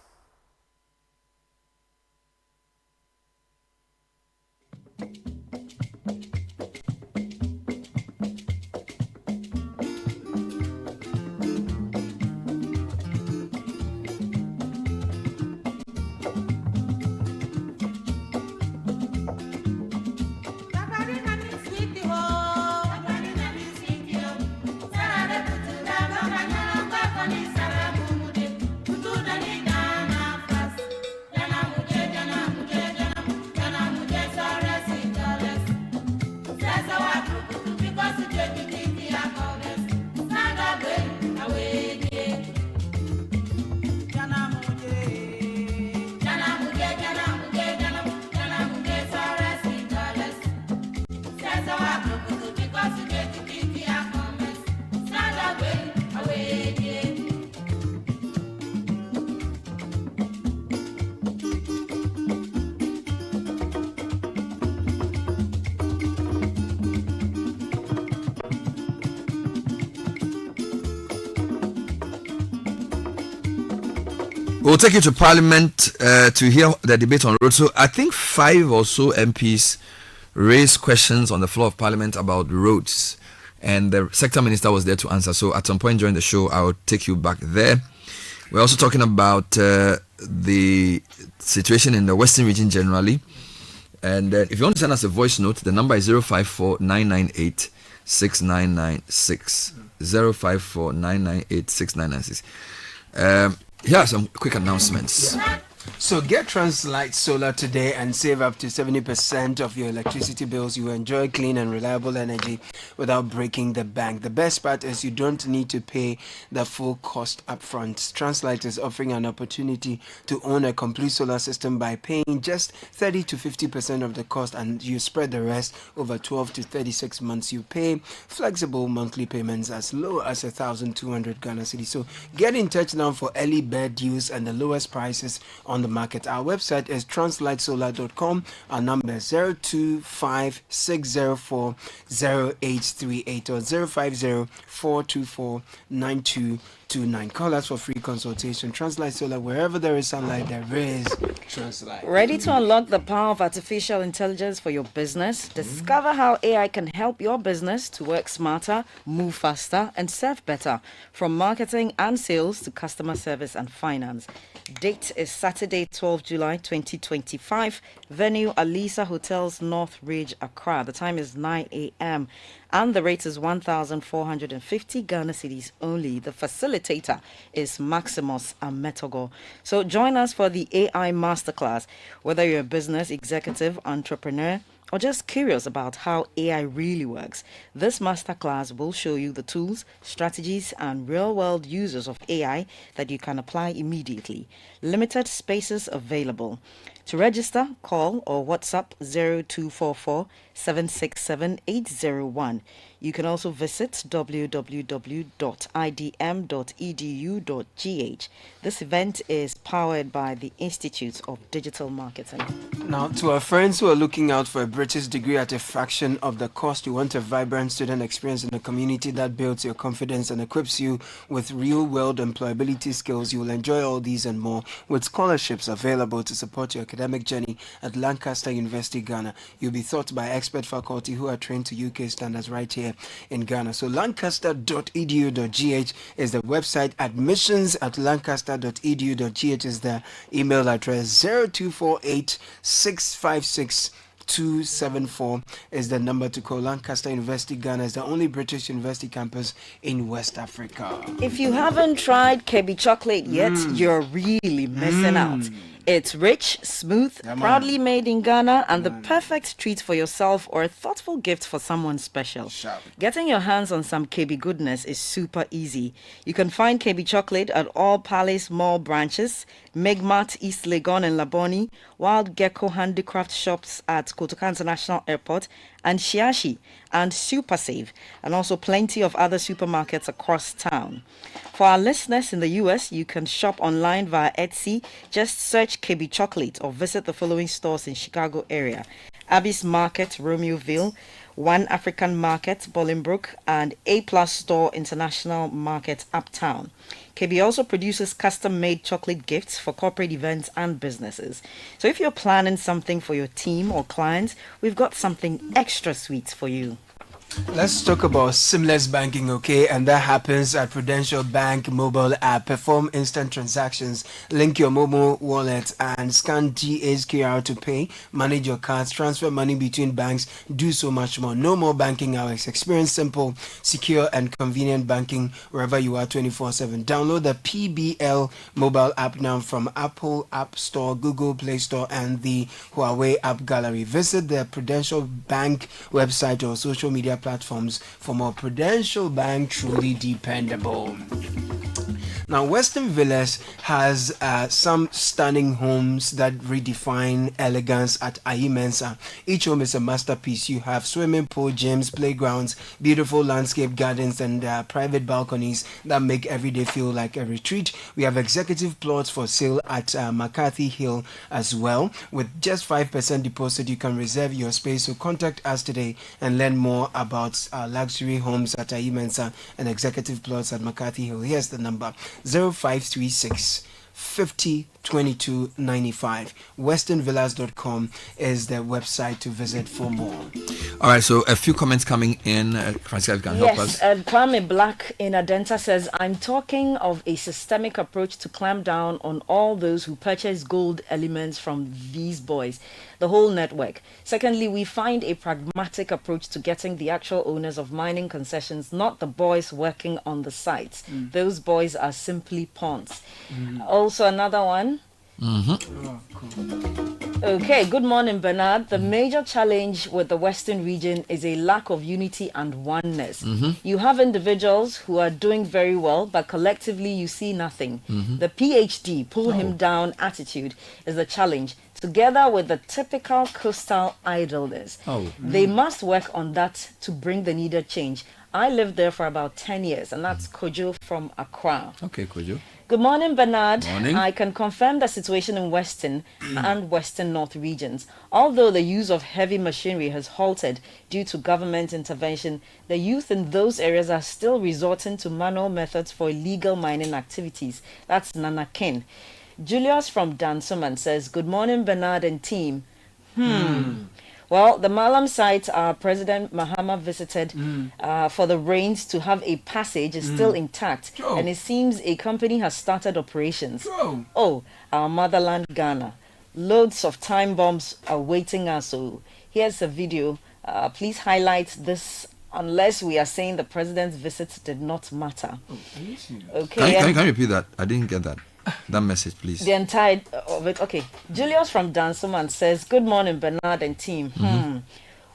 We'll take you to Parliament to hear the debate on road. So I think 5 or so MPs raised questions on the floor of Parliament about roads, and the sector minister was there to answer. So at some point during the show, I'll take you back there. We're also talking about the situation in the Western region generally. And if you want to send us a voice note, the number is 054-998-6996. 054-998-6996. Here are some quick announcements. So get Translight Solar today and save up to 70% of your electricity bills. You enjoy clean and reliable energy without breaking the bank. The best part is you don't need to pay the full cost upfront. Translight is offering an opportunity to own a complete solar system by paying just 30 to 50% of the cost, and you spread the rest over 12 to 36 months. You pay flexible monthly payments as low as 1,200 Ghana cedis. So get in touch now for early bird deals and the lowest prices on the market. Our website is translightsolar.com. Our number is 025-604-0838 or 050-424-9229. Call us for free consultation. Translight Solar, wherever there is sunlight, there is Translight. Ready to unlock the power of artificial intelligence for your business? Discover how AI can help your business to work smarter, move faster, and serve better. From marketing and sales to customer service and finance. Date is Saturday, 12 July 2025. Venue, Alisa Hotels, North Ridge, Accra. The time is 9 a.m. and the rate is 1,450 Ghana cedis only. The facilitator is Maximus Ametogo. So join us for the AI Masterclass. Whether you're a business executive, entrepreneur, or just curious about how AI really works, this masterclass will show you the tools, strategies, and real-world uses of AI that you can apply immediately. Limited spaces available. To register, call or WhatsApp 0244 767 801. You can also visit www.idm.edu.gh. This event is powered by the Institute of Digital Marketing. Now, to our friends who are looking out for a British degree at a fraction of the cost, you want a vibrant student experience in a community that builds your confidence and equips you with real-world employability skills. You will enjoy all these and more with scholarships available to support your academic journey at Lancaster University, Ghana. You'll be taught by expert faculty who are trained to UK standards right here in Ghana. So lancaster.edu.gh is the website. Admissions@lancaster.edu.gh is the email address. 0248 656 274 is the number to call. Lancaster University, Ghana is the only British university campus in West Africa. If you haven't tried Kabi chocolate yet, you're really missing out. It's rich, smooth, proudly made in Ghana, and the perfect treat for yourself or a thoughtful gift for someone special. Getting your hands on some Kabi goodness is super easy. You can find Kabi chocolate at all Palace Mall branches, Megmart, East Legon and Laboni, Wild Gecko handicraft shops at Kotoka International Airport, and Shiashi and Super Save, and also plenty of other supermarkets across town. For our listeners in the US, you can shop online via Etsy. Just search Kabi Chocolate or visit the following stores in Chicago area: Abby's Market, Romeoville, One African Market, Bolingbrook, and A Plus Store International Market, Uptown. Kabi also produces custom-made chocolate gifts for corporate events and businesses. So if you're planning something for your team or clients, we've got something extra sweet for you. Let's talk about seamless banking, okay? And that happens at Prudential Bank mobile app. Perform instant transactions, link your mobile wallet, and scan GA's QR to pay, manage your cards, transfer money between banks, do so much more. No more banking hours. Experience simple, secure, and convenient banking wherever you are 24/7. Download the PBL mobile app now from Apple App Store, Google Play Store, and the Huawei App Gallery. Visit the Prudential Bank website or social media platforms for more. Prudential Bank, truly dependable. Now, Western Villas has some stunning homes that redefine elegance at Ayimensa. Each home is a masterpiece. You have swimming pool, gyms, playgrounds, beautiful landscape gardens, and private balconies that make every day feel like a retreat. We have executive plots for sale at McCarthy Hill as well. With just 5% deposit, you can reserve your space. So contact us today and learn more about luxury homes at Ayimensa and executive plots at McCarthy Hill. Here's the number: 0536 50 22 95. westernvillas.com is the website to visit for more. All right, so a few comments coming in. Francisca, can help us. Yes, Kwame Black in Adenta says, I'm talking of a systemic approach to clamp down on all those who purchase gold elements from these boys, the whole network. Secondly, we find a pragmatic approach to getting the actual owners of mining concessions, not the boys working on the sites. Those boys are simply pawns. Also, another one. Okay, good morning, Bernard. The major challenge with the Western region is a lack of unity and oneness. You have individuals who are doing very well, but collectively you see nothing. The PhD, pull him down attitude is the challenge, together with the typical coastal idleness. They must work on that to bring the needed change. I lived there for about 10 years, and that's Kojo from Accra. Okay, Kojo. Good morning, Bernard. Morning. I can confirm the situation in Western and Western North regions. Although the use of heavy machinery has halted due to government intervention, the youth in those areas are still resorting to manual methods for illegal mining activities. That's Nana Ken. Julius from Dansoman says, good morning, Bernard and team. Well, the Malam site President Mahama visited for the rains to have a passage is still intact. And it seems a company has started operations. Oh, our motherland, Ghana. Loads of time bombs are waiting us. So here's a video. Please highlight this unless we are saying the president's visit did not matter. Okay. Can you repeat that? I didn't get that. That message, please. The entire of it. Okay. Julius from Dansoman says, good morning, Bernard and team.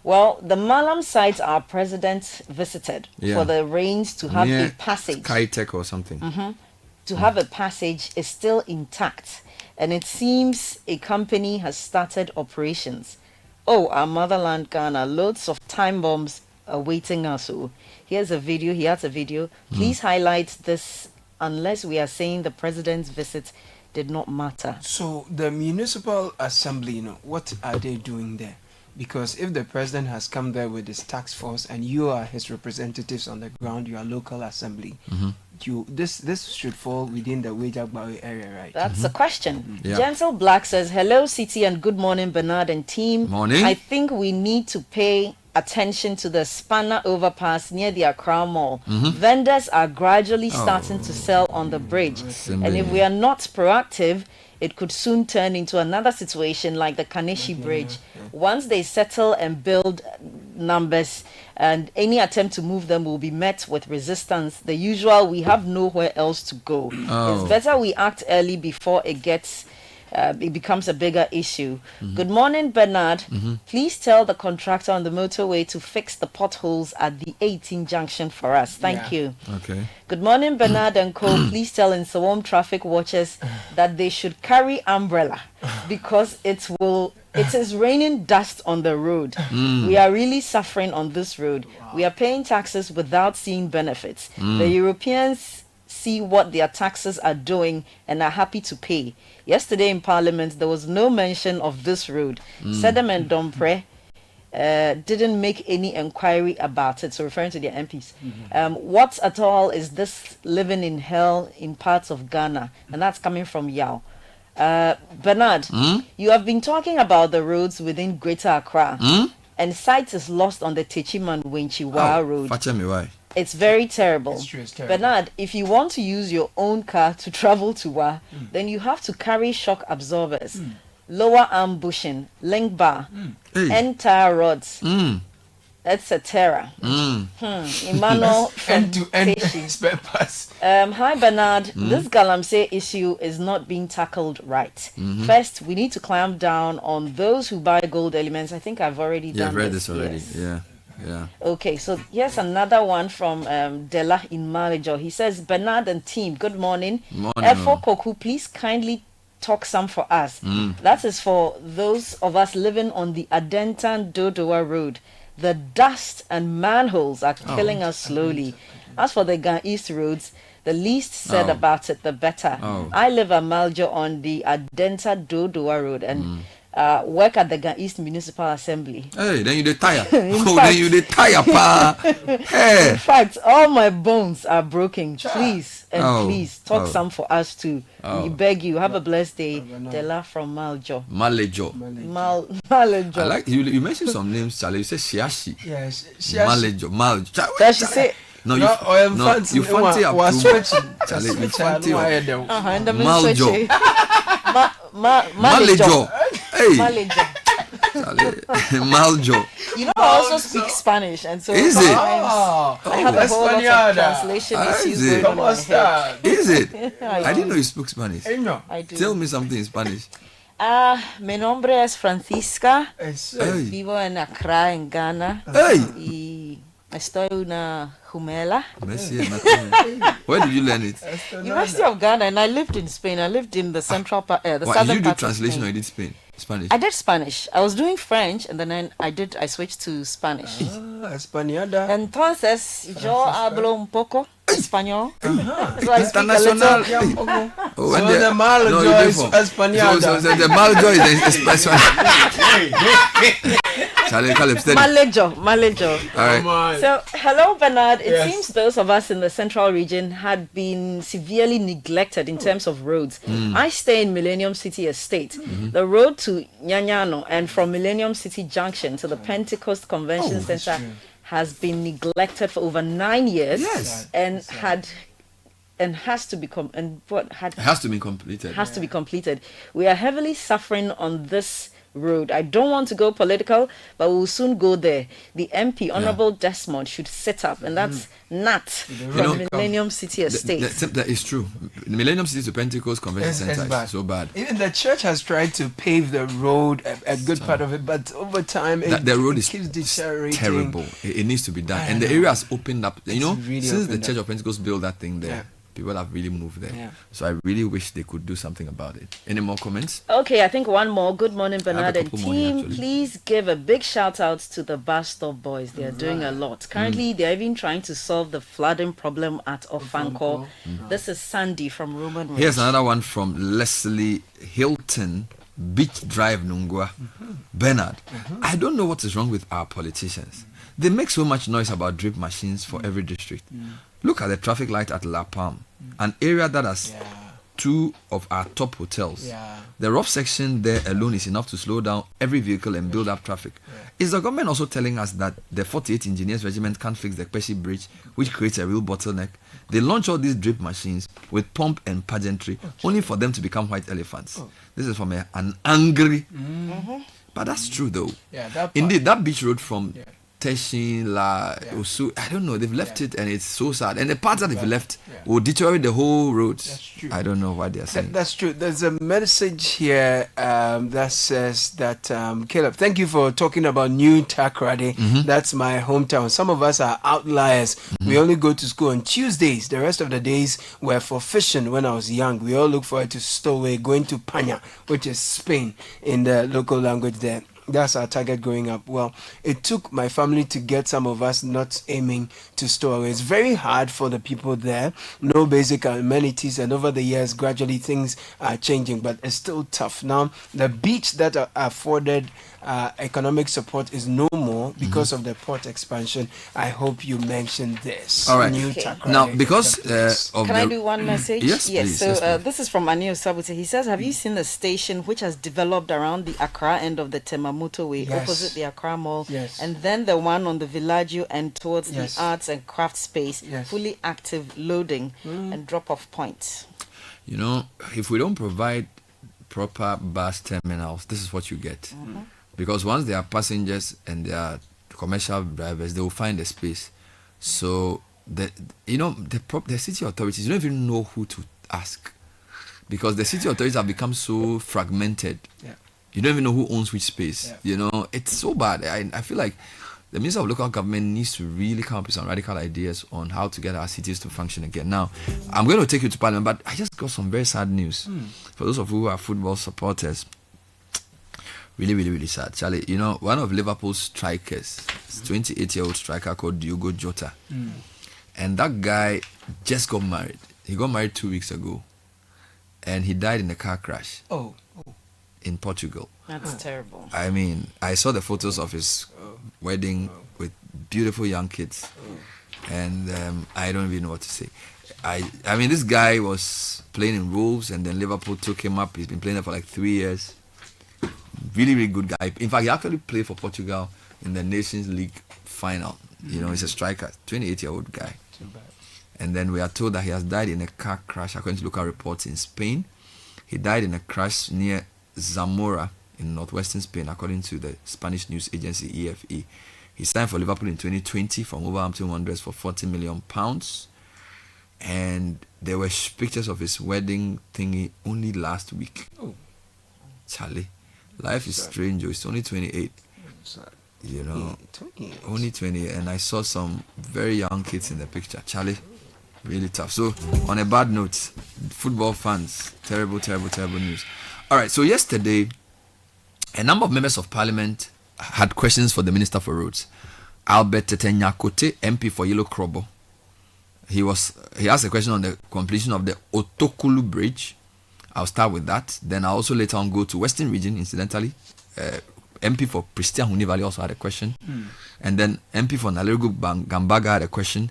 Well, the Malam site our president visited for the rains to have a passage. Skytech or something. To have a passage is still intact. And it seems a company has started operations. Oh, our motherland, Ghana. Loads of time bombs are waiting us. So here's a video. He has a video. Please highlight this. Unless we are saying the president's visit did not matter. So the municipal assembly, what are they doing there? Because if the president has come there with his task force and you are his representatives on the ground, your local assembly, this should fall within the Wejagbawe area, right? That's the question. Gentle Black says, hello, Citi, and good morning, Bernard and team. Morning. I think we need to pay attention to the Spanner overpass near the Accra Mall. Vendors are gradually starting to sell on the bridge. And if we are not proactive, it could soon turn into another situation like the Kaneshi Bridge. Once they settle and build numbers, and any attempt to move them will be met with resistance. The usual, we have nowhere else to go. It's better we act early before it becomes a bigger issue. Good morning, Bernard. Please tell the contractor on the motorway to fix the potholes at the 18 junction for us. Thank you. Okay. Good morning, Bernard and Co. Please tell Nsawam traffic watchers that they should carry umbrella because it is raining dust on the road. We are really suffering on this road. We are paying taxes without seeing benefits. The Europeans see what their taxes are doing and are happy to pay. Yesterday in Parliament, there was no mention of this road. Sedem and Dompre didn't make any inquiry about it, so referring to their MPs. What at all is this living in hell in parts of Ghana? And that's coming from Yao. Bernard, you have been talking about the roads within Greater Accra, and sight is lost on the Techiman Winchiwa road. Why? It's very terrible. It's true, it's terrible. Bernard, if you want to use your own car to travel to Wa, then you have to carry shock absorbers, lower arm bushing, link bar, entire rods, etc. Emmanuel from Teshi. Spare parts. Hi Bernard, this Galamsey issue is not being tackled right. First, we need to clamp down on those who buy gold elements. I think I've already done I've read this. this already. Yes. Yeah. Okay, so here's another one from Dela in Malijo. He says, Bernard and team, good morning. Efo Koku, please kindly talk some for us. That is for those of us living on the Adentan Dodowa Road. The dust and manholes are killing us slowly. As for the Gan East roads, the least said about it, the better. I live at Maljo on the Adenta Dodowa Road and work at the Gan East Municipal Assembly. Hey, then you dey tire. Then you dey tire, pa. Hey. In fact, all my bones are broken. Please please talk some for us too. We beg you. Have a blessed day. Dela from Maljo. Malejo. Malejo. I like you mentioned some names, Charlie. You said Shiashi. Yes, Shiashi. Malejo. Does she say? No, you fancy up to Charlie. You fancy up. Maljo. Malejo. Hey. Malejo. Maljo. You know, I also speak Spanish, and so Is it? sometimes I have a whole lot of translation issues going on in my head. Is it? Yeah, I didn't know you spoke Spanish. I do. Tell me something in Spanish. Mi nombre es Francisca. Hey. Vivo en Accra, en Ghana. Hey. Y estoy una jumela. Where did you learn it? University of Ghana, and I lived in Spain. I lived in the central part, the What, southern you do part of translation Spain. or you did Spanish? I did Spanish. I was doing French, and then I switched to Spanish. Española. Entonces, yo hablo un poco español. So I speak a International. little. Oh, when So the Maljo is Española. So the Maljo is Charlie, Caleb, steady. Malejo. All right. So, hello, Bernard. It Yes. seems those of us in the central region had been severely neglected in terms of roads. I stay in Millennium City Estate. The road to Nyanyano and from Millennium City Junction to the Pentecost Convention Center has been neglected for over 9 years. Yes. And has to become It has to be completed. has to be completed. We are heavily suffering on this road. I don't want to go political, but we'll soon go there. The MP, Honorable Desmond, should set up, and that's Nat from Millennium City Estate. That is true. The Millennium City to Pentecost Convention Center is so bad. Even the church has tried to pave the road, a good part of it, but over time The road is keeps deteriorating. terrible. It needs to be done. And the area has opened up. You know, really since the opened Church up. of Pentecost built that thing there, Yeah. people have really moved there. Yeah. So I really wish they could do something about it. Any more comments? Okay, I think one more. Good morning, Bernard and couple more here, team. actually. Please give a big shout out to the bus stop boys. They are doing a lot. Currently, they're even trying to solve the flooding problem at Ofanko. This is Sandy from Roman Ridge. Here's another one from Leslie Hilton, Beach Drive, Nungwa. Bernard, I don't know what is wrong with our politicians. They make so much noise about drip machines for every district. Look at the traffic light at La Palm, an area that has two of our top hotels. The rough section there alone is enough to slow down every vehicle and build up traffic. Is the government also telling us that the 48 Engineers Regiment can't fix the Peshi Bridge, which creates a real bottleneck? They launch all these drip machines with pomp and pageantry, only for them to become white elephants. This is from an angry... But that's true though. Indeed, that beach road from... Teshin, Osu, I don't know. They've left it, and it's so sad. And the parts that they've left will deteriorate the whole road. I don't know what they're saying. That's true. There's a message here that says that Caleb, thank you for talking about New Takoradi. That's my hometown. Some of us are outliers. We only go to school on Tuesdays. The rest of the days were for fishing. When I was young, we all look forward to Stowaway, going to Panya, which is Spain in the local language there. That's our target growing up. Well, it took my family to get some of us not aiming to store away. It's very hard for the people there. No basic amenities, and over the years, gradually things are changing, but it's still tough. Now, the beach that afforded economic support is no more because of the port expansion. I hope you mentioned this. All right. Now, Okay. because of Can I do one message? Yes, please. So Yes, please. this is from Anil Sabute. He says, have you seen the station which has developed around the Accra end of the Tema motorway, Yes. opposite the Accra Mall, Yes. and then the one on the Villaggio end towards Yes. the arts and craft space, Yes. fully active loading and drop-off points. You know, if we don't provide proper bus terminals, this is what you get. Because once they are passengers and they are commercial drivers, they will find a space. So the city authorities, you don't even know who to ask, because the city authorities have become so fragmented. You don't even know who owns which space. You know, it's so bad. I feel like the Minister of Local Government needs to really come up with some radical ideas on how to get our cities to function again. Now, I'm going to take you to Parliament, but I just got some very sad news. For those of you who are football supporters, really, really, really sad. Charlie, you know, one of Liverpool's strikers, 28-year-old striker called Diogo Jota, and that guy just got married. He got married 2 weeks ago, and he died in a car crash in Portugal. That's terrible. I mean, I saw the photos of his wedding with beautiful young kids, and I don't even know what to say. I mean, this guy was playing in Wolves, and then Liverpool took him up. He's been playing there for like 3 years. Really, really good guy. In fact, he actually played for Portugal in the Nations League final. You know, he's a striker, 28-year-old guy. And then we are told that he has died in a car crash, according to local reports in Spain. He died in a crash near Zamora in northwestern Spain, according to the Spanish news agency EFE. He signed for Liverpool in 2020 from Wolverhampton Wanderers for £40 million. And there were pictures of his wedding thingy only last week. Oh. Charlie, life is strange. It's only 28. You know, only 20. And I saw some very young kids in the picture. Charlie, really tough. So, on a bad note, football fans, terrible news. All right, so yesterday, a number of members of parliament had questions for the Minister for Roads. Albert Tetenyakote, MP for Yellow Krobo. He asked a question on the completion of the Otokulu Bridge. I'll start with that. Then I'll also later on go to Western Region, incidentally. MP for Pristia Huni Valley also had a question. And then MP for Nalerigu Gambaga had a question.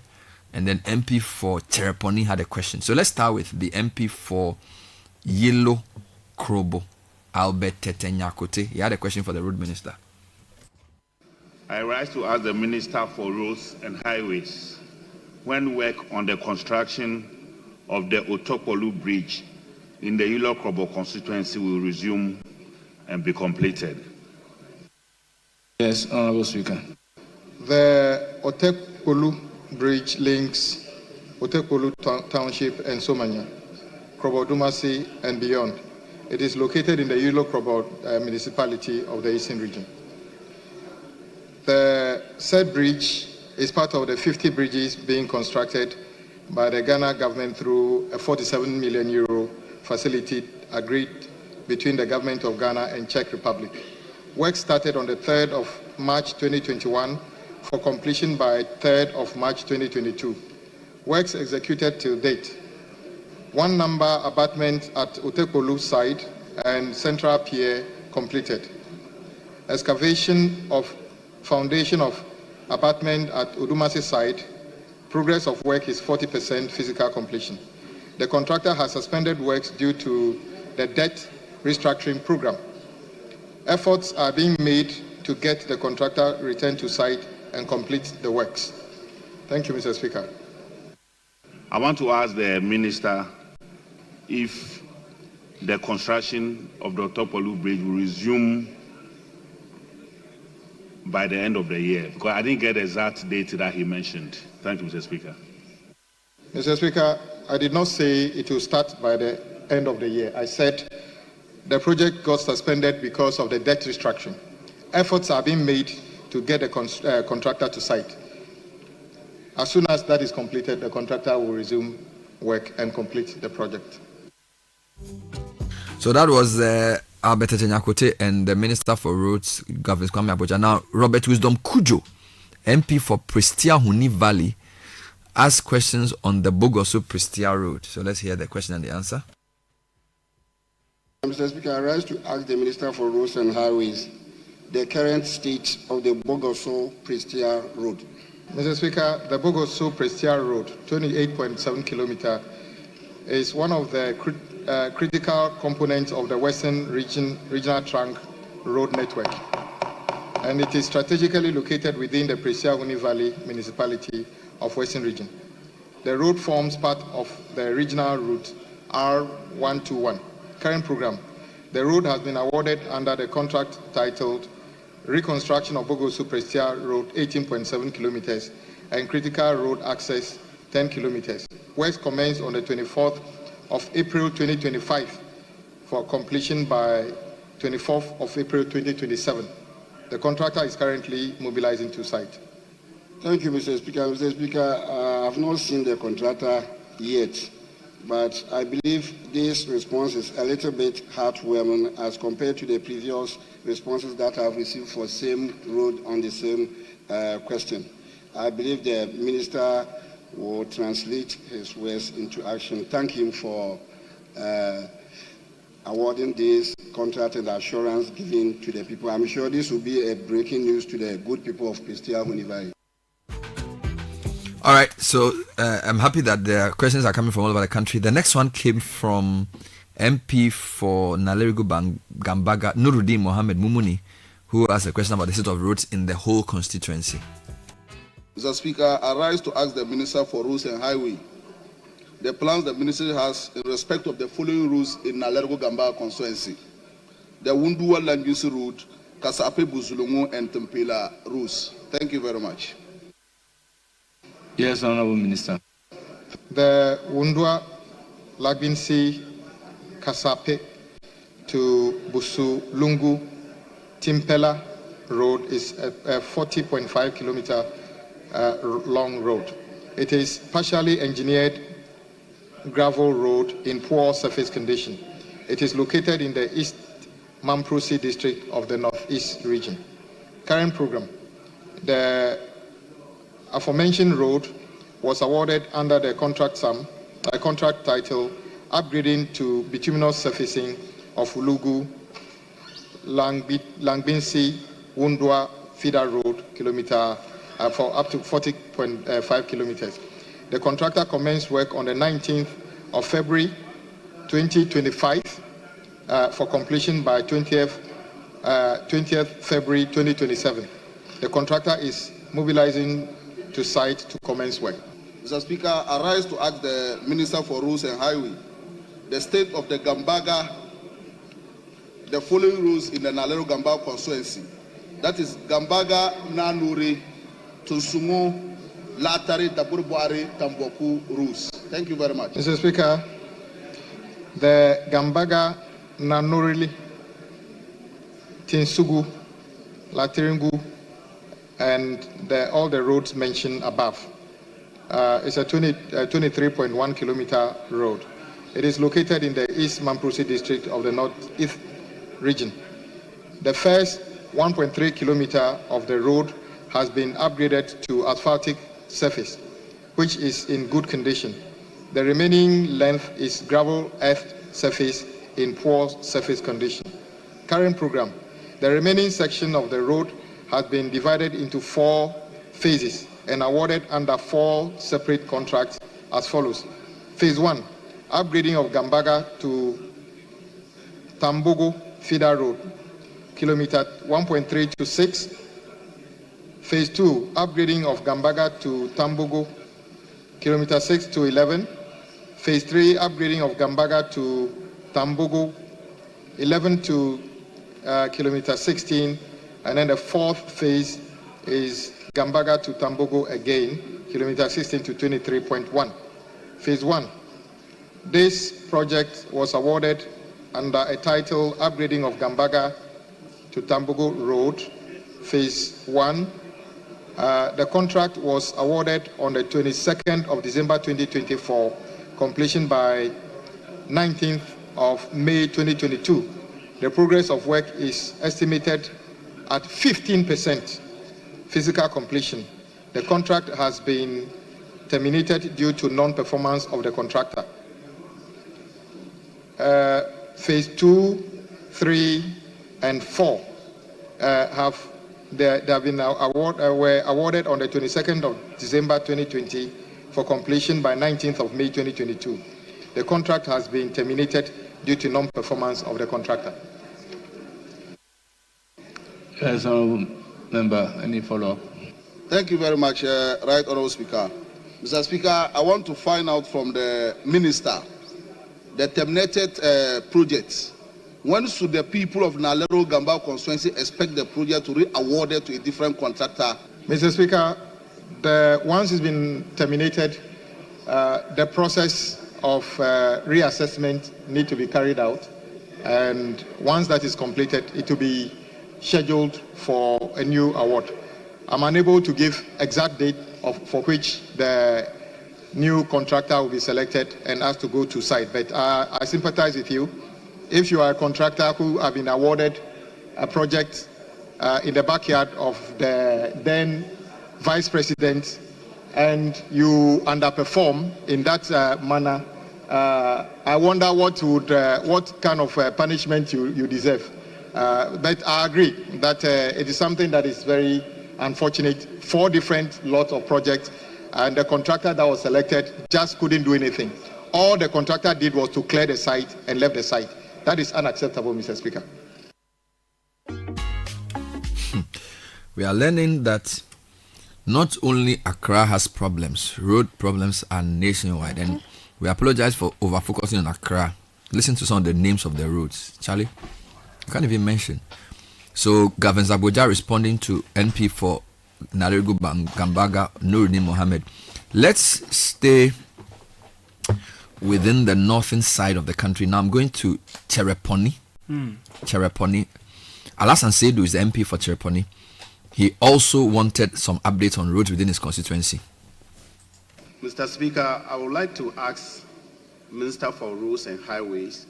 And then MP for Chereponi had a question. So let's start with the MP for Yellow Krobo, Albert Tetenyakote. He had a question for the Road Minister. I rise to ask the Minister for Roads and Highways when work on the construction of the Otokolu Bridge in the Yellow Krobo constituency will resume and be completed. Yes, Honorable Speaker. The Otokolu Bridge links Otokolu Township and Somanya, Krobo Dumasi and beyond. It is located in the Yellow Krobo municipality of the Eastern Region. The said bridge is part of the 50 bridges being constructed by the Ghana government through a 47 million euro facility agreed between the government of Ghana and Czech Republic. Work started on the 3rd of March 2021 for completion by 3rd of March 2022. Works executed till date. 1 number abutment at Otekolu side and Central Pier completed. Excavation of foundation of abutment at Udumasi side, progress of work is 40% physical completion. The contractor has suspended works due to the debt restructuring program. Efforts are being made to get the contractor returned to site and complete the works. Thank you, Mr. Speaker. I want to ask the Minister if the construction of the Otokolu Bridge will resume by the end of the year, because I didn't get the exact date that he mentioned. Thank you, Mr. Speaker. Mr. Speaker, I did not say it will start by the end of the year. I said the project got suspended because of the debt restructuring. Efforts are being made to get the contractor to site. As soon as that is completed, the contractor will resume work and complete the project. So that was Albert Tetenyakote and the Minister for Roads, Governor Kwame Abuja. Now, Robert Wisdom Kujo, MP for Pristia Huni Valley, asked questions on the Bogoso Pristia Road. So let's hear the question and the answer. Mr. Speaker, I rise to ask the Minister for Roads and Highways the current state of the Bogoso Pristia Road. Mr. Speaker, the Bogoso Pristia Road, 28.7 kilometers, is one of the critical components of the Western Regional Trunk Road Network, and it is strategically located within the Pristia Huni Valley municipality of Western Region. The road forms part of the regional route R121 current program. The road has been awarded under the contract titled Reconstruction of Bogoso Pristia Road 18.7 kilometers and Critical Road Access 10 kilometers. Works commenced on the 24th of April 2025 for completion by 24th of April 2027. The contractor is currently mobilizing to site. Thank you, Mr. Speaker. Mr. Speaker, I have not seen the contractor yet, but I believe this response is a little bit heartwarming as compared to the previous responses that I've received for same road on the same question. I believe the Minister will translate his words into action. Thank him for awarding this contract and assurance given to the people. I'm sure this will be a breaking news to the good people of Pristia Huni Valley. All right, so I'm happy that the questions are coming from all over the country. The next one came from MP for Nalerigu Gambaga, Nuruddin Mohammed Mumuni, who asked a question about the state of roads in the whole constituency. Mr. Speaker, I rise to ask the Minister for Roads and Highway the plans the Ministry has in respect of the following routes in Nalerigu Gambaga constituency. the Wundua Langisi Road, Kasape Buzulungu, and Tempela routes. Thank you very much. Yes, Honorable Minister. The Wundua Lagbinsi Kasape to Busulungu Timpela Road is a 40.5 kilometer long road. It is partially engineered gravel road in poor surface condition. It is located in the East Mamprosi district of the Northeast region. Current program. The aforementioned road was awarded under the contract title upgrading to bituminous surfacing of Ulugu Langbinsi Wundua Feeder Road kilometer for up to 40.5 kilometers. The contractor commenced work on the 19th of February 2025 for completion by 20th February 2027. The contractor is mobilizing to site to commence work. Mr. Speaker, I rise to ask the Minister for Roads and Highway the state of the Gambaga, the following roads in the Nalero Gamba constituency. That is Gambaga, Nanuri, Tunsumo, Latari, Taburbuari, Tamboku routes. Thank you very much. Mr. Speaker, the Gambaga, Nanurili, Tinsugu, Latiringu, and all the roads mentioned above. It's a 23.1 kilometer road. It is located in the East Mamprosi district of the Northeast region. The first 1.3 kilometer of the road has been upgraded to asphaltic surface, which is in good condition. The remaining length is gravel earth surface in poor surface condition. Current program. The remaining section of the road has been divided into 4 phases and awarded under 4 separate contracts as follows. Phase 1, upgrading of Gambaga to Tambogo Feeder Road, kilometer 1.3 to 6. Phase 2, upgrading of Gambaga to Tambogo, kilometer 6 to 11. Phase 3, upgrading of Gambaga to Tambogo, 11 to kilometer 16. And then the 4th phase is Gambaga to Tambogo again, kilometer 16 to 23.1. Phase 1. This project was awarded under a title upgrading of Gambaga to Tambogo Road, phase 1. The contract was awarded on the 22nd of December 2024, completion by 19th of May 2022. The progress of work is estimated at 15% physical completion. The contract has been terminated due to non-performance of the contractor. Phase 2, 3, and 4 were awarded on the 22nd of December 2020 for completion by 19th of May 2022. The contract has been terminated due to non-performance of the contractor. Yes, Honorable Member, any follow-up? Thank you very much, Right Honorable Speaker. Mr. Speaker, I want to find out from the Minister the terminated projects. When should the people of Nalero Gamba constituency expect the project to be awarded to a different contractor? Mr. Speaker, once it's been terminated, the process of reassessment need to be carried out, and once that is completed, it will be scheduled for a new award. I'm unable to give exact date for which the new contractor will be selected and asked to go to site, but I sympathize with you. If you are a contractor who have been awarded a project in the backyard of the then vice president and you underperform in that manner, I wonder what kind of punishment you deserve. But I agree that it is something that is very unfortunate. 4 different lots of projects, and the contractor that was selected just couldn't do anything. All the contractor did was to clear the site and left the site. That is unacceptable, Mr. Speaker. We are learning that not only Accra has problems, road problems are nationwide. And we apologize for over-focusing on Accra. Listen to some of the names of the roads. Charlie? You can't even mention. So Gavin Zaboja responding to NP for Naregu Gambaga Nuruddin Mohammed. Let's stay within the northern side of the country. Now I'm going to Chereponi. Chereponi. Alasan Seidu is the MP for Chereponi. He also wanted some updates on roads within his constituency. Mr. Speaker, I would like to ask Minister for Roads and Highways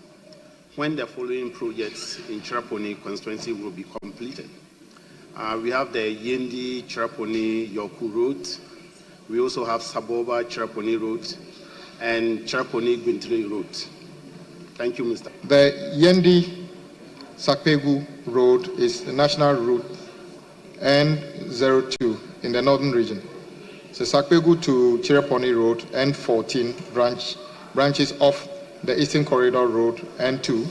when the following projects in Chereponi constituency will be completed. We have the Yendi Chereponi Yoku Road. We also have Saboba Chereponi Road and Chereponi Gwintri Road. Thank you, Mr. The Yendi Sakpegu Road is the national route N02 in the northern region. So Sakpegu to Chereponi Road, N14 branches off the Eastern Corridor Road, N2,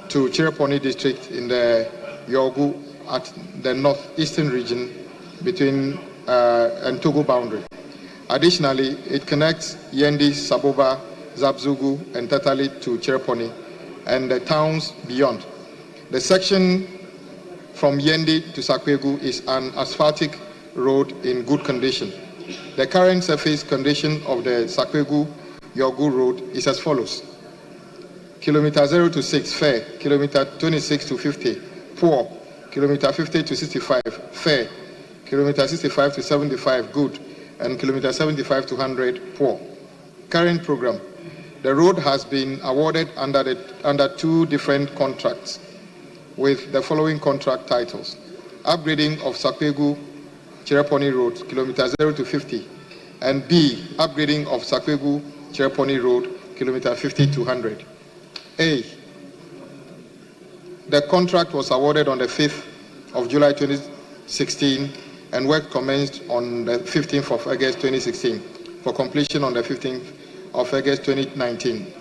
to Chereponi district in the Yogu at the northeastern region between and Togo boundary. Additionally, it connects Yendi, Saboba, Zabzugu, and Tatali to Chereponi and the towns beyond. The section from Yendi to Sakpegu is an asphaltic road in good condition. The current surface condition of the Sakpegu Yogu Road is as follows. Kilometer 0 to 6, fair. Kilometer 26 to 50, poor. Kilometer 50 to 65, fair. Kilometer 65 to 75, good. And kilometer 75 to 100, poor. Current program. The road has been awarded under two different contracts with the following contract titles. Upgrading of Sakpegu Chereponi Road, kilometer 0 to 50. And B, upgrading of Sakpegu Chereponi Road, kilometer 50 to 100. A, the contract was awarded on the 5th of July 2016 and work commenced on the 15th of August 2016 for completion on the 15th of August 2019.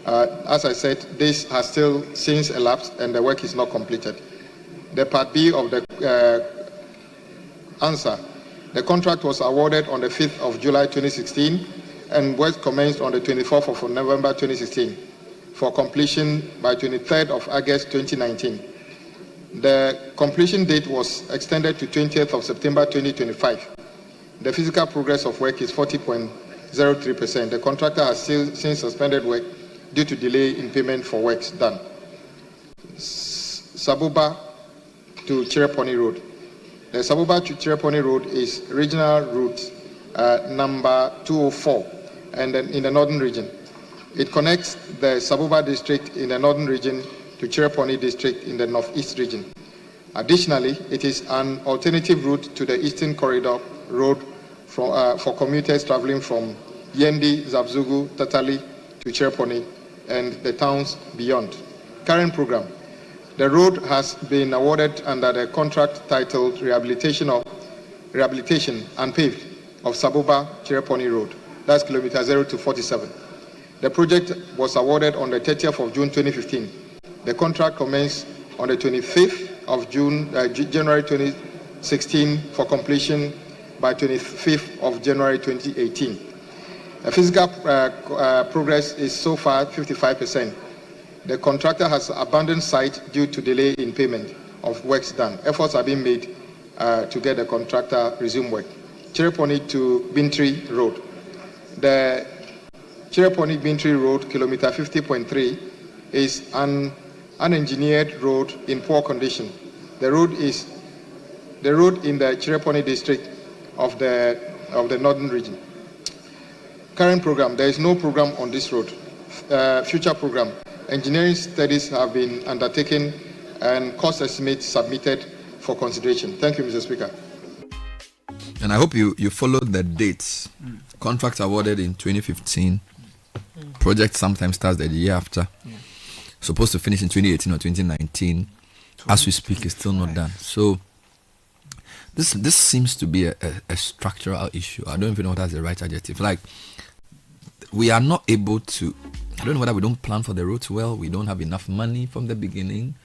As I said, this has still since elapsed and the work is not completed. The part B of the answer, the contract was awarded on the 5th of July 2016 and work commenced on the 24th of November 2016 for completion by 23rd of August 2019. The completion date was extended to 20th of September 2025. The physical progress of work is 40.03%. The contractor has since suspended work due to delay in payment for works done. Saboba to Chereponi Road. The Saboba to Chereponi Road is regional route number 204 and in the northern region. It connects the Saboba district in the northern region to Chereponi district in the northeast region. Additionally, it is an alternative route to the Eastern Corridor Road for commuters traveling from Yendi, Zabzugu, Tatali to Chereponi and the towns beyond. Current program. The road has been awarded under the contract titled Rehabilitation and Paved of Saboba Chereponi Road. That's kilometer 0 to 47. The project was awarded on the 30th of June 2015. The contract commenced on the 25th of January 2016 for completion by 25th of January 2018. The physical progress is so far 55%. The contractor has abandoned site due to delay in payment of works done. Efforts are being made to get the contractor resume work. Chereponi to Bintri Road. The Chereponi Bintri Road, kilometer 50.3, is an unengineered road in poor condition. The road in the Chereponi district of the northern region. Current program, there is no program on this road. Future program, engineering studies have been undertaken and cost estimates submitted for consideration. Thank you, Mr. Speaker. And I hope you followed the dates. Contract awarded in 2015. Project sometimes starts the year after. Supposed to finish in 2018 or 2019. As we speak, it's still not done. So this seems to be a structural issue. I don't even know what that's the right adjective. Like, we are not able to, I don't know whether we don't plan for the roads well, we don't have enough money from the beginning,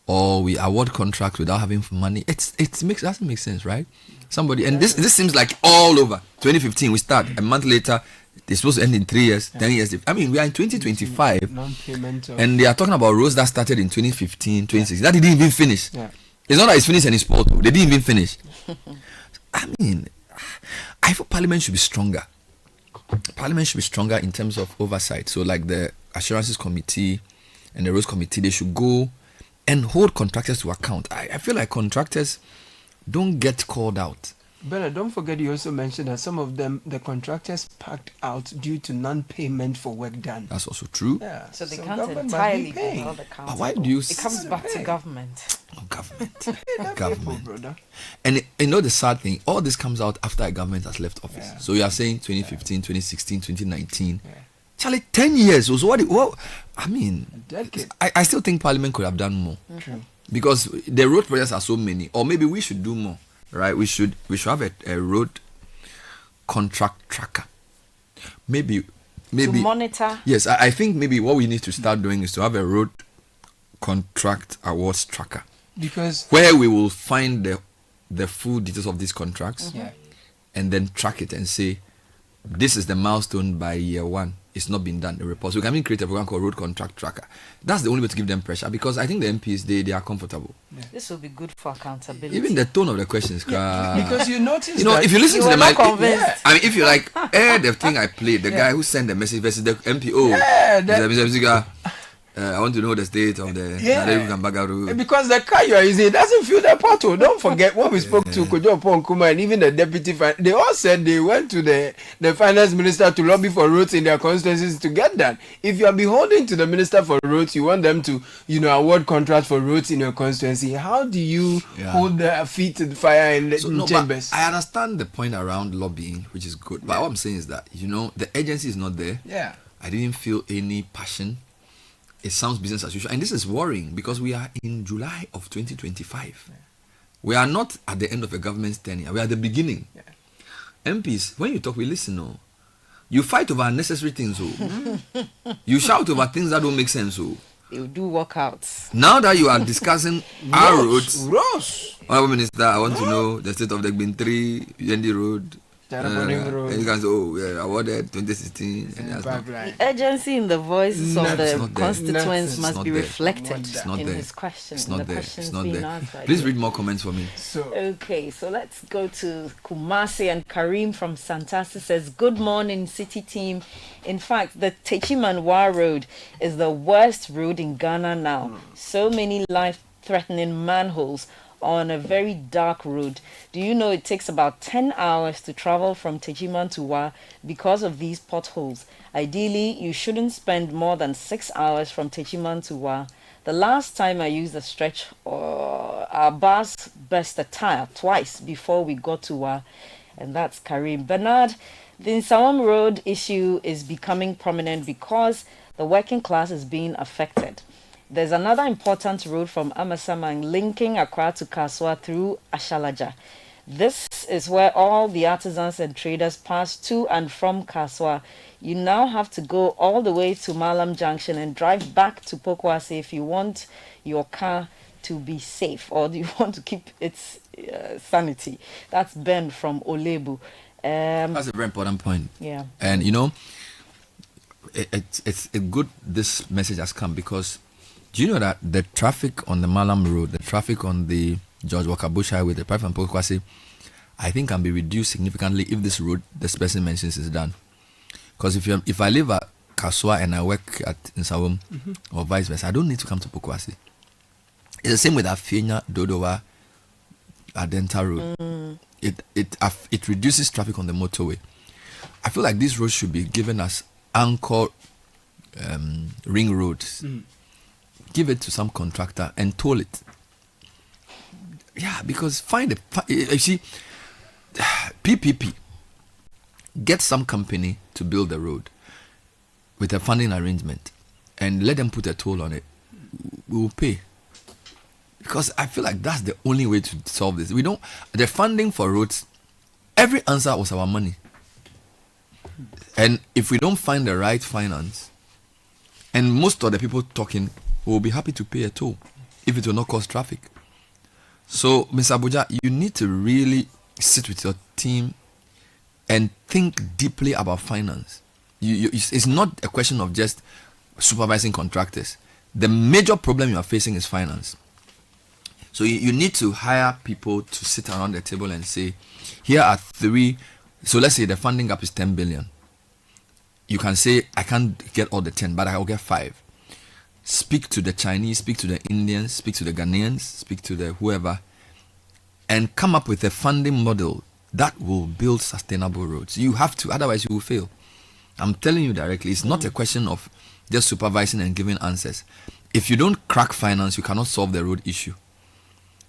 or we award contracts without having money. It doesn't make sense, right? Somebody, and this seems like all over. 2015 we start, a month later They're supposed to end in 3 years, 10 years. I mean, we are in 2025, Non-payment of- and they are talking about roads that started in 2015, 2016. That didn't even finish. Yeah. It's not that it's finished and it's spoiled. They didn't even finish. I mean, I feel Parliament should be stronger. Parliament should be stronger in terms of oversight. So, like the Assurances Committee and the Roads Committee, they should go and hold contractors to account. I feel like contractors don't get called out. Bella, don't forget you also mentioned that some of them, the contractors packed out due to non-payment for work done. That's also true. Yeah. So they So can't government must entirely be be paying. held accountable. But why do you It comes back to government. Government. Brother. And you know the sad thing, all this comes out after a government has left office. Yeah. So you are saying 2015, 2016, 2019. Charlie, 10 years. So what I mean, I still think Parliament could have done more. True. Because the road projects are so many. Or maybe we should do more. Right? We should have a road contract tracker. Maybe To monitor. Yes, I think maybe what we need to start doing is to have a road contract awards tracker. Because where we will find the full details of these contracts, Yeah. and then track it and say, this is the milestone by year 1. It's not been done. The report. So we can even create a program called Road Contract Tracker. That's the only way to give them pressure, because I think the MPs they are comfortable. This will be good for accountability. Even the tone of the questions, because you notice, that if you listen to them, convinced. I mean, if you like, the thing I played, the guy who sent the message versus the MPO, I want to know the state of the Gambaga road. Because the car you are using doesn't fill the pothole. Don't forget when we spoke to Kojo Ponkuma and even the deputy, they all said they went to the finance minister to lobby for roads in their constituencies to get that. If you are beholden to the minister for roads, you want them to, award contracts for roads in your constituency. How do you hold their feet to the fire in the chambers? I understand the point around lobbying, which is good. But what I'm saying is that, the agency is not there. Yeah. I didn't feel any passion. It sounds business as usual. And this is worrying because we are in July of 2025. Yeah. We are not at the end of a government's tenure. We are at the beginning. Yeah. MPs, when you talk, we listen. No? You fight over unnecessary things. You shout over things that don't make sense. You do workouts. Now that you are discussing our roads, Honorable Minister, I want to know the state of the Gbin3, Yendi Road. And you can say, awarded 2016. The urgency in the voices of the constituents must be reflected in his question. It's not there. It's not there. Please read more comments for me. Okay, so let's go to Kumasi, and Karim from Santasi says, good morning, City team. In fact, the Techimanwa Road is the worst road in Ghana now. So many life-threatening manholes on a very dark road. Do you know it takes about 10 hours to travel from Techiman to Wa because of these potholes? Ideally, you shouldn't spend more than 6 hours from Techiman to Wa. The last time I used the stretch, our bus burst a tire twice before we got to Wa. And that's Karim. Bernard, the Nsawam Road issue is becoming prominent because the working class is being affected. There's another important road from Amasamang linking Accra to Kaswa through Ashalaja. This is where all the artisans and traders pass to and from Kaswa. You now have to go all the way to Malam Junction and drive back to Pokwase if you want your car to be safe, or do you want to keep its sanity. That's Ben from Olebu. That's a very important point. Yeah. And it's good this message has come, because do you know that the traffic on the Malam Road, the traffic on the George Walker Bush Highway, the Pipe and Pokwase, I think can be reduced significantly if this road this person mentions is done. Because if I live at Kaswa and I work at Nsawam, or vice versa, I don't need to come to Pokwase. It's the same with Afenya, Dodowa, Adenta Road. It reduces traffic on the motorway. I feel like these roads should be given as anchor ring roads. Give it to some contractor and toll it. Yeah, because you see, PPP, get some company to build the road with a funding arrangement and let them put a toll on it. We will pay. Because I feel like that's the only way to solve this. The funding for roads, every answer was our money. And if we don't find the right finance, and most of the people talking will be happy to pay a toll if it will not cause traffic. So, Ms. Abuja, you need to really sit with your team and think deeply about finance. It's not a question of just supervising contractors. The major problem you are facing is finance. So you need to hire people to sit around the table and say, here are 3. So let's say the funding gap is 10 billion. You can say, I can't get all the 10, but I'll get 5. Speak to the Chinese, speak to the Indians, speak to the Ghanaians, speak to the whoever, and come up with a funding model that will build sustainable roads. You have to, otherwise you will fail. I'm telling you directly, it's not a question of just supervising and giving answers. If you don't crack finance, you cannot solve the road issue.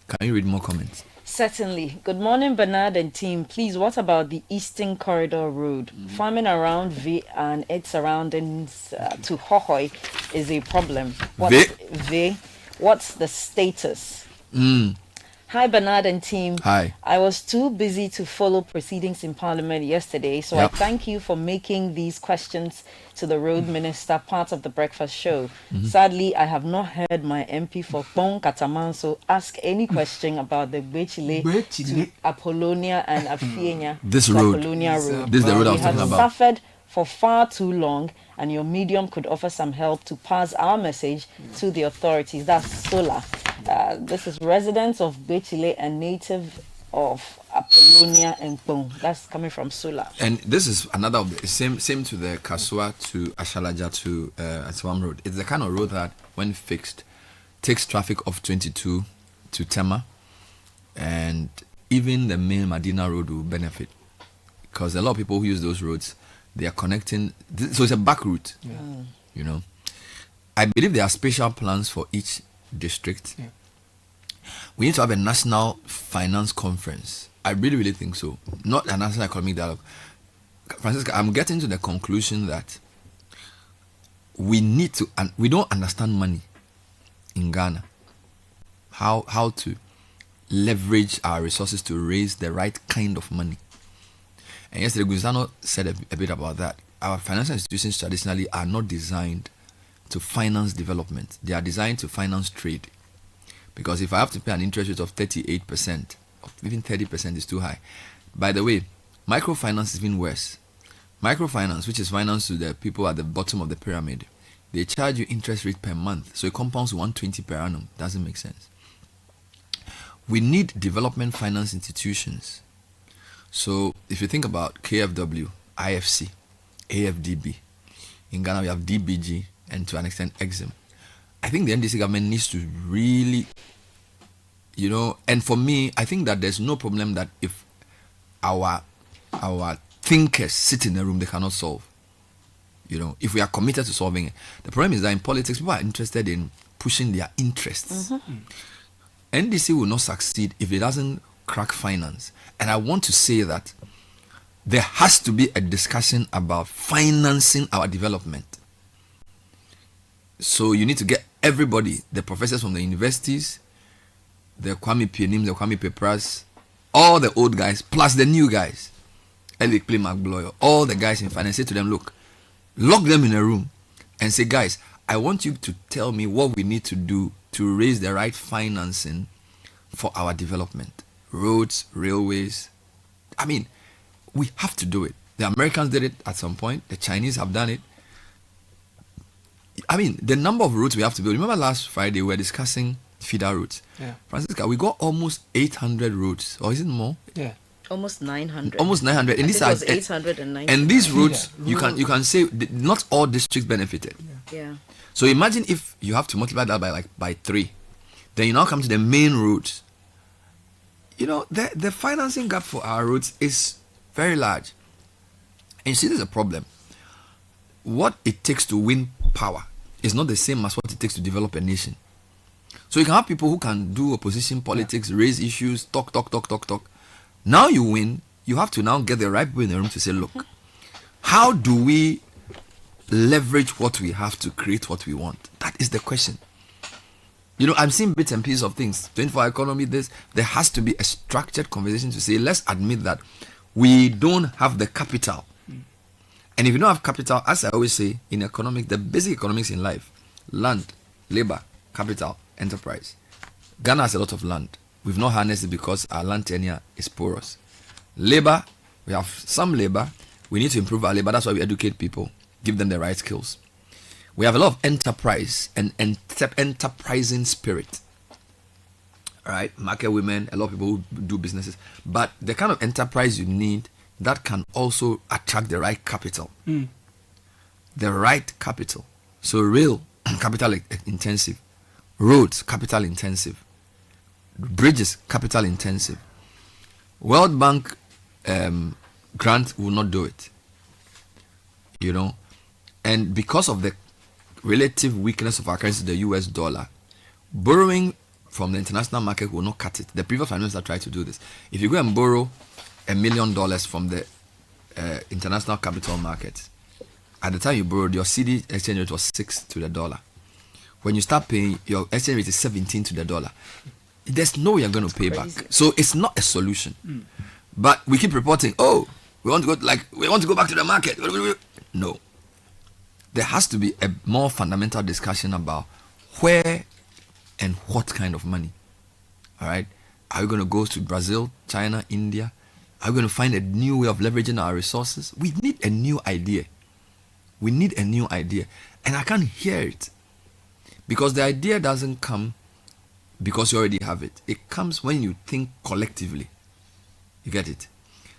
Can you read more comments? Certainly. Good morning, Bernard and team. Please, what about the Eastern Corridor Road? Farming around V and its surroundings to Hohoi is a problem. What's the status? Hi, Bernard and team. Hi. I was too busy to follow proceedings in Parliament yesterday, so I thank you for making these questions to the Road Minister part of the breakfast show. Sadly, I have not heard my MP for Pong Katamanso ask any question about the Bechile to Apollonia and Afienya This to road. Apollonia Road. This is the road I was We have talking about. suffered for far too long, and your medium could offer some help to pass our message to the authorities. That's Sola. This is residents of Bechile and native of Apollonia and Pong. That's coming from Sola. And this is another of the same to the Kasua to Ashalaja to Aswam Road. It's the kind of road that, when fixed, takes traffic off 22 to Tema, and even the main Medina Road will benefit, because a lot of people who use those roads, they are connecting. So it's a back route. You know, I believe there are special plans for each district. We need to have a national finance conference. I really think so. Not a national economic dialogue. Francisca, I'm getting to the conclusion that we need to, and we don't understand money in Ghana. How to leverage our resources to raise the right kind of money. And yesterday, Guzano said a bit about that. Our financial institutions traditionally are not designed to finance development. They are designed to finance trade. Because if I have to pay an interest rate of 38%, or even 30% is too high. By the way, microfinance is even worse. Microfinance, which is finance to the people at the bottom of the pyramid, they charge you interest rate per month. So it compounds 120 per annum. Doesn't make sense. We need development finance institutions. So if you think about KFW, IFC, AFDB, in Ghana we have DBG, and to an extent Exim. I think the NDC government needs to really, and for me, I think that there's no problem that if our thinkers sit in a room, they cannot solve. If we are committed to solving it. The problem is that in politics, people are interested in pushing their interests. NDC will not succeed if it doesn't crack finance. And I want to say that there has to be a discussion about financing our development. So you need to get everybody, the professors from the universities, the Kwame Pianim, the Kwame Pepras, all the old guys, plus the new guys, Elick Play McBloy, all the guys in finance, say to them, look, lock them in a room and say, guys, I want you to tell me what we need to do to raise the right financing for our development. Roads, railways. I mean, we have to do it. The Americans did it at some point. The Chinese have done it. I mean, the number of routes we have to build. Remember last Friday we were discussing feeder routes. Francisca, we got almost 800 routes. Or is it more? Almost 900. Almost 900. And these are 890. And these routes, you can say not all districts benefited. So imagine if you have to multiply that by 3. Then you now come to the main routes. The financing gap for our roads is very large. And you see, there's a problem. What it takes to win power is not the same as what it takes to develop a nation. So you can have people who can do opposition politics, raise issues, talk. Now you win, you have to now get the right people in the room to say, look, how do we leverage what we have to create what we want? That is the question. I'm seeing bits and pieces of things. 24-hour economy, there has to be a structured conversation to say, let's admit that we don't have the capital. And if you don't have capital, as I always say, in economics, the basic economics in life, land, labor, capital, enterprise. Ghana has a lot of land. We've not harnessed it because our land tenure is porous. Labor, we have some labor, We need to improve our labor. That's why we educate people, give them the right skills. We have a lot of enterprise and enterprising spirit. All right, market women, a lot of people who do businesses. But the kind of enterprise you need that can also attract the right capital. The right capital. So rail, capital intensive. Roads, capital intensive. Bridges, capital intensive. World Bank grant will not do it. You know, and because of the relative weakness of our currency, the US dollar, borrowing from the international market will not cut it. The previous prime minister tried to do this. If you go and borrow $1 million from the international capital market, at the time you borrowed, your Citi exchange rate was 6 to the dollar. When you start paying, your exchange rate is 17 to the dollar. There's no way you're going to pay back. So it's not a solution. But we keep reporting, oh, we want to go back to the market. No. There has to be a more fundamental discussion about where and what kind of money. All right? Are we going to go to Brazil, China, India? Are we going to find a new way of leveraging our resources? We need a new idea. We need a new idea. And I can't hear it. Because the idea doesn't come because you already have it. It comes when you think collectively. You get it?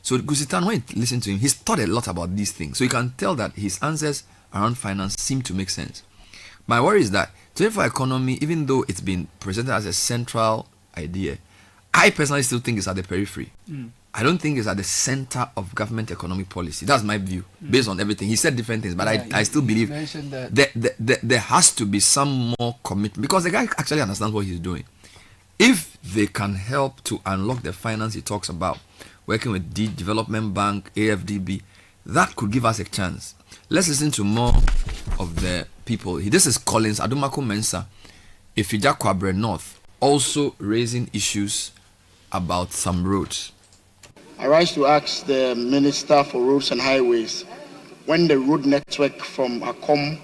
So Gusitan, when you listen to him, he's thought a lot about these things. So you can tell that his answers around finance seem to make sense. My worry is that 24 economy, even though it's been presented as a central idea, I personally still think it's at the periphery. I don't think it's at the center of government economic policy. That's my view, based on everything. He said different things, but I still believe there has to be some more commitment, because the guy actually understands what he's doing. If they can help to unlock the finance he talks about, working with the Development Bank, AFDB, that could give us a chance. Let's listen to more of the people. This is Collins Adumako Mensa, Ifija North, also raising issues about some roads. I rise to ask the Minister for Roads and Highways when the road network from Akom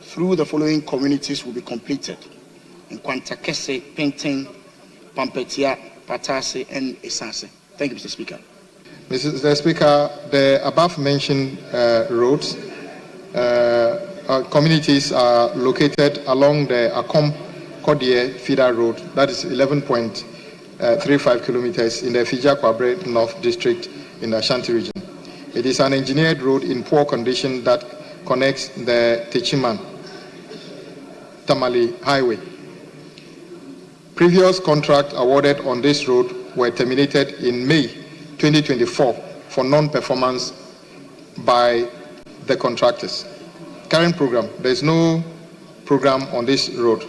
through the following communities will be completed: in Kwantakese, Painting, Pampetia, Patase, and Esase. Thank you, Mr. Speaker. Mr. Speaker, the above mentioned roads communities are located along the Akom Kodie feeder road, that is 11.35 kilometers in the Ifija Kwabre North district in the Ashanti region. It is an engineered road in poor condition that connects the Techiman Tamale Highway. Previous contract awarded on this road were terminated in May 2024 for non-performance by the contractors. Current program, there is no program on this road.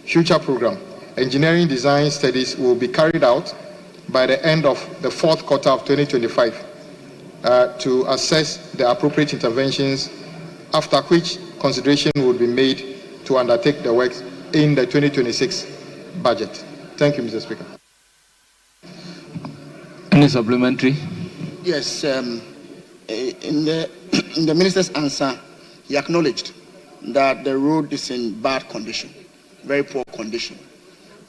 Future program, engineering design studies will be carried out by the end of the fourth quarter of 2025 to assess the appropriate interventions, after which consideration will be made to undertake the works in the 2026 budget. Thank you, Mr. Speaker. Any supplementary? Yes, in the minister's answer, he acknowledged that the road is in bad condition, very poor condition.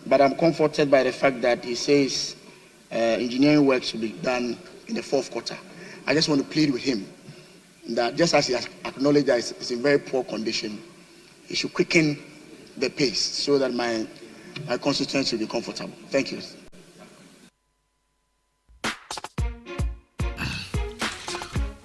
But I'm comforted by the fact that he says engineering works will be done in the fourth quarter. I just want to plead with him that just as he has acknowledged that it's in very poor condition, he should quicken the pace so that my constituents will be comfortable. Thank you.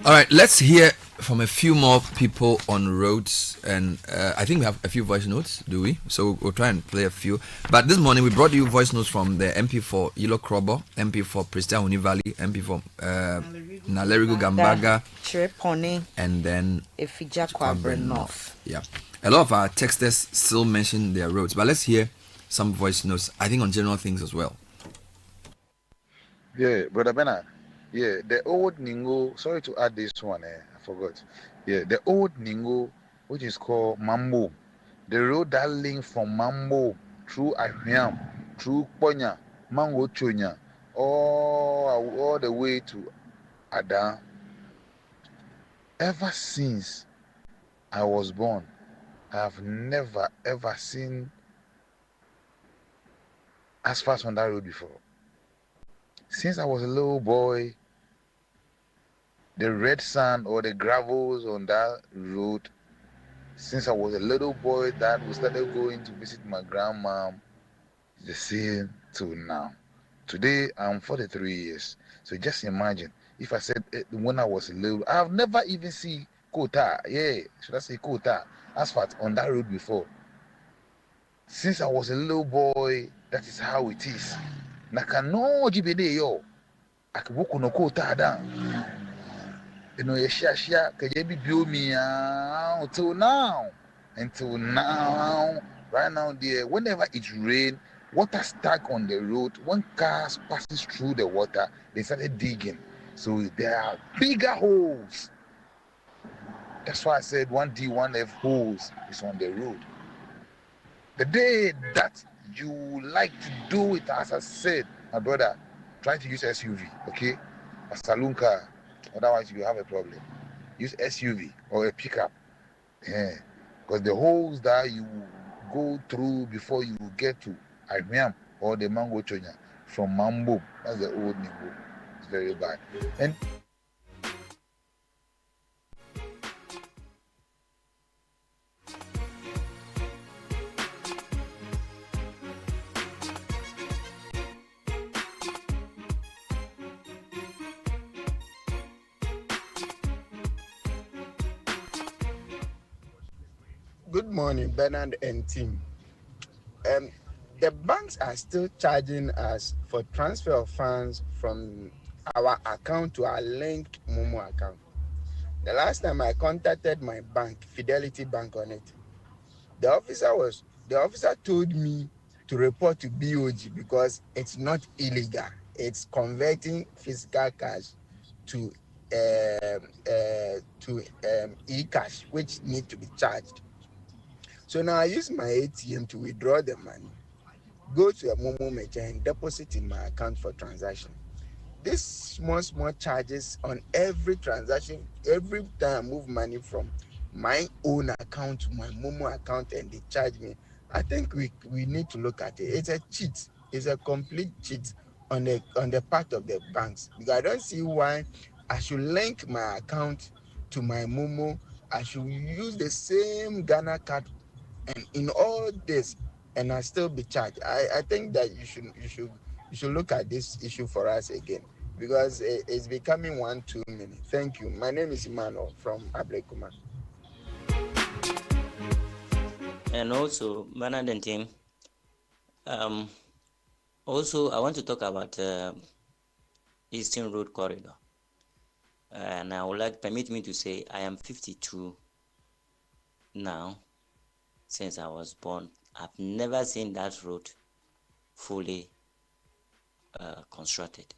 All right, let's hear from a few more people on roads, and I think we have a few voice notes, do we? So we'll try and play a few. But this morning we brought you voice notes from the MP for Electoral, MP for Prestia Valley, MP for Nalerigo Gambaga, Chirepone, and then Ifija Kwabre North. Yeah, a lot of our texters still mention their roads, but let's hear some voice notes, I think on general things as well. Yeah, Brother Bernard. Yeah, the old Ningo, sorry to add this one, I forgot. Yeah, the old Ningo, which is called Mambo, the road that links from Mambo through Ahmiam, through Ponya, Mango Chunya, all the way to Ada. Ever since I was born, I have never ever seen asphalt on that road before. Since I was a little boy, The red sand or the gravels on that road, since I was a little boy that we started going to visit my grandma, is the same till now. Today I'm 43 years. So just imagine if I said when I was little, I've never even seen quota. Yeah, should I say quota? Asphalt on that road before. Since I was a little boy, that is how it is. Nakano jibede yo. Akibuku no quota down. You know, share, can you be build me until now? Until now, right now, there, whenever it rains, water stuck on the road. When cars passes through the water, they started digging. So there are bigger holes. That's why I said 1D, 1F holes is on the road. The day that you like to do it, as I said, my brother, try to use SUV, okay? A saloon car, otherwise you have a problem. Use SUV or a pickup. Yeah. Because the holes that you go through before you get to Agriam or the Mango Chonya from Mambo, that's the old Nigo. It's very bad. And Good morning, Bernard and team. The banks are still charging us for transfer of funds from our account to our linked Momo account. The last time I contacted my bank, Fidelity Bank, on it, the officer told me to report to BOG because it's not illegal. It's converting physical cash to e-cash, which need to be charged. So now I use my ATM to withdraw the money, go to a Momo merchant and deposit in my account for transaction. This small charges on every transaction, every time I move money from my own account to my Momo account and they charge me. I think we need to look at it. It's a cheat. It's a complete cheat on the part of the banks. Because I don't see why I should link my account to my Momo. I should use the same Ghana card and in all this and I still be charged. I think that you should look at this issue for us again because it's becoming 1 2 minutes. Thank you. My name is Emmanuel from Ablekuma. And also, Bernard and team. Also, I want to talk about Eastern Road Corridor. And I would like permit me to say I am 52 now. Since I was born, I've never seen that road fully constructed.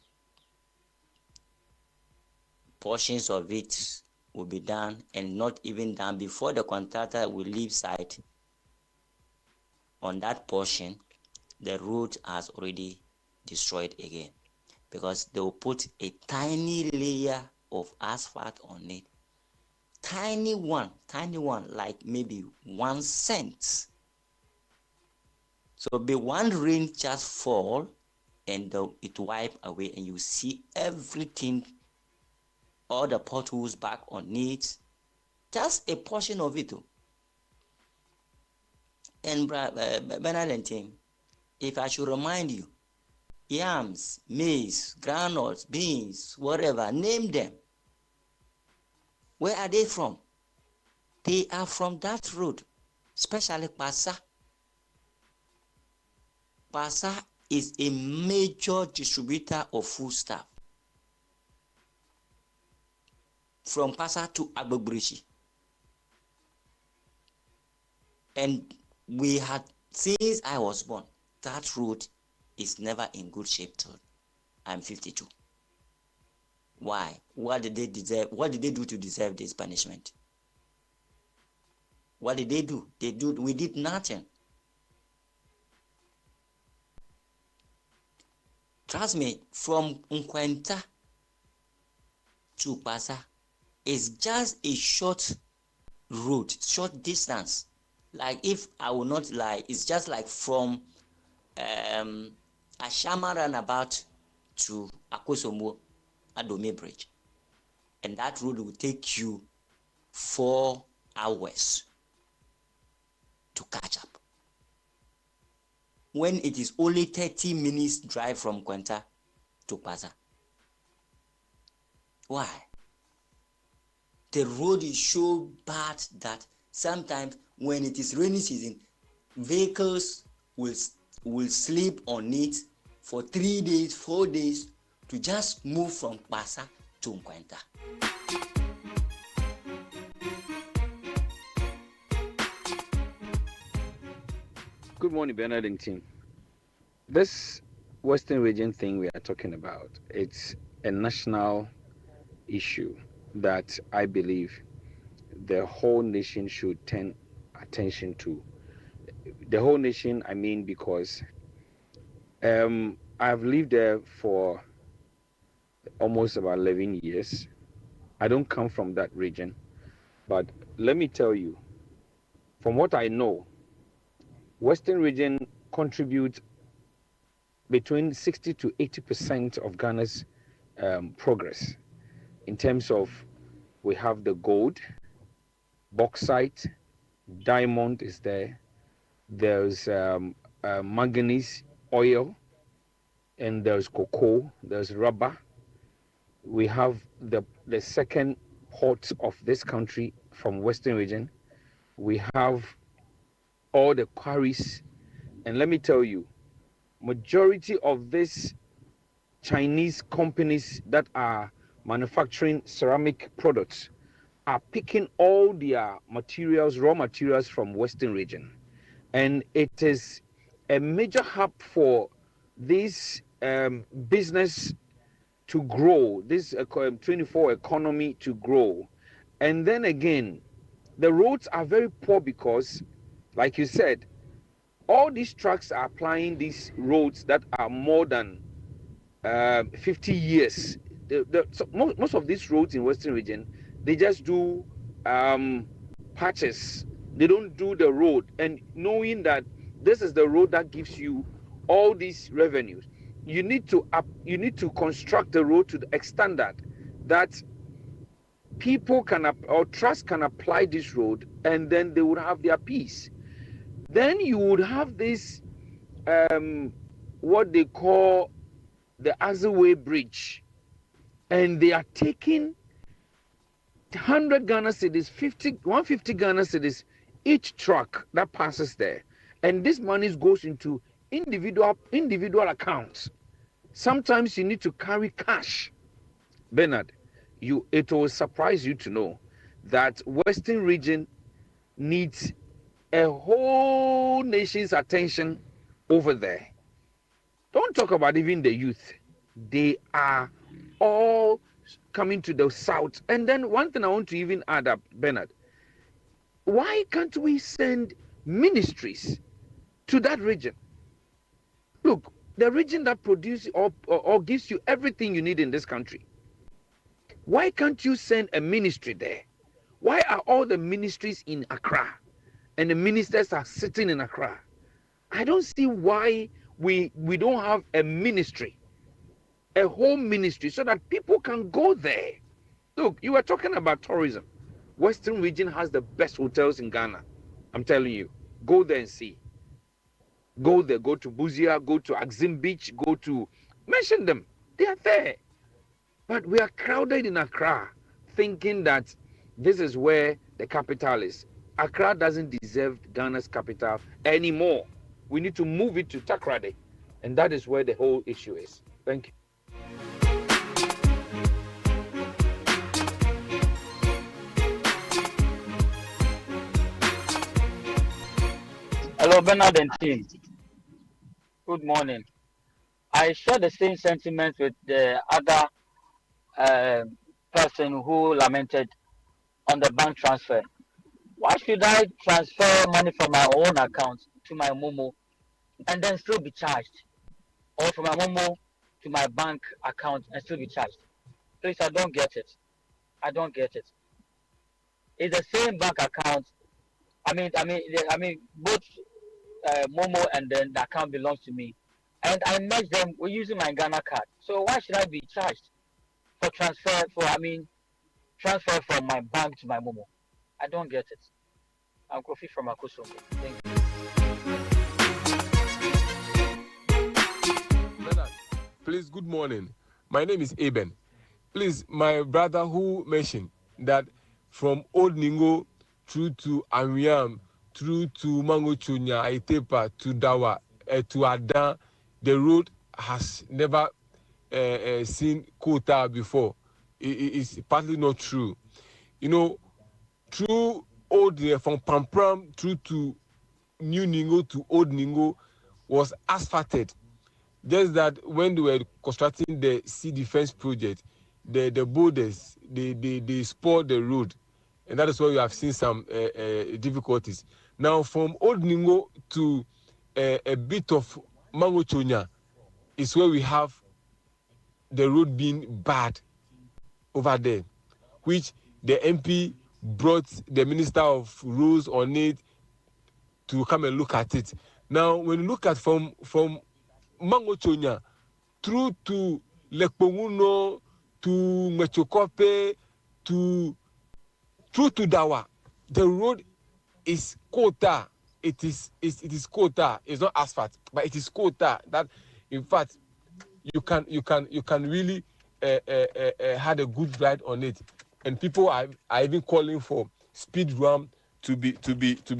Portions of it will be done and not even done before the contractor will leave site. On that portion, the road has already destroyed again because they will put a tiny layer of asphalt on it. Tiny one, like maybe 1 cent. So be one rain just fall and it wipe away and you see everything, all the potholes back on it. Just a portion of it. And Bernard and team, if I should remind you, yams, maize, granules, beans, whatever, name them. Where are they from? They are from that road, especially Pasa. Pasa is a major distributor of foodstuff. From Pasa to Agbogburishi. And we had, since I was born, that road is never in good shape till I'm 52. Why? What did they deserve? What did they do to deserve this punishment? What did they do? We did nothing. Trust me, from Nkwenta to Pasa is just a short road, short distance. Like if I will not lie, it's just like from Ashama roundabout to Akosombo Adome Bridge. and that road will take you 4 hours to catch up, when it is only 30 minutes drive from Kwenta to Paza. Why? The road is so bad that sometimes when it is rainy season, vehicles will sleep on it for 3 days, 4 days to just move from Paza to Kwenta. Good morning, Bernard and team. This Western region thing we are talking about, it's a national issue that I believe the whole nation should turn attention to. The whole nation, I mean, because I've lived there for almost about 11 years. I don't come from that region, but let me tell you, from what I know, Western region contributes between 60 to 80% of Ghana's progress in terms of we have the gold, bauxite, diamond is there, there's manganese oil, and there's cocoa, there's rubber. We have the second port of this country from Western region. We have all the quarries, and let me tell you, majority of these Chinese companies that are manufacturing ceramic products are picking all their materials, raw materials from Western region. And it is a major hub for this business to grow, this 24 economy to grow. And then again, the roads are very poor because, like you said, all these trucks are applying these roads that are more than 50 years. So most of these roads in Western region, they just do patches. They don't do the road. And knowing that this is the road that gives you all these revenues, you need to construct the road to the extent that people can or trust can apply this road, and then they would have their peace. Then you would have this what they call the Azaway Bridge, and they are taking 100 Ghana cedis, 150 Ghana cedis each truck that passes there, and this money goes into individual accounts. Sometimes you need to carry cash. Bernard, it will surprise you to know that Western region needs a whole nation's attention over there. Don't talk about even the youth. They are all coming to the south. And then one thing I want to even add up, Bernard, why can't we send ministries to that region? Look, the region that produces or gives you everything you need in this country. Why can't you send a ministry there? Why are all the ministries in Accra and the ministers are sitting in Accra? I don't see why we don't have a ministry, a whole ministry, so that people can go there. Look, you were talking about tourism. Western region has the best hotels in Ghana. I'm telling you, go there and see. Go there, go to Buzia, go to Axim Beach, mention them. They are there. But we are crowded in Accra, thinking that this is where the capital is. Accra doesn't deserve Ghana's capital anymore. We need to move it to Takoradi. And that is where the whole issue is. Thank you. Hello, Bernard and team. Good morning. I share the same sentiment with the other person who lamented on the bank transfer. Why should I transfer money from my own account to my Momo and then still be charged? Or from my Momo to my bank account and still be charged? Please, I don't get it. I don't get it. It's the same bank account. I mean, both Momo and then the account belongs to me, and I merge them. We're using my Ghana card. So why should I be charged for transfer? transfer from my bank to my Momo. I don't get it. I'm Kofi from Akusumbo. Thank you. Please, good morning. My name is Eben. Please, my brother who mentioned that from Old Ningo through to Amiam, through to Mango Chunya, Aitepa, to Dawa, to Adan, the road has never seen quota before. It's partly not true. You know, through Old from Pampram through to New Ningo to Old Ningo was asphalted. Just that when they were constructing the sea defense project, the boulders, they spoiled the road. And that is why we have seen some difficulties. Now, from Old Ningo to a bit of Mango Chonya is where we have the road being bad over there, which the MP brought the Minister of Roads on it to come and look at it. Now, when you look at from Mango Chonya through to Lekponguno, to Mechokope, through to Dawa, the road is quota. It is quota. It's not asphalt, but it is quota. That, in fact, you can really had a good ride on it, and people are even calling for speed ramp to be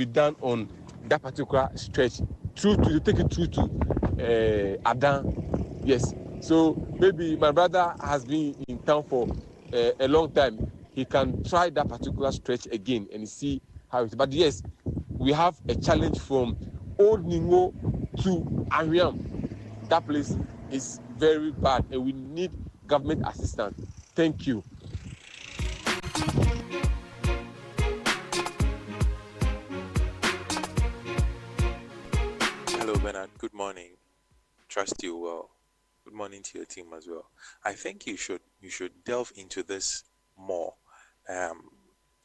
done on that particular stretch to take it through to Adan. Yes. So maybe my brother has been in town for a long time. He can try that particular stretch again and see how it is. But yes, we have a challenge from Old Ningo to Ariam. That place is very bad and we need government assistance. Thank you. Hello, Bernard. Good morning. Trust you well. Good morning to your team as well. I think you should delve into this more.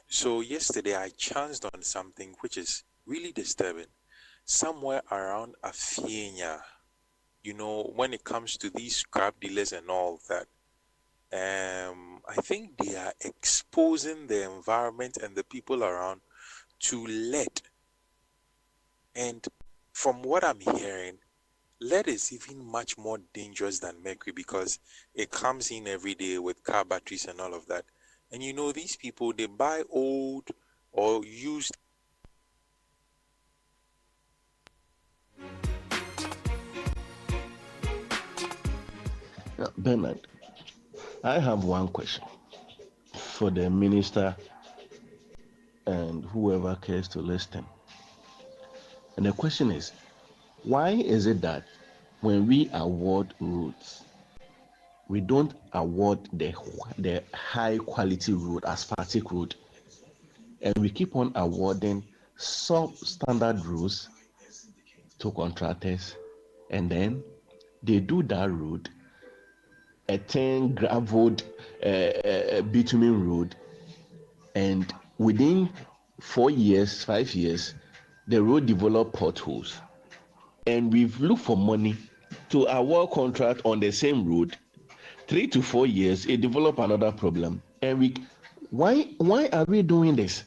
So yesterday I chanced on something which is really disturbing. Somewhere around Afienya, you know, when it comes to these scrap dealers and all that, I think they are exposing the environment and the people around to lead. And from what I'm hearing, lead is even much more dangerous than mercury because it comes in every day with car batteries and all of that. And you know, these people, they buy old or used. Bernard, I have one question for the minister and whoever cares to listen. And the question is, why is it that when we award roads, we don't award the high quality road, asphaltic road, and we keep on awarding substandard roads to contractors, and then they do that road, a 10 graveled bitumen road, and within 4 years, 5 years, the road develop potholes, and we've looked for money to award contract on the same road. 3 to 4 years, it develop another problem. And why are we doing this?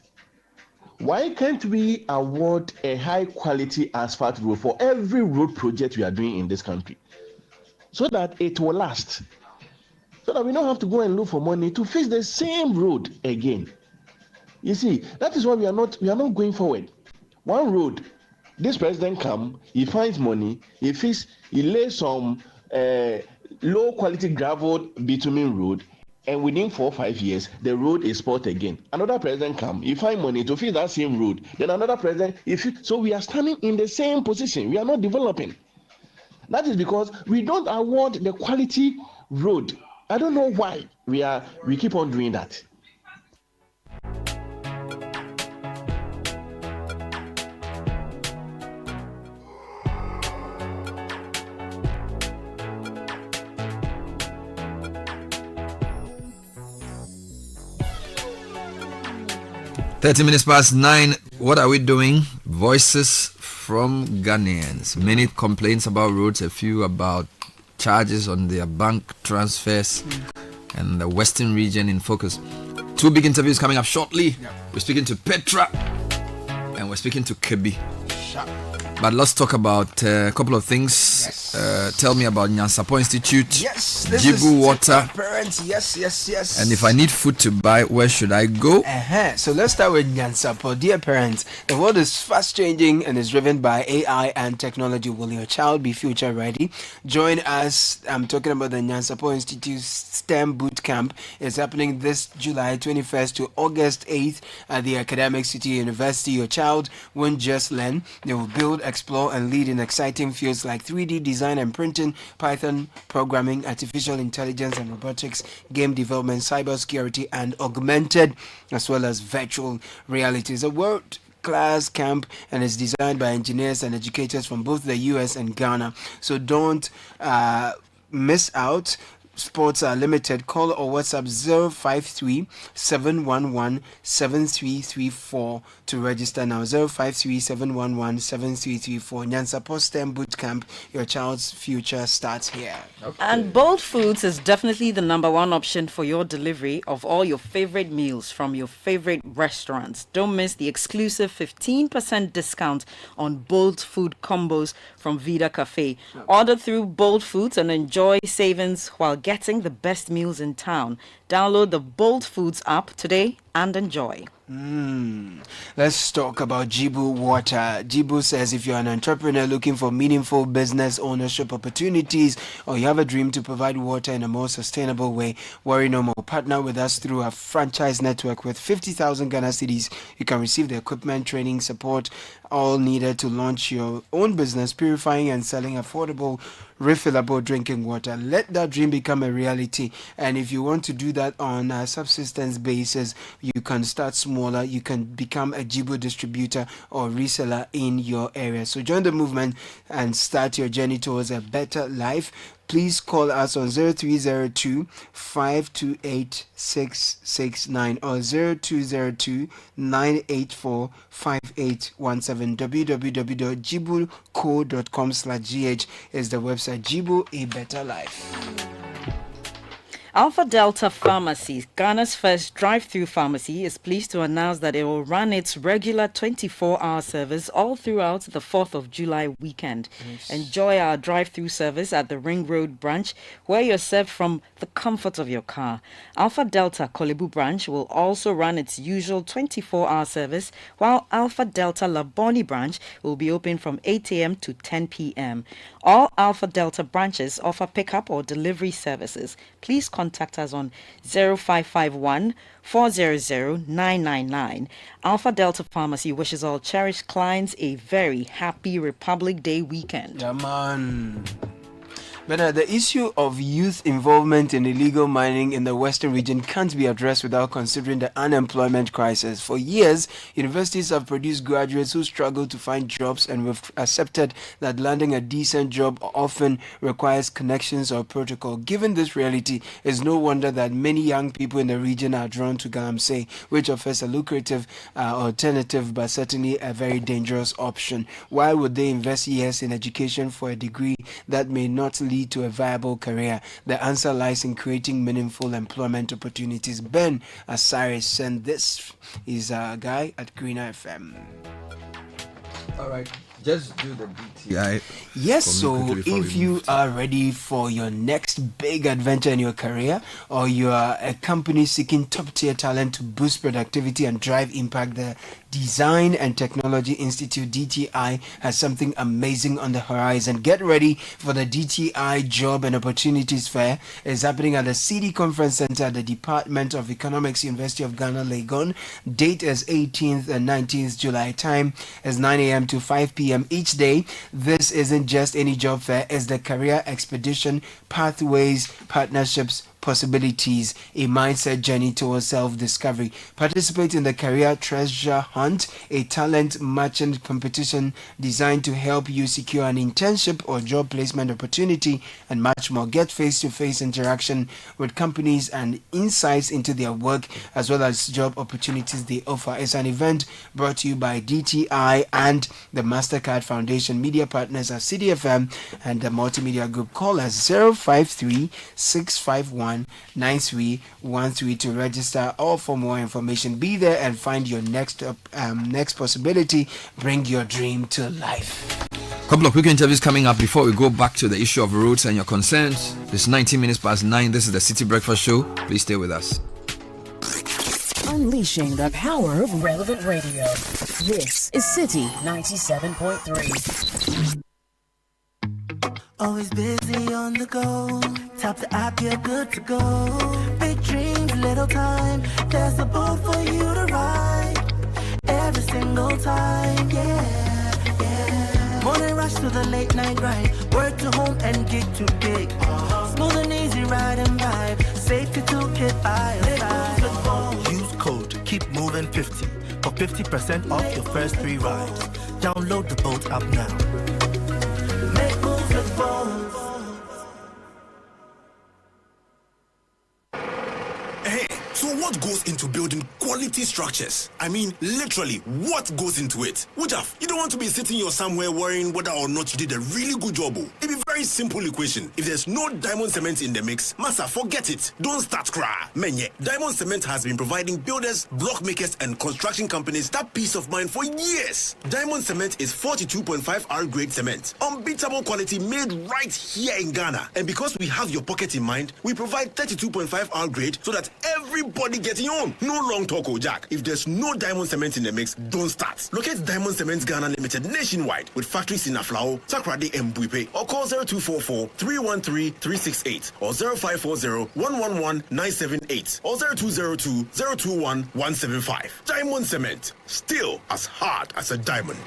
Why can't we award a high quality asphalt road for every road project we are doing in this country, so that it will last, so that we don't have to go and look for money to fix the same road again? You see, that is why we are not going forward. One road, this president come, he finds money, he lays some low quality gravel bitumen road, and within 4 or 5 years the road is spoiled again. Another president come, he find money to fix that same road, then another president, so we are standing in the same position. We are not developing. That is because we don't award the quality road. I don't know why we keep on doing that. (30:09). What are we doing? Voices from Ghanaians. Many complaints about roads, a few about charges on their bank transfers. and the Western region in focus. Two big interviews coming up shortly. We're speaking to Petra and we're speaking to Kabi. But let's talk about a couple of things. Tell me about Nyansapo Institute. Yes, Jibu Water. Parents, yes. And if I need food to buy, where should I go? So let's start with Nyansapo. Dear parents, the world is fast changing and is driven by AI and technology. Will your child be future ready? Join us. I'm talking about the Nyansapo Institute STEM Boot Camp. It's happening this July 21st to August 8th at the Academic City University. Your child won't just learn. They will build, explore, and lead in exciting fields like 3D design and printing, Python programming, artificial intelligence and robotics, game development, cybersecurity, and augmented as well as virtual reality. It's a world-class camp and is designed by engineers and educators from both the US and Ghana. So don't miss out. Spots are limited. Call or WhatsApp 053-711-7334 to register now. 053-711-7334. Nyansapo STEM Bootcamp. Your child's future starts here. And Bold Foods is definitely the number one option for your delivery of all your favorite meals from your favorite restaurants. Don't miss the exclusive 15% discount on Bold Food combos from Vida Cafe. Order through Bold Foods and enjoy savings while getting the best meals in town. Download the Bold Foods app today and enjoy. Let's talk about Jibu Water. Jibu says if you're an entrepreneur looking for meaningful business ownership opportunities or you have a dream to provide water in a more sustainable way, worry no more. Partner with us through a franchise network with 50,000 Ghana cedis. You can receive the equipment, training, support, all needed to launch your own business, purifying and selling affordable, refillable drinking water. Let that dream become a reality. And if you want to do that on a subsistence basis, you can start smaller. You can become a Jibu distributor or reseller in your area. So join the movement and start your journey towards a better life. Please call us on 0302 528 669 or 0202 984 5817. www.jibuco.com/gh is the website. Jibu, a better life. Alpha Delta Pharmacy, Ghana's first drive-through pharmacy, is pleased to announce that it will run its regular 24-hour service all throughout the 4th of July weekend. Nice. Enjoy our drive-through service at the Ring Road branch, where you're served from the comfort of your car. Alpha Delta Kolebu branch will also run its usual 24-hour service, while Alpha Delta Laboni branch will be open from 8 a.m. to 10 p.m. All Alpha Delta branches offer pickup or delivery services. Please contact us on 0551 400 999. Alpha Delta Pharmacy wishes all cherished clients a very happy Republic Day weekend. Yeah, man. But the issue of youth involvement in illegal mining in the Western region can't be addressed without considering the unemployment crisis. For years, universities have produced graduates who struggle to find jobs, and we've accepted that landing a decent job often requires connections or protocol. Given this reality, it's no wonder that many young people in the region are drawn to Galamsey, which offers a lucrative alternative but certainly a very dangerous option. Why would they invest years in education for a degree that may not lead to a viable career? The answer lies in creating meaningful employment opportunities. Ben Asare sent this. Is a guy at Greener FM. All right, just do the DTI. Yes, so if you are ready for your next big adventure in your career, or you are a company seeking top-tier talent to boost productivity and drive impact, the Design and Technology Institute DTI has something amazing on the horizon. Get ready for the DTI Job and Opportunities Fair. It's happening at the Citi Conference Center at the Department of Economics, University of Ghana, Legon. Date is 18th and 19th July. Time is 9 a.m. to 5 p.m. each day. This isn't just any job fair, it's the career expedition, pathways, partnerships, possibilities, a mindset journey towards self-discovery. Participate in the Career Treasure Hunt, a talent matching competition designed to help you secure an internship or job placement opportunity, and much more. Get face-to-face interaction with companies and insights into their work as well as job opportunities they offer. It's an event brought to you by DTI and the MasterCard Foundation. Media partners are Citi FM and the Multimedia Group. Call us 053 651 081-9313 to register or for more information. Be there and find your next possibility. Bring your dream to life. Couple of quick interviews coming up before we go back to the issue of roads and your concerns. It's 19 minutes past 9. This is the City Breakfast Show. Please stay with us. Unleashing the power of relevant radio. This is City 97.3. Always busy on the go. Tap the app, you're good to go. Big dreams, little time. There's a boat for you to ride. Every single time, yeah. Morning rush to the late night grind. Work to home and gig to gig. Smooth and easy ride and vibe. Safety toolkit by your side. Use code Keep Moving 50 for 50% off your first 3 rides. Download the boat app now. Make moves with boats. So what goes into building quality structures? I mean, literally, what goes into it? Wujaf, you don't want to be sitting here somewhere worrying whether or not you did a really good job. It'd be very simple equation. If there's no diamond cement in the mix, massa, forget it. Don't start cry. Menye, diamond cement has been providing builders, block makers, and construction companies that peace of mind for years. Diamond cement is 42.5 R grade cement. Unbeatable quality made right here in Ghana. And because we have your pocket in mind, we provide 32.5 R grade so that everybody getting on. No long talk, Jack. If there's no diamond cement in the mix, don't start. Locate Diamond Cement Ghana Limited nationwide with factories in Aflao, Takrade, and Buipe, or call 0244-313-368 or 0540-111-978 or 0202-021-175. Diamond Cement, still as hard as a diamond.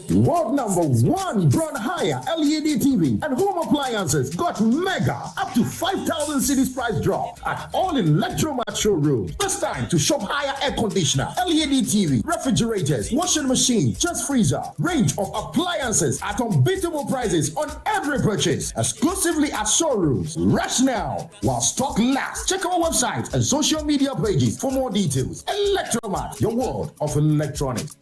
World #1 Brown Hire LED TV and home appliances got mega up to 5,000 cities price drop at all Electoral showrooms. First time to shop higher air conditioner, LED TV, refrigerators, washing machine, chest freezer, range of appliances at unbeatable prices on every purchase. Exclusively at showrooms. Rush now while stock lasts. Check our website and social media pages for more details. Electral, your world of electronics.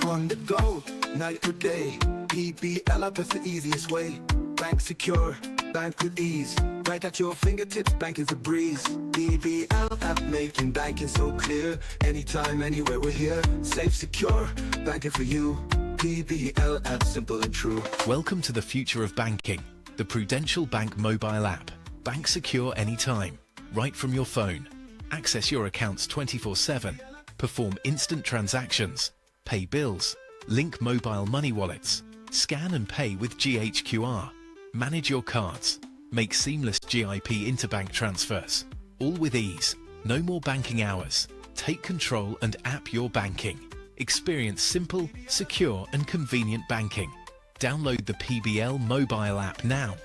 On the go, night or day. PBL app is the easiest way. Bank secure, bank with ease. Right at your fingertips, bank is a breeze. PBL app making banking so clear. Anytime, anywhere, we're here. Safe, secure, banking for you. PBL app, simple and true. Welcome to the future of banking. The Prudential Bank mobile app. Bank secure anytime, right from your phone. Access your accounts 24/7. Perform instant transactions. Pay bills, link mobile money wallets, scan and pay with GHQR, manage your cards, make seamless GIP interbank transfers, all with ease. No more banking hours. Take control and app your banking. Experience simple, secure and convenient banking. Download the PBL mobile app now.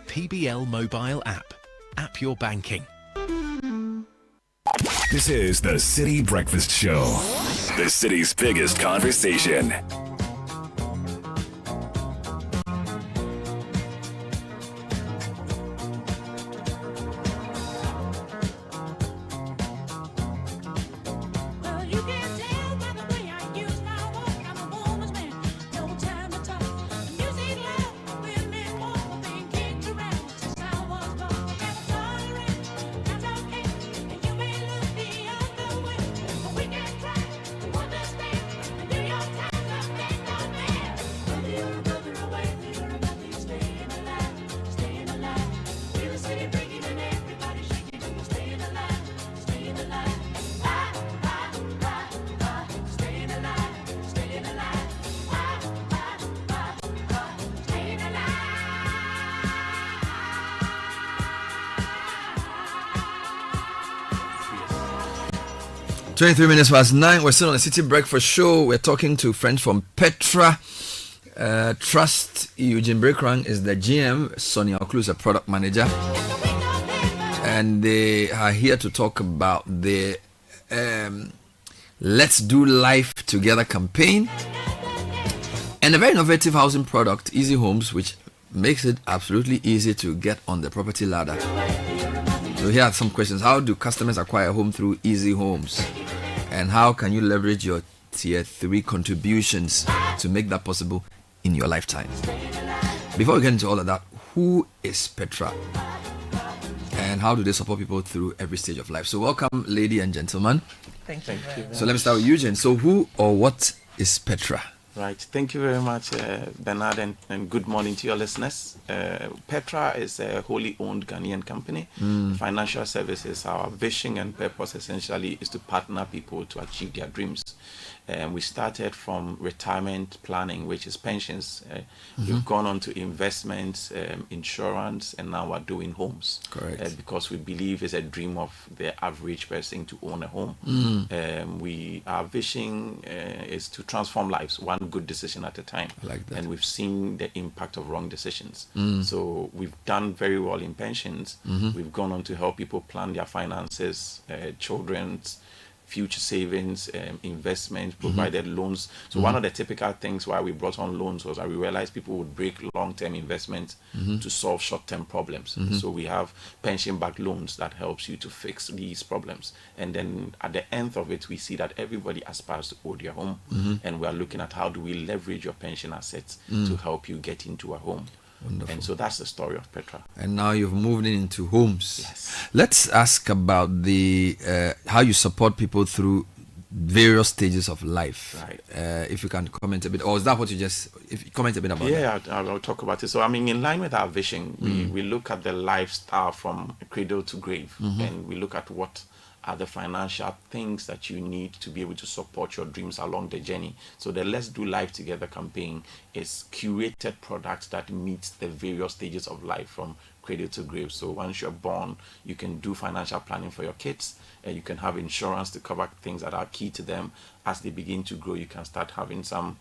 PBL mobile app. App your banking. This is the City Breakfast Show, the city's biggest conversation. 23 minutes past 9. We're still on the City Breakfast Show. We're talking to friends from Petra Trust. Eugene Brekrang is the GM. Sonia Oklu is a product manager. And they are here to talk about the Let's Do Life Together campaign and a very innovative housing product, Easy Homes, which makes it absolutely easy to get on the property ladder. So here are some questions. How do customers acquire a home through Easy Homes? And how can you leverage your tier 3 contributions to make that possible in your lifetime. Before we get into all of that, who is Petra? And how do they support people through every stage of life? So welcome, lady and gentlemen. Thank you. So let me start with Eugene. So who or what is Petra? Right. Thank you very much, Bernard, and good morning to your listeners. Petra is a wholly owned Ghanaian company. Financial services, our vision and purpose essentially is to partner people to achieve their dreams. We started from retirement planning, which is pensions. We've gone on to investments, insurance, and now we're doing homes. Correct. Because we believe it's a dream of the average person to own a home. Our vision is to transform lives, one good decision at a time. I like that. And we've seen the impact of wrong decisions. So we've done very well in pensions. We've gone on to help people plan their finances, children's future savings, investments, provided loans. So one of the typical things why we brought on loans was that we realized people would break long-term investments to solve short-term problems. So we have pension-backed loans that helps you to fix these problems. And then at the end of it, we see that everybody aspires to own their home. And we are looking at how do we leverage your pension assets to help you get into a home. Wonderful. And so that's the story of Petra. And now you've moved into homes. Yes. Let's ask about the how you support people through various stages of life. Right. If you can comment a bit, or is that what you just? If you comment a bit about that. Yeah, I'll talk about it. So I mean, in line with our vision, we look at the lifestyle from cradle to grave, and we look at what are the financial things that you need to be able to support your dreams along the journey. So the Let's Do Life Together campaign is curated products that meet the various stages of life from cradle to grave. So once you're born, you can do financial planning for your kids, and you can have insurance to cover things that are key to them. As they begin to grow, you can start having some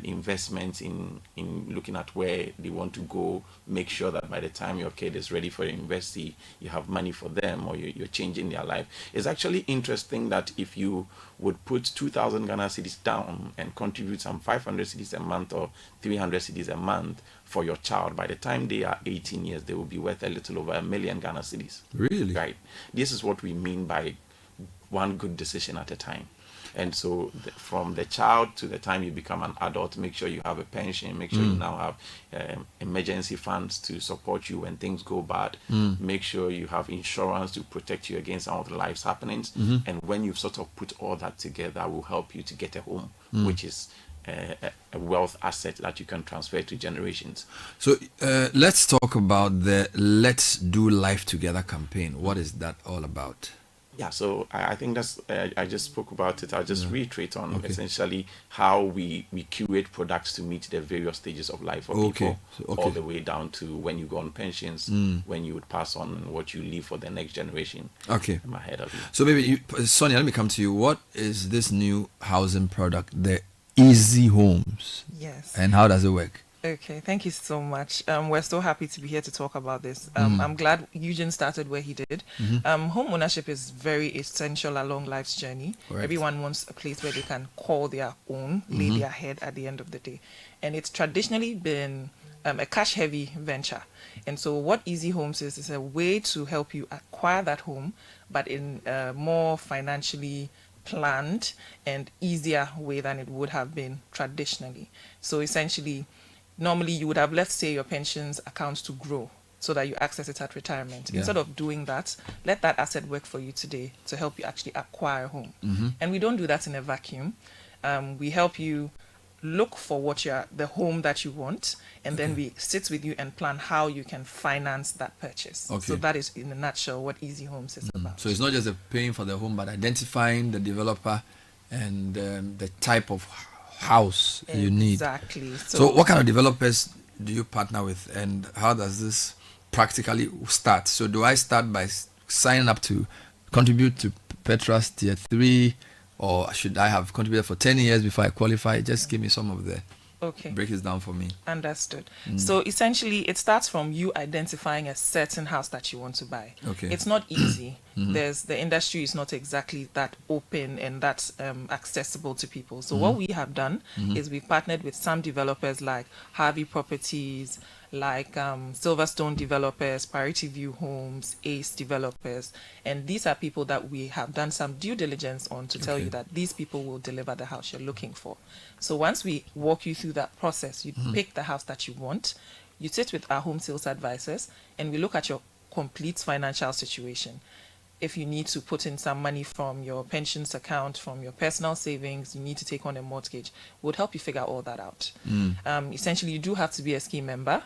investments in looking at where they want to go, make sure that by the time your kid is ready for university, you have money for them, or you're changing their life. It's actually interesting that if you would put 2,000 Ghana cedis down and contribute some 500 cedis a month or 300 cedis a month for your child, by the time they are 18 years, they will be worth a little over 1 million Ghana cedis. Really? Right. This is what we mean by one good decision at a time. And so from the child to the time you become an adult, make sure you have a pension, make sure you now have emergency funds to support you when things go bad, make sure you have insurance to protect you against some of the life's happenings. And when you've sort of put all that together, will help you to get a home, which is a wealth asset that you can transfer to generations. So let's talk about the Let's Do Life Together campaign. What is that all about? Yeah, so I think that's, I just spoke about it. I'll just reiterate on essentially how we curate products to meet the various stages of life for people, all the way down to when you go on pensions, when you would pass on, what you leave for the next generation. Okay. Ahead of you. So maybe, Sonia, let me come to you. What is this new housing product, the Easy Homes? Yes. And how does it work? Okay, thank you so much. We're so happy to be here to talk about this. I'm glad Eugene started where he did. Home ownership is very essential along life's journey. Correct. Everyone wants a place where they can call their own, lay their head at the end of the day. And it's traditionally been a cash-heavy venture. And so what Easy Homes is a way to help you acquire that home, but in a more financially planned and easier way than it would have been traditionally. So essentially, normally you would have left, say, your pensions accounts to grow so that you access it at retirement. Yeah. Instead of doing that, let that asset work for you today to help you actually acquire a home. And we don't do that in a vacuum. We help you look for the home that you want, and then we sit with you and plan how you can finance that purchase. Okay. So that is, in a nutshell, what Easy Homes is about. So it's not just paying for the home, but identifying the developer and the type of house you need. Exactly. So what kind of developers do you partner with, and how does this practically start? So do I start by signing up to contribute to Petra's Tier 3, or should I have contributed for 10 years before I qualify? Just give me some of the break this down for me. Understood. So essentially it starts from you identifying a certain house that you want to buy. It's not easy. The industry is not exactly that open and that accessible to people. So what we have done is we've partnered with some developers like Harvey Properties, like Silverstone Developers, Priority View Homes, Ace Developers. And these are people that we have done some due diligence on to tell you that these people will deliver the house you're looking for. So once we walk you through that process, you pick the house that you want, you sit with our home sales advisors, and we look at your complete financial situation. If you need to put in some money from your pensions account, from your personal savings, you need to take on a mortgage, we'll help you figure all that out. Essentially, you do have to be a scheme member,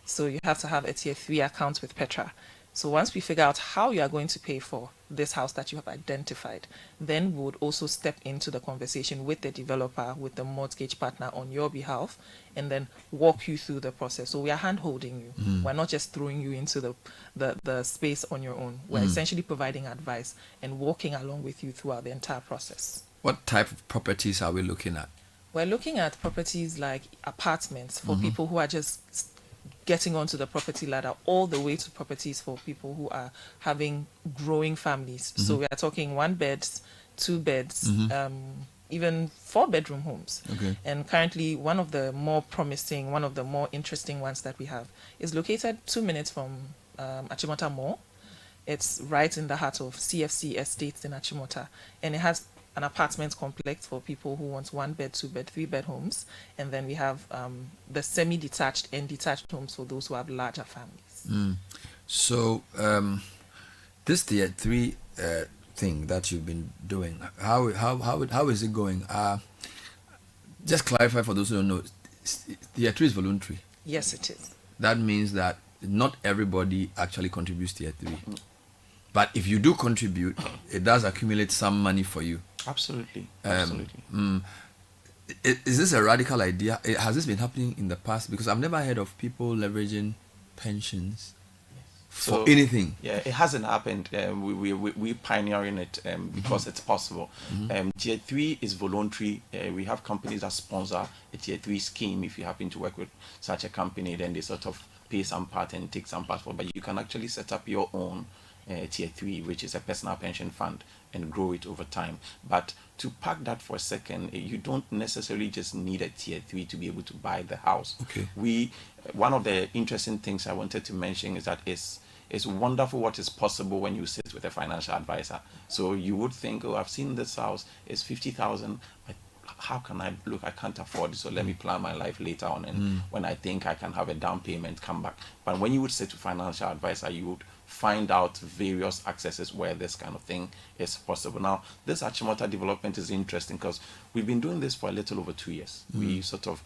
so you have to have a tier 3 account with Petra. So once we figure out how you are going to pay for this house that you have identified, then we would also step into the conversation with the developer, with the mortgage partner on your behalf, and then walk you through the process. So we are hand-holding you. We're not just throwing you into the space on your own. We're essentially providing advice and walking along with you throughout the entire process. What type of properties are we looking at? We're looking at properties like apartments for people who are just getting onto the property ladder, all the way to properties for people who are having growing families. So we are talking 1 beds, 2 beds, even 4-bedroom homes. And currently, one of the more promising, one of the more interesting ones that we have is located 2 minutes from Achimota Mall. It's right in the heart of CFC Estates in Achimota, and it has an apartment complex for people who want 1 bed, 2 bed, 3 bed homes, and then we have the semi-detached and detached homes for those who have larger families. So this tier 3 thing that you've been doing, how is it going? Just clarify for those who don't know, tier 3 is voluntary. Yes, it is. That means that not everybody actually contributes tier 3. But if you do contribute, it does accumulate some money for you. Absolutely. Is this a radical idea? Has this been happening in the past? Because I've never heard of people leveraging pensions for anything. Yeah, it hasn't happened. We're pioneering it because it's possible. Tier 3 is voluntary. We have companies that sponsor a Tier 3 scheme. If you happen to work with such a company, then they sort of pay some part and take some part for. But you can actually set up your own Tier 3, which is a personal pension fund, and grow it over time. But to park that for a second, you don't necessarily just need a Tier 3 to be able to buy the house. One of the interesting things I wanted to mention is that it's wonderful what is possible when you sit with a financial advisor. So you would think, oh, I've seen this house, it's 50,000. How can I look? I can't afford it, so let me plan my life later on. And when I think I can have a down payment, come back. But when you would sit to financial advisor, you would find out various accesses where this kind of thing is possible. Now, this Achimota development is interesting because we've been doing this for a little over 2 years. We sort of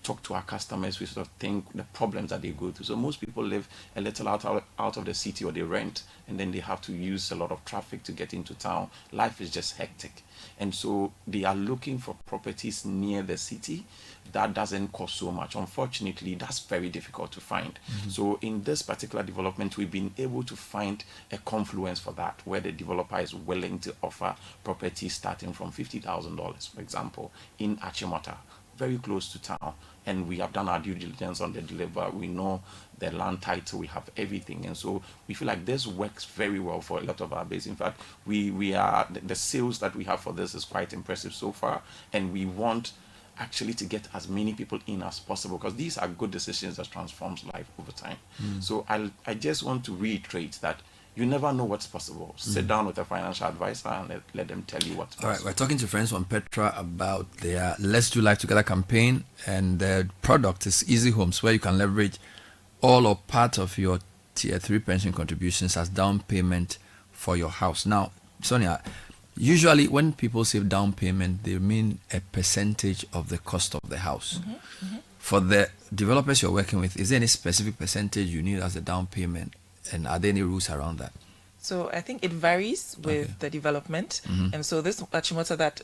talk to our customers, we sort of think the problems that they go through. So most people live a little out of the city, or they rent, and then they have to use a lot of traffic to get into town. Life is just hectic. And so they are looking for properties near the city that doesn't cost so much. Unfortunately, that's very difficult to find. So in this particular development, we've been able to find a confluence for that, where the developer is willing to offer properties starting from $50,000, for example, in Achimota, very close to town. And we have done our due diligence on the deliver. We know the land title, we have everything. And so we feel like this works very well for a lot of our base. In fact, the sales that we have for this is quite impressive so far. And we want actually to get as many people in as possible, because these are good decisions that transforms life over time. So I just want to reiterate that you never know what's possible. Sit down with a financial advisor and let them tell you what's possible. All right, we're talking to friends from Petra about their Let's Do Life Together campaign, and their product is Easy Homes, where you can leverage all or part of your Tier 3 pension contributions as down payment for your house. Now, Sonia, usually when people say down payment, they mean a percentage of the cost of the house. For the developers you're working with, is there any specific percentage you need as a down payment? And are there any rules around that? So I think it varies with the development. And so this Achimota that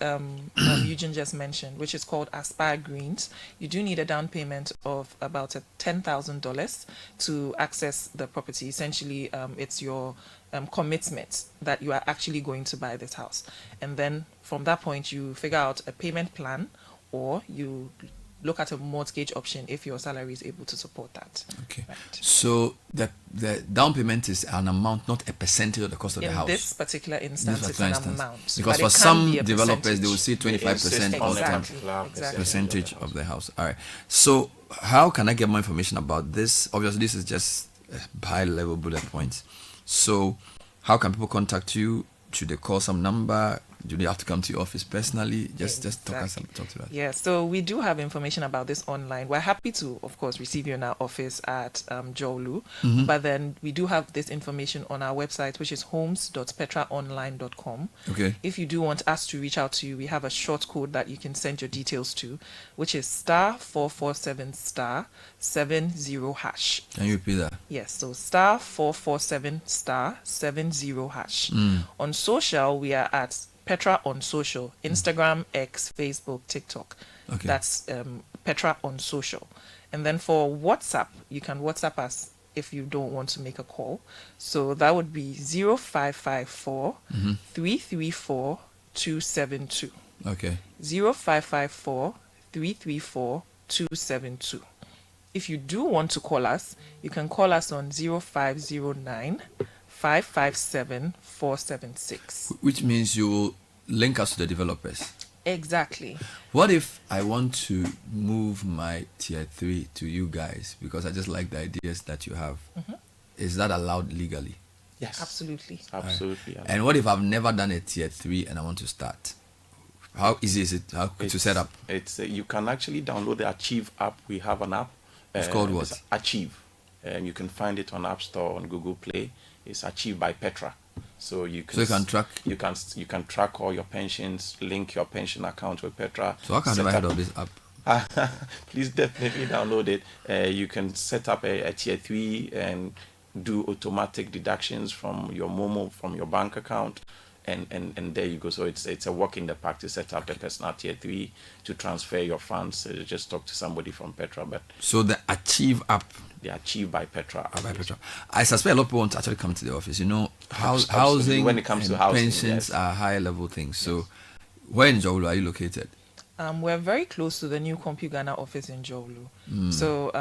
Eugene just mentioned, which is called Aspire Greens, you do need a down payment of about $10,000 to access the property. Essentially, it's your commitment that you are actually going to buy this house. And then from that point, you figure out a payment plan, or you look at a mortgage option if your salary is able to support that. Okay. Right. So the down payment is an amount, not a percentage of the cost of the house. In this particular instance, it's an amount. Because for some developers, they will see 25% of the percentage of the house. All right. So how can I get more information about this? Obviously, this is just high-level bullet points. So, how can people contact you? Should they call some number? Do they have to come to your office personally? Just talk to us. Yeah, so we do have information about this online. We're happy to, of course, receive you in our office at Goyle, but then we do have this information on our website, which is homes.petraonline.com. Okay. If you do want us to reach out to you, we have a short code that you can send your details to, which is *447*70#. Can you repeat that? Yes, so *447*70#. On social, we are at Petra on Social, Instagram, X, Facebook, TikTok. Okay. That's Petra on Social. And then for WhatsApp, you can WhatsApp us if you don't want to make a call. So that would be 0554 334 272. Okay. 0554 334 272. If you do want to call us, you can call us on 0509 557 476. Which means you will link us to the developers. Exactly. What if I want to move my tier 3 to you guys because I just like the ideas that you have? Is that allowed legally? Yes. Absolutely. Absolutely. Right. And what if I've never done a tier 3 and I want to start? How easy is it to set up? It's you can actually download the Achieve app. We have an app. It's called what? It's Achieve. And you can find it on App Store, on Google Play. It's Achieved by Petra. So you can track. You can track all your pensions, link your pension account with Petra. So how can I never heard of this app? Please definitely download it. You can set up a tier 3 and do automatic deductions from your Momo, from your bank account. And there you go. So it's a work in the park to set up a personal tier 3 to transfer your funds. So you just talk to somebody from Petra. But so the Achieve app. The Achieve by Petra. By Petra. I suspect a lot of people want to actually come to the office. You know, housing when it comes to housing, pensions are high level things. So where in Goyle are you located? We're very close to the new CompuGhana office in Goyle. So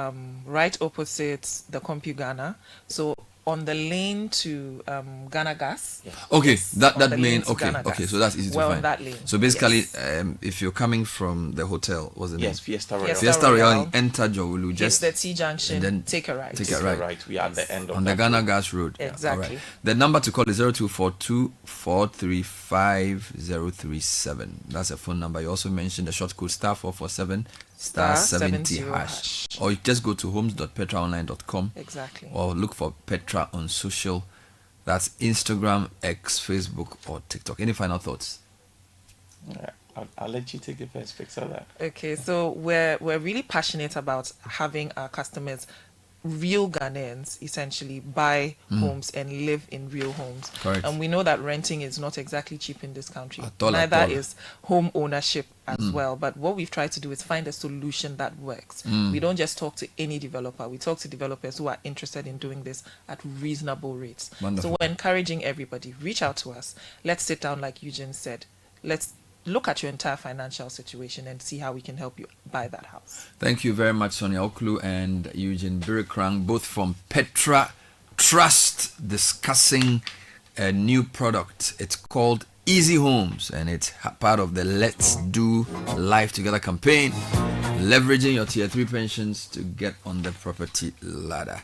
right opposite the CompuGhana. So on the lane to Ghana Gas. Okay, that main. Okay, so that's easy to find. On that lane. So basically, if you're coming from the hotel, what's the name? Yes, Fiesta Royal. Fiesta Royal. Enter Goyle. Just the T junction. And then take a right. Take a right. Right. We are at the end of on the Ghana Gas Road. Exactly. All right. The number to call is 0242 435 That's a phone number. You also mentioned the short code *447 *70#. Or you just go to homes.petraonline.com. Exactly. Or look for Petra on social. That's Instagram, X, Facebook, or TikTok. Any final thoughts? I'll let you take the first fix of that. Okay, so we're really passionate about having our customers, real Ghanaians, essentially buy homes and live in real homes. Correct. And we know that renting is not exactly cheap in this country. Neither is home ownership as well. But what we've tried to do is find a solution that works. We don't just talk to any developer. We talk to developers who are interested in doing this at reasonable rates. Wonderful. So we're encouraging everybody, reach out to us. Let's sit down, like Eugene said. Let's look at your entire financial situation and see how we can help you buy that house. Thank you very much, Sonia Oklu and Eugene Birikrang, both from Petra Trust, discussing a new product. It's called Easy Homes, and it's part of the Let's Do Life Together campaign, leveraging your tier 3 pensions to get on the property ladder.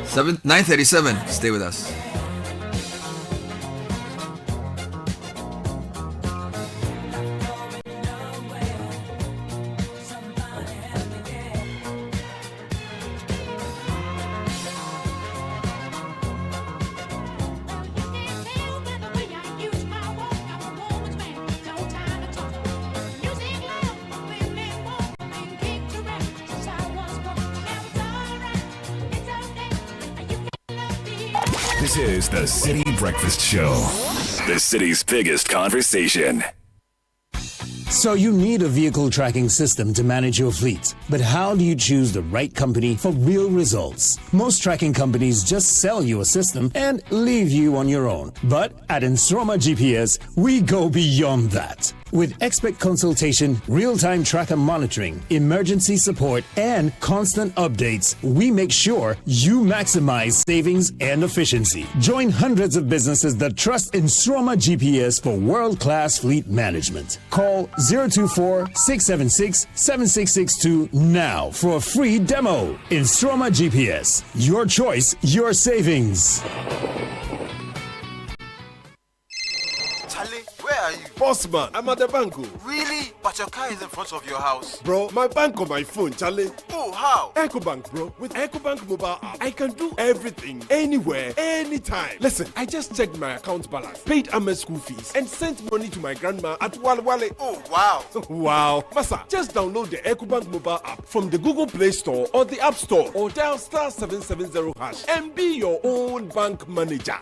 9:37. Stay with us. This is the City Breakfast Show, the city's biggest conversation. So you need a vehicle tracking system to manage your fleet. But how do you choose the right company for real results? Most tracking companies just sell you a system and leave you on your own. But at Nsroma GPS, we go beyond that. With expert consultation, real-time tracker monitoring, emergency support, and constant updates, we make sure you maximize savings and efficiency. Join hundreds of businesses that trust Instroma GPS for world-class fleet management. Call 024-676-7662 now for a free demo. Instroma GPS. Your choice, your savings. Charlie, where are you? Boss man, I'm at the bank. Really? But your car is in front of your house. Bro, my bank on my phone, Charlie. Oh, how? EcoBank, bro. With EcoBank mobile app, I can do everything, anywhere, anytime. Listen, I just checked my account balance, paid Ahmed's school fees, and sent money to my grandma at Walwale. Oh, wow. Wow. Masa, just download the EcoBank mobile app from the Google Play Store or the App Store, or dial *770# and be your own bank manager.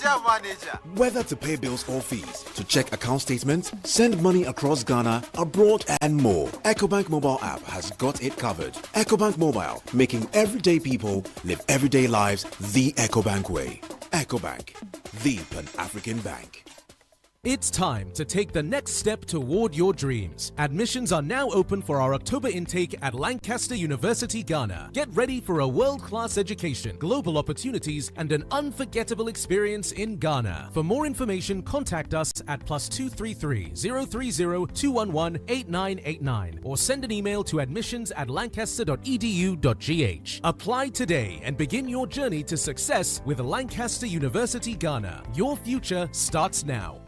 Manager. Whether to pay bills or fees, to check account statements, send money across Ghana, abroad, and more, EcoBank mobile app has got it covered. EcoBank Mobile, making everyday people live everyday lives the EcoBank way. EcoBank, the Pan-African bank. It's time to take the next step toward your dreams. Admissions are now open for our October intake at Lancaster University, Ghana. Get ready for a world-class education, global opportunities, and an unforgettable experience in Ghana. For more information, contact us at +233 030 211 8989 or send an email to admissions@lancaster.edu.gh. Apply today and begin your journey to success with Lancaster University, Ghana. Your future starts now.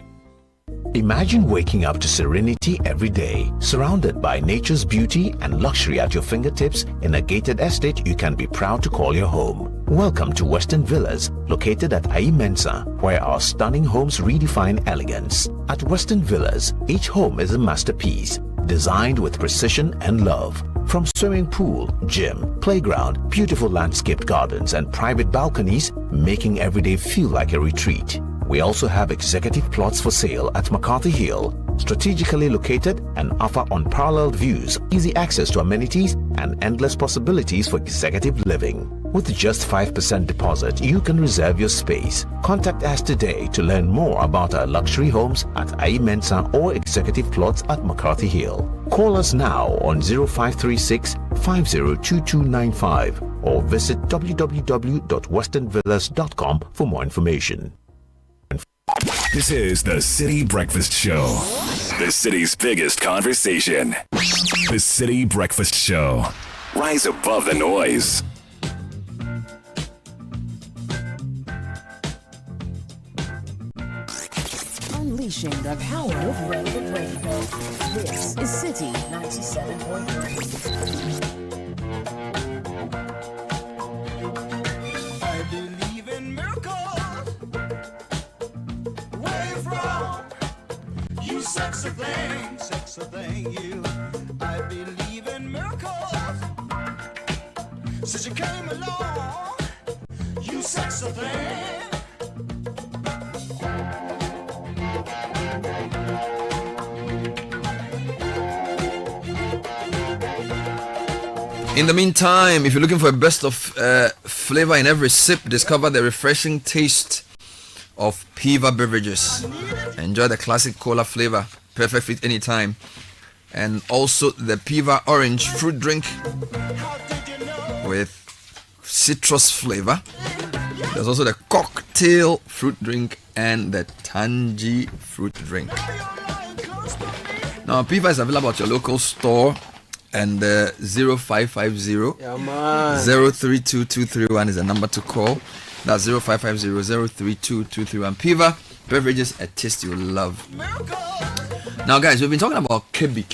Imagine waking up to serenity every day, surrounded by nature's beauty and luxury at your fingertips in a gated estate you can be proud to call your home. Welcome to Western Villas, located at Ayi Mensa, where our stunning homes redefine elegance. At Western Villas, each home is a masterpiece, designed with precision and love. From swimming pool, gym, playground, beautiful landscaped gardens, and private balconies, making every day feel like a retreat. We also have executive plots for sale at McCarthy Hill, strategically located and offer unparalleled views, easy access to amenities, and endless possibilities for executive living. With just 5% deposit, you can reserve your space. Contact us today to learn more about our luxury homes at Ayi Mensa or executive plots at McCarthy Hill. Call us now on 0536 502295 or visit www.westernvillas.com for more information. This is the City Breakfast Show, the city's biggest conversation. The City Breakfast Show. Rise above the noise. Unleashing the power of relevant radio. This is City 97.3. I believe in miracles. Where you from? You sexy thing, you. I believe in miracles. Since you came along, you sexy thing. In the meantime, if you're looking for a best of flavor in every sip, discover the refreshing taste of Piva beverages. Enjoy the classic cola flavor, perfect fit anytime. And also the Piva orange fruit drink with citrus flavor. There's also the cocktail fruit drink and the tangy fruit drink. Now, Piva is available at your local store. And 0550 032231 is the number to call. That's 0550 032231. Piva beverages, a taste you love. Now, guys, we've been talking about Kabi.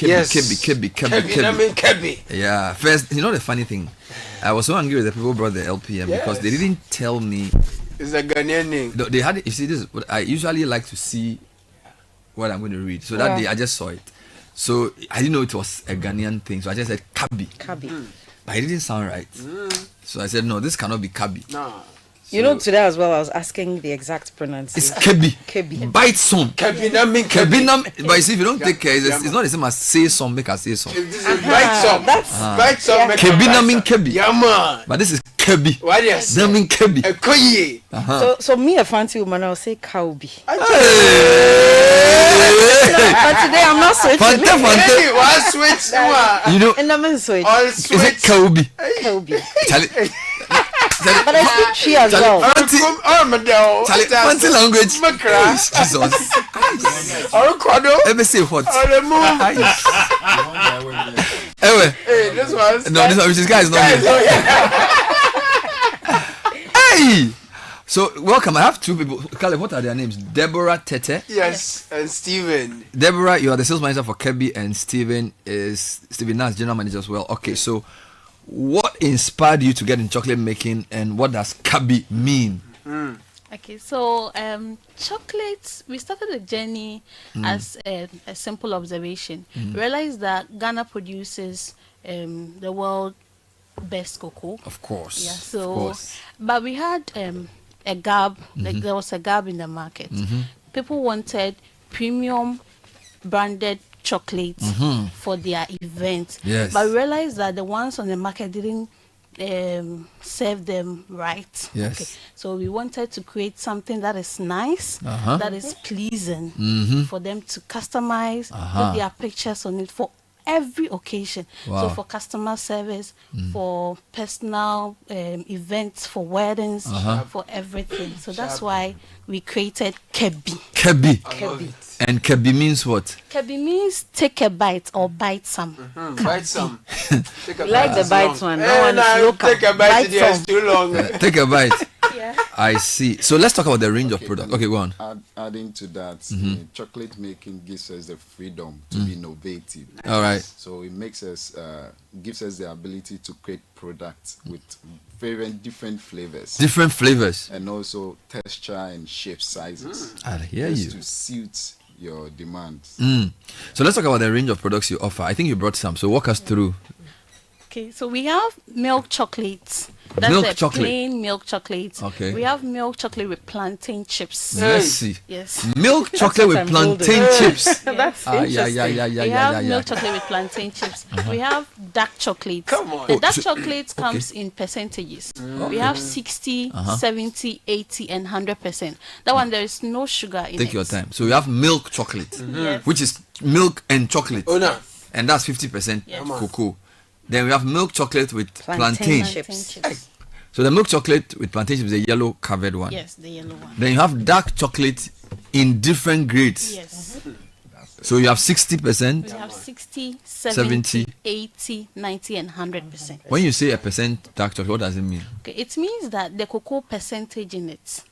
Yeah. First, you know the funny thing, I was so angry with the people who brought the LPM because they didn't tell me. It's a Ghanaian name. They had. You see, this. I usually like to see what I'm going to read. So that day, I just saw it. So I didn't know it was a Ghanaian thing, so I just said Kabi. Kabi. But it didn't sound right. So I said, no, this cannot be Kabi. Nah. You know, today as well, I was asking the exact pronunciation. It's Kabi. Kabi. Bite some. Kabinam. But you see, if you don't take care, it's not the same as say some, make us say some. This is bite some. Bite some. Kabinam mean Kabi. Yeah, man. But this is Kabi. What is that mean Kabi? So me, a fancy woman, I'll say Kabi. Hey. But today I'm not switching. Fante. One switch. You know, and I'm switch. Is it Kabi? Kabi. But I speak she as well. Fancy language. Jesus. Let me see what. Anyway. Hey, this one. No, this guy is not here. Hey. So welcome. I have two people. Caleb, what are their names? Deborah Tete. Yes, and Stephen. Deborah, you are the sales manager for Kabi, and Stephen Nas, general manager as well. Okay, so what inspired you to get in chocolate making, and what does Kabi mean? Okay, so chocolate, we started the journey as a simple observation. Realized that Ghana produces the world best cocoa. Of course. Yeah. So, but we had a gap. Like there was a gap in the market. People wanted premium branded chocolates for their events. Yes. But we realized that the ones on the market didn't serve them right. Yes. Okay. So we wanted to create something that is nice, that is pleasing for them to customize, put their pictures on it for every occasion. Wow. So for customer service, for personal events, for weddings, for everything. So that's why we created Kabi. Kabi. And Kabi means what? Kabi means take a bite or bite some. Bite some. Like the bites one. That one is local. Take a bite. It's too long. Take a bite. Yeah. I see. So let's talk about the range of products. Okay, go on. Adding to that, chocolate making gives us the freedom to be innovative. All right. So it makes us, gives us the ability to create products with very different flavors. Different flavors. And also texture and shape sizes. I hear just you. to suit your demands. So let's talk about the range of products you offer. I think you brought some. So walk us through. Okay, so we have milk chocolates. That's Milk a chocolate. plain milk chocolate. Okay. We have milk chocolate with plantain chips. Let's see. Yes. Milk chocolate with plantain chips. That's interesting. We have milk chocolate with plantain chips. We have dark chocolate. Come on. The dark chocolate comes in percentages. We have 60, 70, 80, and 100%. That one, there is no sugar in it. Take your time. So we have milk chocolate, Yes. which is milk and chocolate. Oh, no. And that's 50% Yes. cocoa. Then we have milk chocolate with plantain. chips. So the milk chocolate with plantain chips is the yellow covered one. Yes, the yellow one. Then you have dark chocolate in different grades. Yes. So you have 60%. We have 60, 70, 80, 90, and 100%. When you say a percent dark chocolate, what does it mean? Okay, it means that the cocoa percentage in it.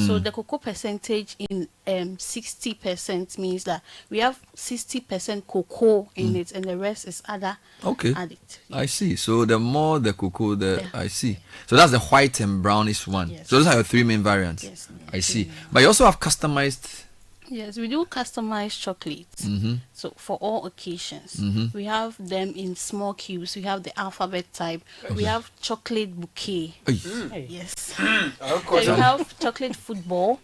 So the cocoa percentage in 60% means that we have 60% cocoa in it, and the rest is other added. I see. So the more the cocoa, I see. So that's the white and brownish one. Yes. So those are your three main variants. Yes. I see. But you also have customized. Yes, we do customized chocolates. So for all occasions, we have them in small cubes. We have the alphabet type. We have chocolate bouquet. Yes. And we have chocolate football.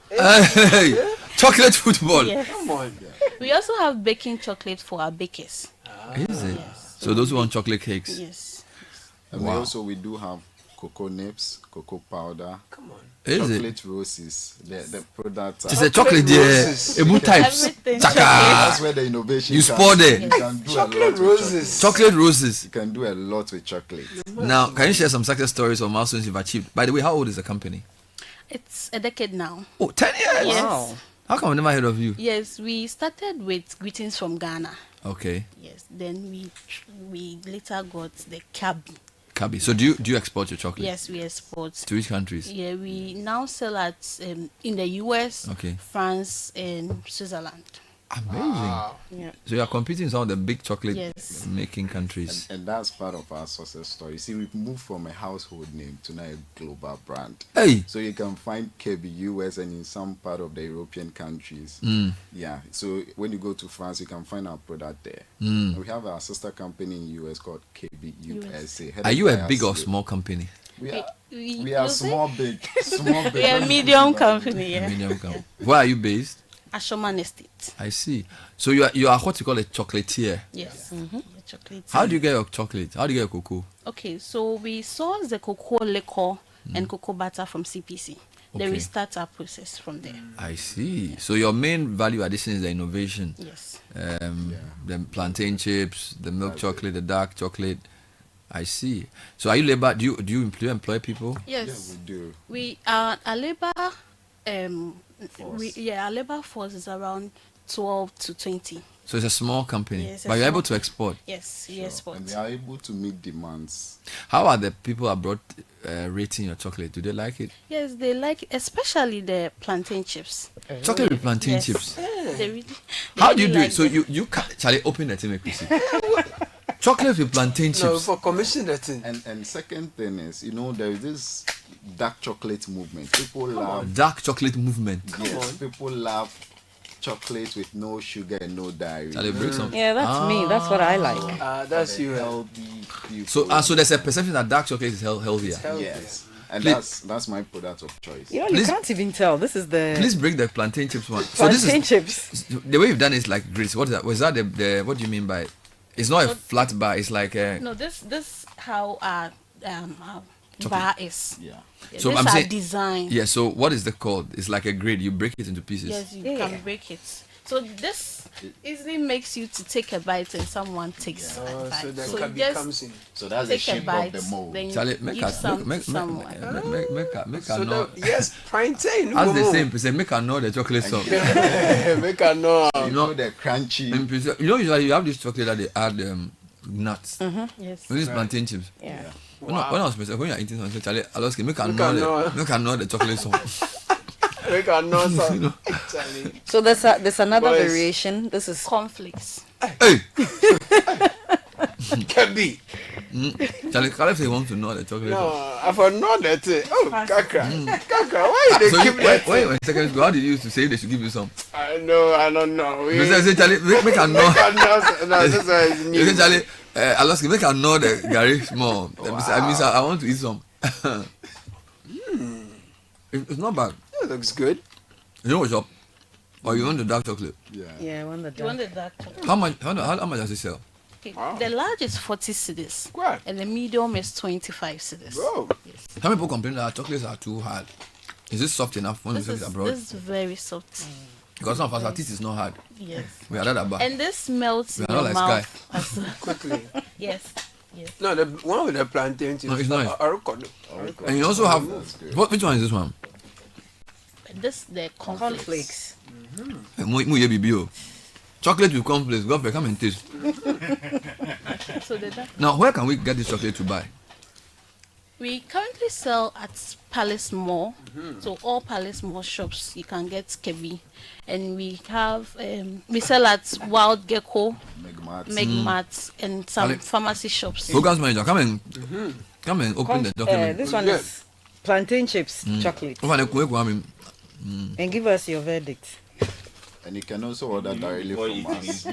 Chocolate football. Yes. Come on. We also have baking chocolate for our bakers. Is it? So those who want chocolate cakes. Yes. And we do have cocoa nibs, cocoa powder. Come on. Chocolate roses, the product. It's a chocolate, Ebu types. Chaka. That's where the innovation. You sport there. You can do Chocolate roses. Chocolate roses. You can do a lot with chocolate. Now, can you share some success stories or milestones you've achieved? By the way, how old is the company? It's a decade now. Oh, 10 years. Yes. Wow. How come I never heard of you? Yes, we started with greetings from Ghana. Okay. Yes, then we later got the Kabi. Kabi. So do you export your chocolate? Yes, we export. To which countries? Yeah, we now sell at in the US, France, and Switzerland. Amazing. Yeah. So you are competing with some of the big chocolate Yes. making countries. And that's part of our success story. See, we've moved from a household name to now a global brand. Hey. So you can find Kabi US and in some part of the European countries. Yeah. So when you go to France, you can find our product there. And we have our sister company in US called Kabi UPSA. Are you a big or small company? We are small, big. We are a medium company, yeah. Medium company. Where are you based? Ashoman Estate. I see. So you are what you call a chocolatier. Yes. Chocolatier. How do you get your chocolate? How do you get your cocoa? Okay, so we source the cocoa liquor and cocoa butter from CPC. Then we start our process from there. I see. So your main value addition is the innovation. Yes. The plantain chips, the milk chocolate, the dark chocolate. I see. So are you labor? Do you employ people? Yes. We do. We are a labor. Our labor force is around 12 to 20. So it's a small company, Yes, but you're able to export. Yes, yes, And they are able to meet demands. How are the people abroad rating your chocolate? Do they like it? Yes, they like, especially the plantain chips. Chocolate with plantain chips. They really, How do you do like it? So you can't, shall I open the thing, make me see? Chocolate with plantain chips. No, for commission that thing. And second thing is, there is this dark chocolate movement. People love dark chocolate movement. Yes, people love chocolate with no sugar and no dairy. Shall I break some? Yeah, that's me. That's what I like. That's you. Healthy. So there's a perception that dark chocolate is healthier. Yes. And that's my product of choice. You can't even tell. This is the. Please break the plantain chips one. Plantain chips. The way you've done it is like grits. What is that? Was that the what do you mean by it? It's not a flat bar. It's like a. No, this how our bar is. Yeah. So this I'm saying design. Yeah. So what is the called? It's like a grid. You break it into pieces. Yes, you can break it. So this easily makes you to take a bite and someone takes a bite. So that so Kabi just comes in. So that's the take a shape bite, of the mold. then Charlie, give some to someone. Make a know. Yes, plantain. That's the same. Say make a know the chocolate sauce. Make a know. You know the crunchy. Usually you have this chocolate that they add nuts. Yes. These plantain chips. Yeah. When I was when you're eating something, Charlie, I was make a know the chocolate sauce. Make a know. So there's another variation. This is cornflakes. Hey. Kabi. Charlie, Caleb say he wants to know the chocolate. No, I forgot that. Oh, Kaka, why they keep that? Wait, in secondary school, how did you used to say they should give you some? I don't know. You say, Charlie, make a know. No, this is new. You say, Charlie, I lost make a know the Gary small. I mean, I want to eat some. It's not bad. It looks good. You know what's up? Or you want the dark chocolate? Yeah, I want the dark. You want the dark chocolate? How much does it sell? Okay. The large is 40 cedis. And the medium is 25 cedis. Whoa. Yes. Some people complain that chocolates are too hard. Is this soft enough when you sell it abroad? This is very soft. Because some of us, our teeth is not hard. Yes. We are that about. And this melts in We are your not like mouth. Quickly. Yes. Yes. No, the one with the plantain. No, it's nice. Arukod. And you also have which one is this one? This the cornflakes. Chocolate with cornflakes. Go come and taste. So Now, where can we get this chocolate to buy? We currently sell at Palace Mall. So all Palace Mall shops you can get Kabi, and we have we sell at Wild Gecko, Megmart, and some pharmacy shops. Programs manager, come and open the document. This one is plantain chips chocolate. And give us your verdict. And you can also order directly from us.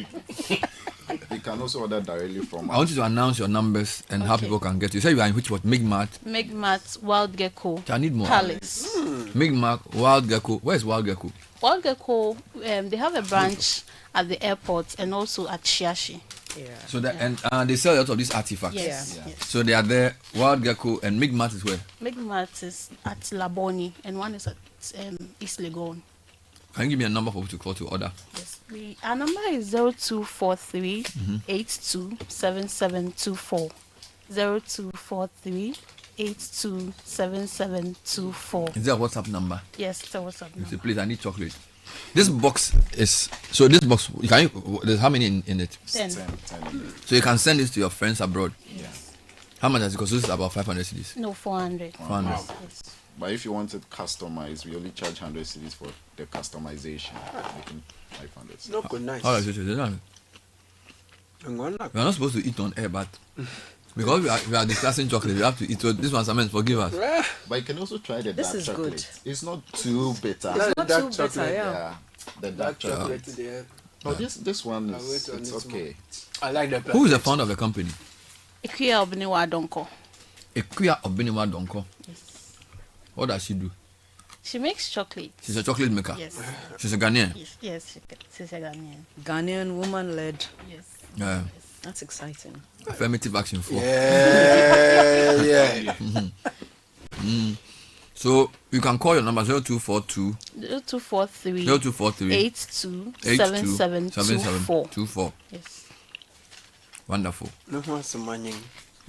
You can also order directly from us. I want you to announce your numbers and how people can get you. You say you are in which what? Megmart? Megmart, Wild Gecko, I need more. Palace. Megmart, Wild Gecko. Where is Wild Gecko? Wild Gecko, they have a branch at the airport and also at Shiashi. Yeah. So that and they sell a lot of these artifacts. Yes. So they are there. Wild Gecko and Megmart is where? Megmart is at Laboni and one is at East Legon. Can you give me a number for people to call to order? Yes. Our number is 0243 827724. 0243 827724. Is there a WhatsApp number? Yes, it's a WhatsApp number. Say, please, I need chocolate. This box is there's how many in it? 10. So you can send this to your friends abroad. Yes. How much does it cost? This is about 500 cedis. No, 400. 400. Yes. But if you want it customized, we only charge 100 cedis for the customization. Making 500 cedis. No, good, nice. How is it? We are not supposed to eat on air, but because we are discussing chocolate, we have to eat. So this one, Simon, forgive us. But you can also try the This dark is chocolate. good. It's not too bitter. It's not dark too bitter, chocolate, yeah. The dark chocolate. Yeah. Oh, this one I'll is wait on it's this okay. I like the Who is the founder of the company? Ikuya Obiniwa Donko. Ekuya Obinima Donko. Yes. What does she do? She makes chocolate. She's a chocolate maker. Yes. She's a Ghanaian. Yes, she's a Ghanaian. Ghanaian woman-led. Yes. Yeah. That's exciting. Affirmative action for. Yeah. So you can call your number 0242 0243 0243 82 7724. Yes. Wonderful. No more some money.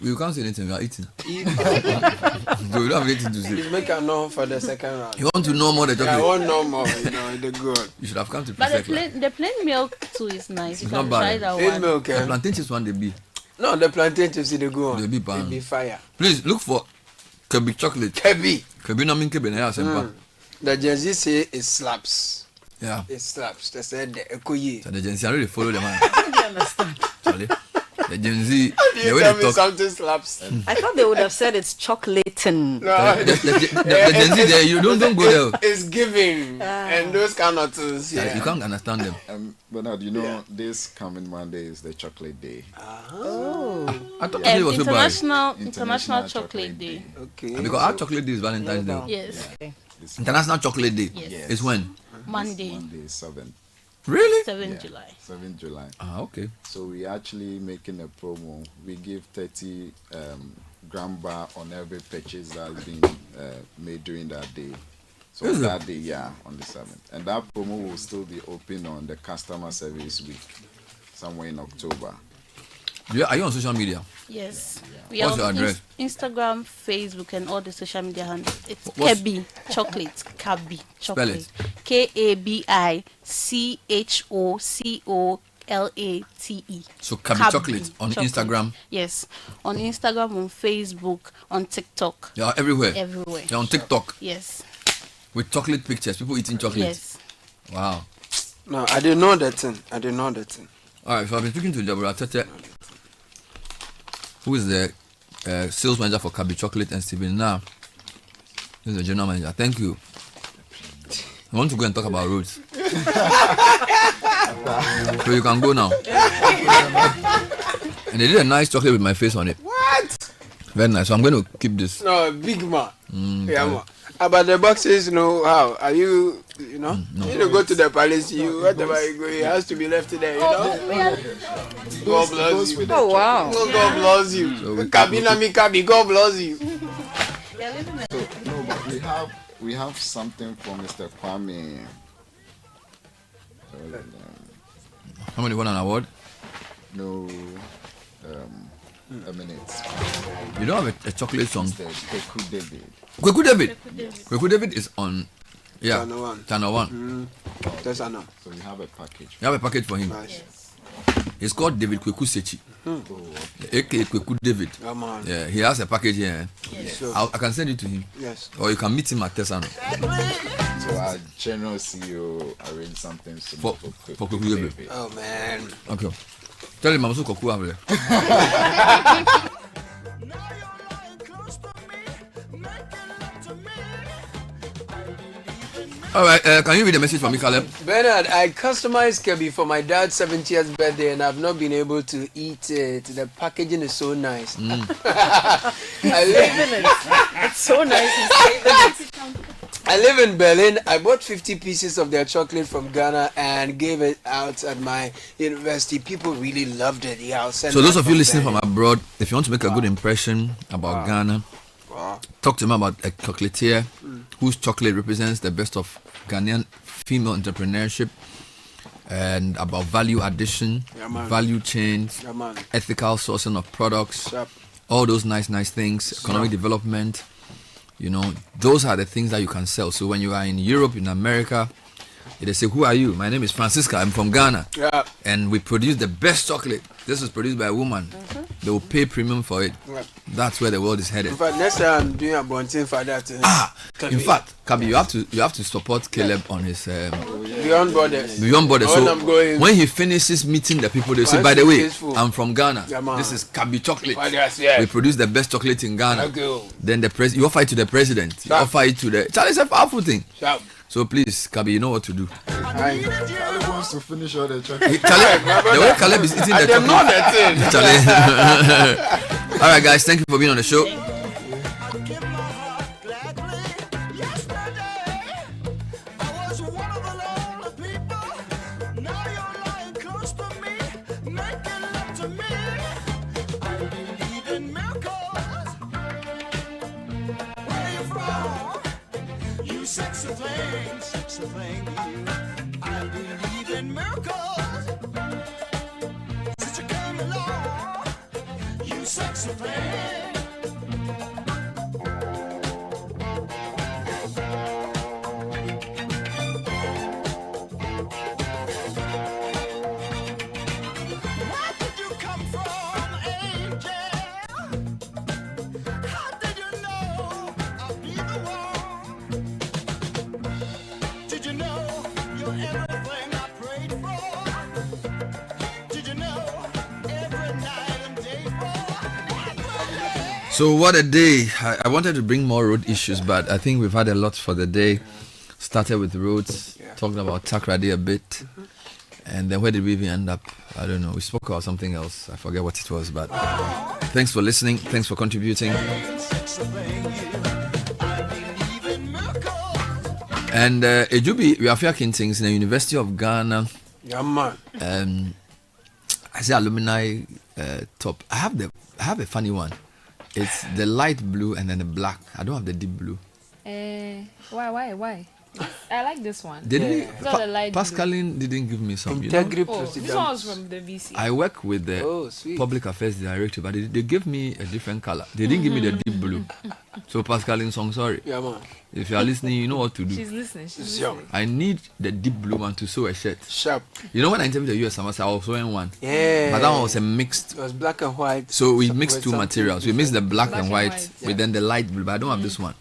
You can't say anything, we are eating. So you don't have anything to say. You make a no for the second round. You want to know more the chocolate? I want no more, the good. You should have come to But prefect. the plain milk too is nice. You It's can not try bad. that Plain one. milk, The plantain chips one they be. No, the plantain chips they go on. They be pan. They be fire. Please look for Kabi chocolate. Kabi. Kabi no mean Kabi na sempa. The Gen Z say it slaps. Yeah. It slaps. They said the Ekoye. So the Gen Z already follow them. I understand. Charlie. The Gen Z, How do the you way tell they me talk. something slaps? I thought they would have said it's chocolating. No. The Gen Z there, you don't go there. It's giving. And those kind of things. Yeah. You can't understand them. Bernard, you know, this coming Monday is the chocolate day. Oh. I thought it was so bad. International Chocolate Day. Okay. Because our chocolate day is Valentine's Day. Yes. International Chocolate Day. Yes. It's when? Monday. Monday, 7th. Really? 7th July. 7th July. Okay. So we actually making a promo. We give 30 gram bar on every purchase that's been made during that day. So Is it? that day, on the 7th. And that promo will still be open on the customer service week, somewhere in October. Yeah, are you on social media? Yes. We What's are your on address? Instagram, Facebook, and all the social media handles. It's What's- Kabi Chocolate. Kabi Spell it. Chocolate. KABICHOCOLATE. So Kabi Chocolate on Instagram. Yes. On Instagram, on Facebook, on TikTok. Yeah, everywhere. Everywhere. You're on TikTok Yes. with chocolate pictures. People eating chocolate. Yes. Wow. No, I didn't know that thing. All right. So I've been speaking to Deborah Tete, who is the sales manager for Kabi Chocolate, and Stephen now. He's the general manager. Thank you. I want to go and talk about roads. So you can go now. And they did a nice chocolate with my face on it. What? Very nice. So I'm going to keep this. No, big man. Yeah, okay. man. About the boxes, how? Are you, no. You don't go to the palace, whatever you go, it has to be left there, God bless you. Oh, wow. God bless you. Kabina mi Kabi, God bless you. No, but we have something from Mr. Kwame. How many won an award? No, a minute. You don't have a chocolate song. Mr. Kweku David. Kweku David. Kweku David is on. Yeah. Channel 1. Channel 1. That's enough. So we have a package. You have a package for him. Nice. It's called David Kweku Sechi. A.K.A. Kweku David. Yeah, man. Yeah, he has a package here. Yes. I can send it to him. Yes. Or you can meet him at Tesano. So our general CEO arranged something For for Kweku David. Oh, man. Okay. Tell him I'm also Kweku David. All right, can you read the message for me, Caleb? Bernard, I customized Kabi for my dad's 70th birthday and I've not been able to eat it. The packaging is so nice. It's so nice. I live in Berlin. I bought 50 pieces of their chocolate from Ghana and gave it out at my university. People really loved it. Yeah, I'll send So those that of you listening Berlin. from abroad, if you want to make a good impression about Ghana, talk to them about a chocolatier whose chocolate represents the best of Ghanaian female entrepreneurship and about value addition, Yeah, man. value chains, Yeah, man. ethical sourcing of products, Sharp. all those nice things, economic development. You know, those are the things that you can sell. So when you are in Europe, in America, they say, "Who are you?" My name is Francisca. I'm from Ghana. Yeah. And we produce the best chocolate. This was produced by a woman. They will pay premium for it. Yeah. That's where the world is headed. In fact, next time I'm doing a bunting for that. In fact, Kabi, you have to support Caleb on his Beyond Borders. Beyond Borders. When So I'm going, when he finishes meeting the people, they say, Once "By the it's way, peaceful. I'm from Ghana. Yeah, man. This is Kabi chocolate. Borders, yeah. We produce the best chocolate in Ghana." Okay. Then you offer it to the president. You Sharp. offer it to the. Charlie, it's a powerful thing. Sharp. So please, Kabi, you know what to do. Caleb wants to finish all the chocolate. Caleb, the way Caleb is eating the I don't know chocolate. that thing. Charlie. All right, guys, thank you for being on the show. believing miracles. Since you come along, you sexy thing. So what a day. I wanted to bring more road issues, but I think we've had a lot for the day. Started with roads, talking about Takrady a bit, and then where did we even end up? I don't know. We spoke about something else. I forget what it was, but thanks for listening. Thanks for contributing. And Ejubi, we are faking things in the University of Ghana. Yeah, man. I say alumni top. I have a funny one. It's the light blue and then the black. I don't have the deep blue. Why? I like this one. Pascaline didn't give me some. This one was from the VC. I work with the Public Affairs Director, but they gave me a different color. They didn't give me the deep blue. So Pascaline, song sorry. Yeah, man. If you are listening, you know what to do. She's listening. I need the deep blue one to sew a shirt. Sharp. You know when I interviewed the US, I was sewing one. Yeah. But that one was a mixed. It was black and white. So we mixed two materials. We mixed the black and white with then the light blue. But I don't have this one.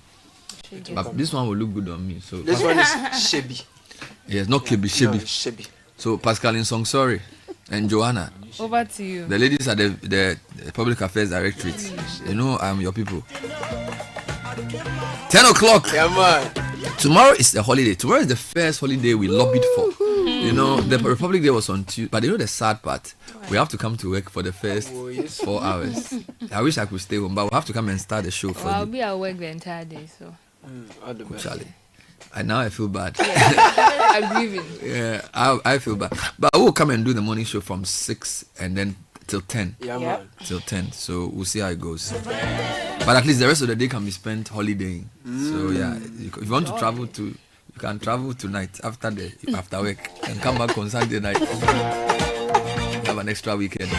But this one will look good on me. So this one is shabby. Yes, not Kabi, shabby. No, shabby. So Pascaline song sorry, and Joanna. Over to you. The ladies at the Public Affairs Directorate. You know I'm your people. 10 o'clock. Yeah, man. Tomorrow is the holiday. Tomorrow is the first holiday we lobbied for. You know, the Republic Day was on Tuesday. But you know the sad part? We have to come to work for the first 4 hours. I wish I could stay home, but we'll have to come and start the show for I'll be at work the entire day, so. Charlie. Now I feel bad. I'm grieving. Yeah, I feel bad. But I will come and do the morning show from 6 and then till 10. Yeah, man. Till 10. So we'll see how it goes. But at least the rest of the day can be spent holidaying. So yeah, if you want to travel to, you can travel tonight after work and come back on Sunday night. Have an extra weekend.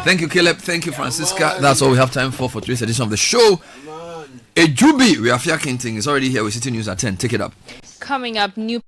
Thank you, Caleb. Thank you, Francisca. That's all we have time for today's edition of the show. Ejubi, we are faking things. It's already here with Citi News at 10. Take it up. Coming up, new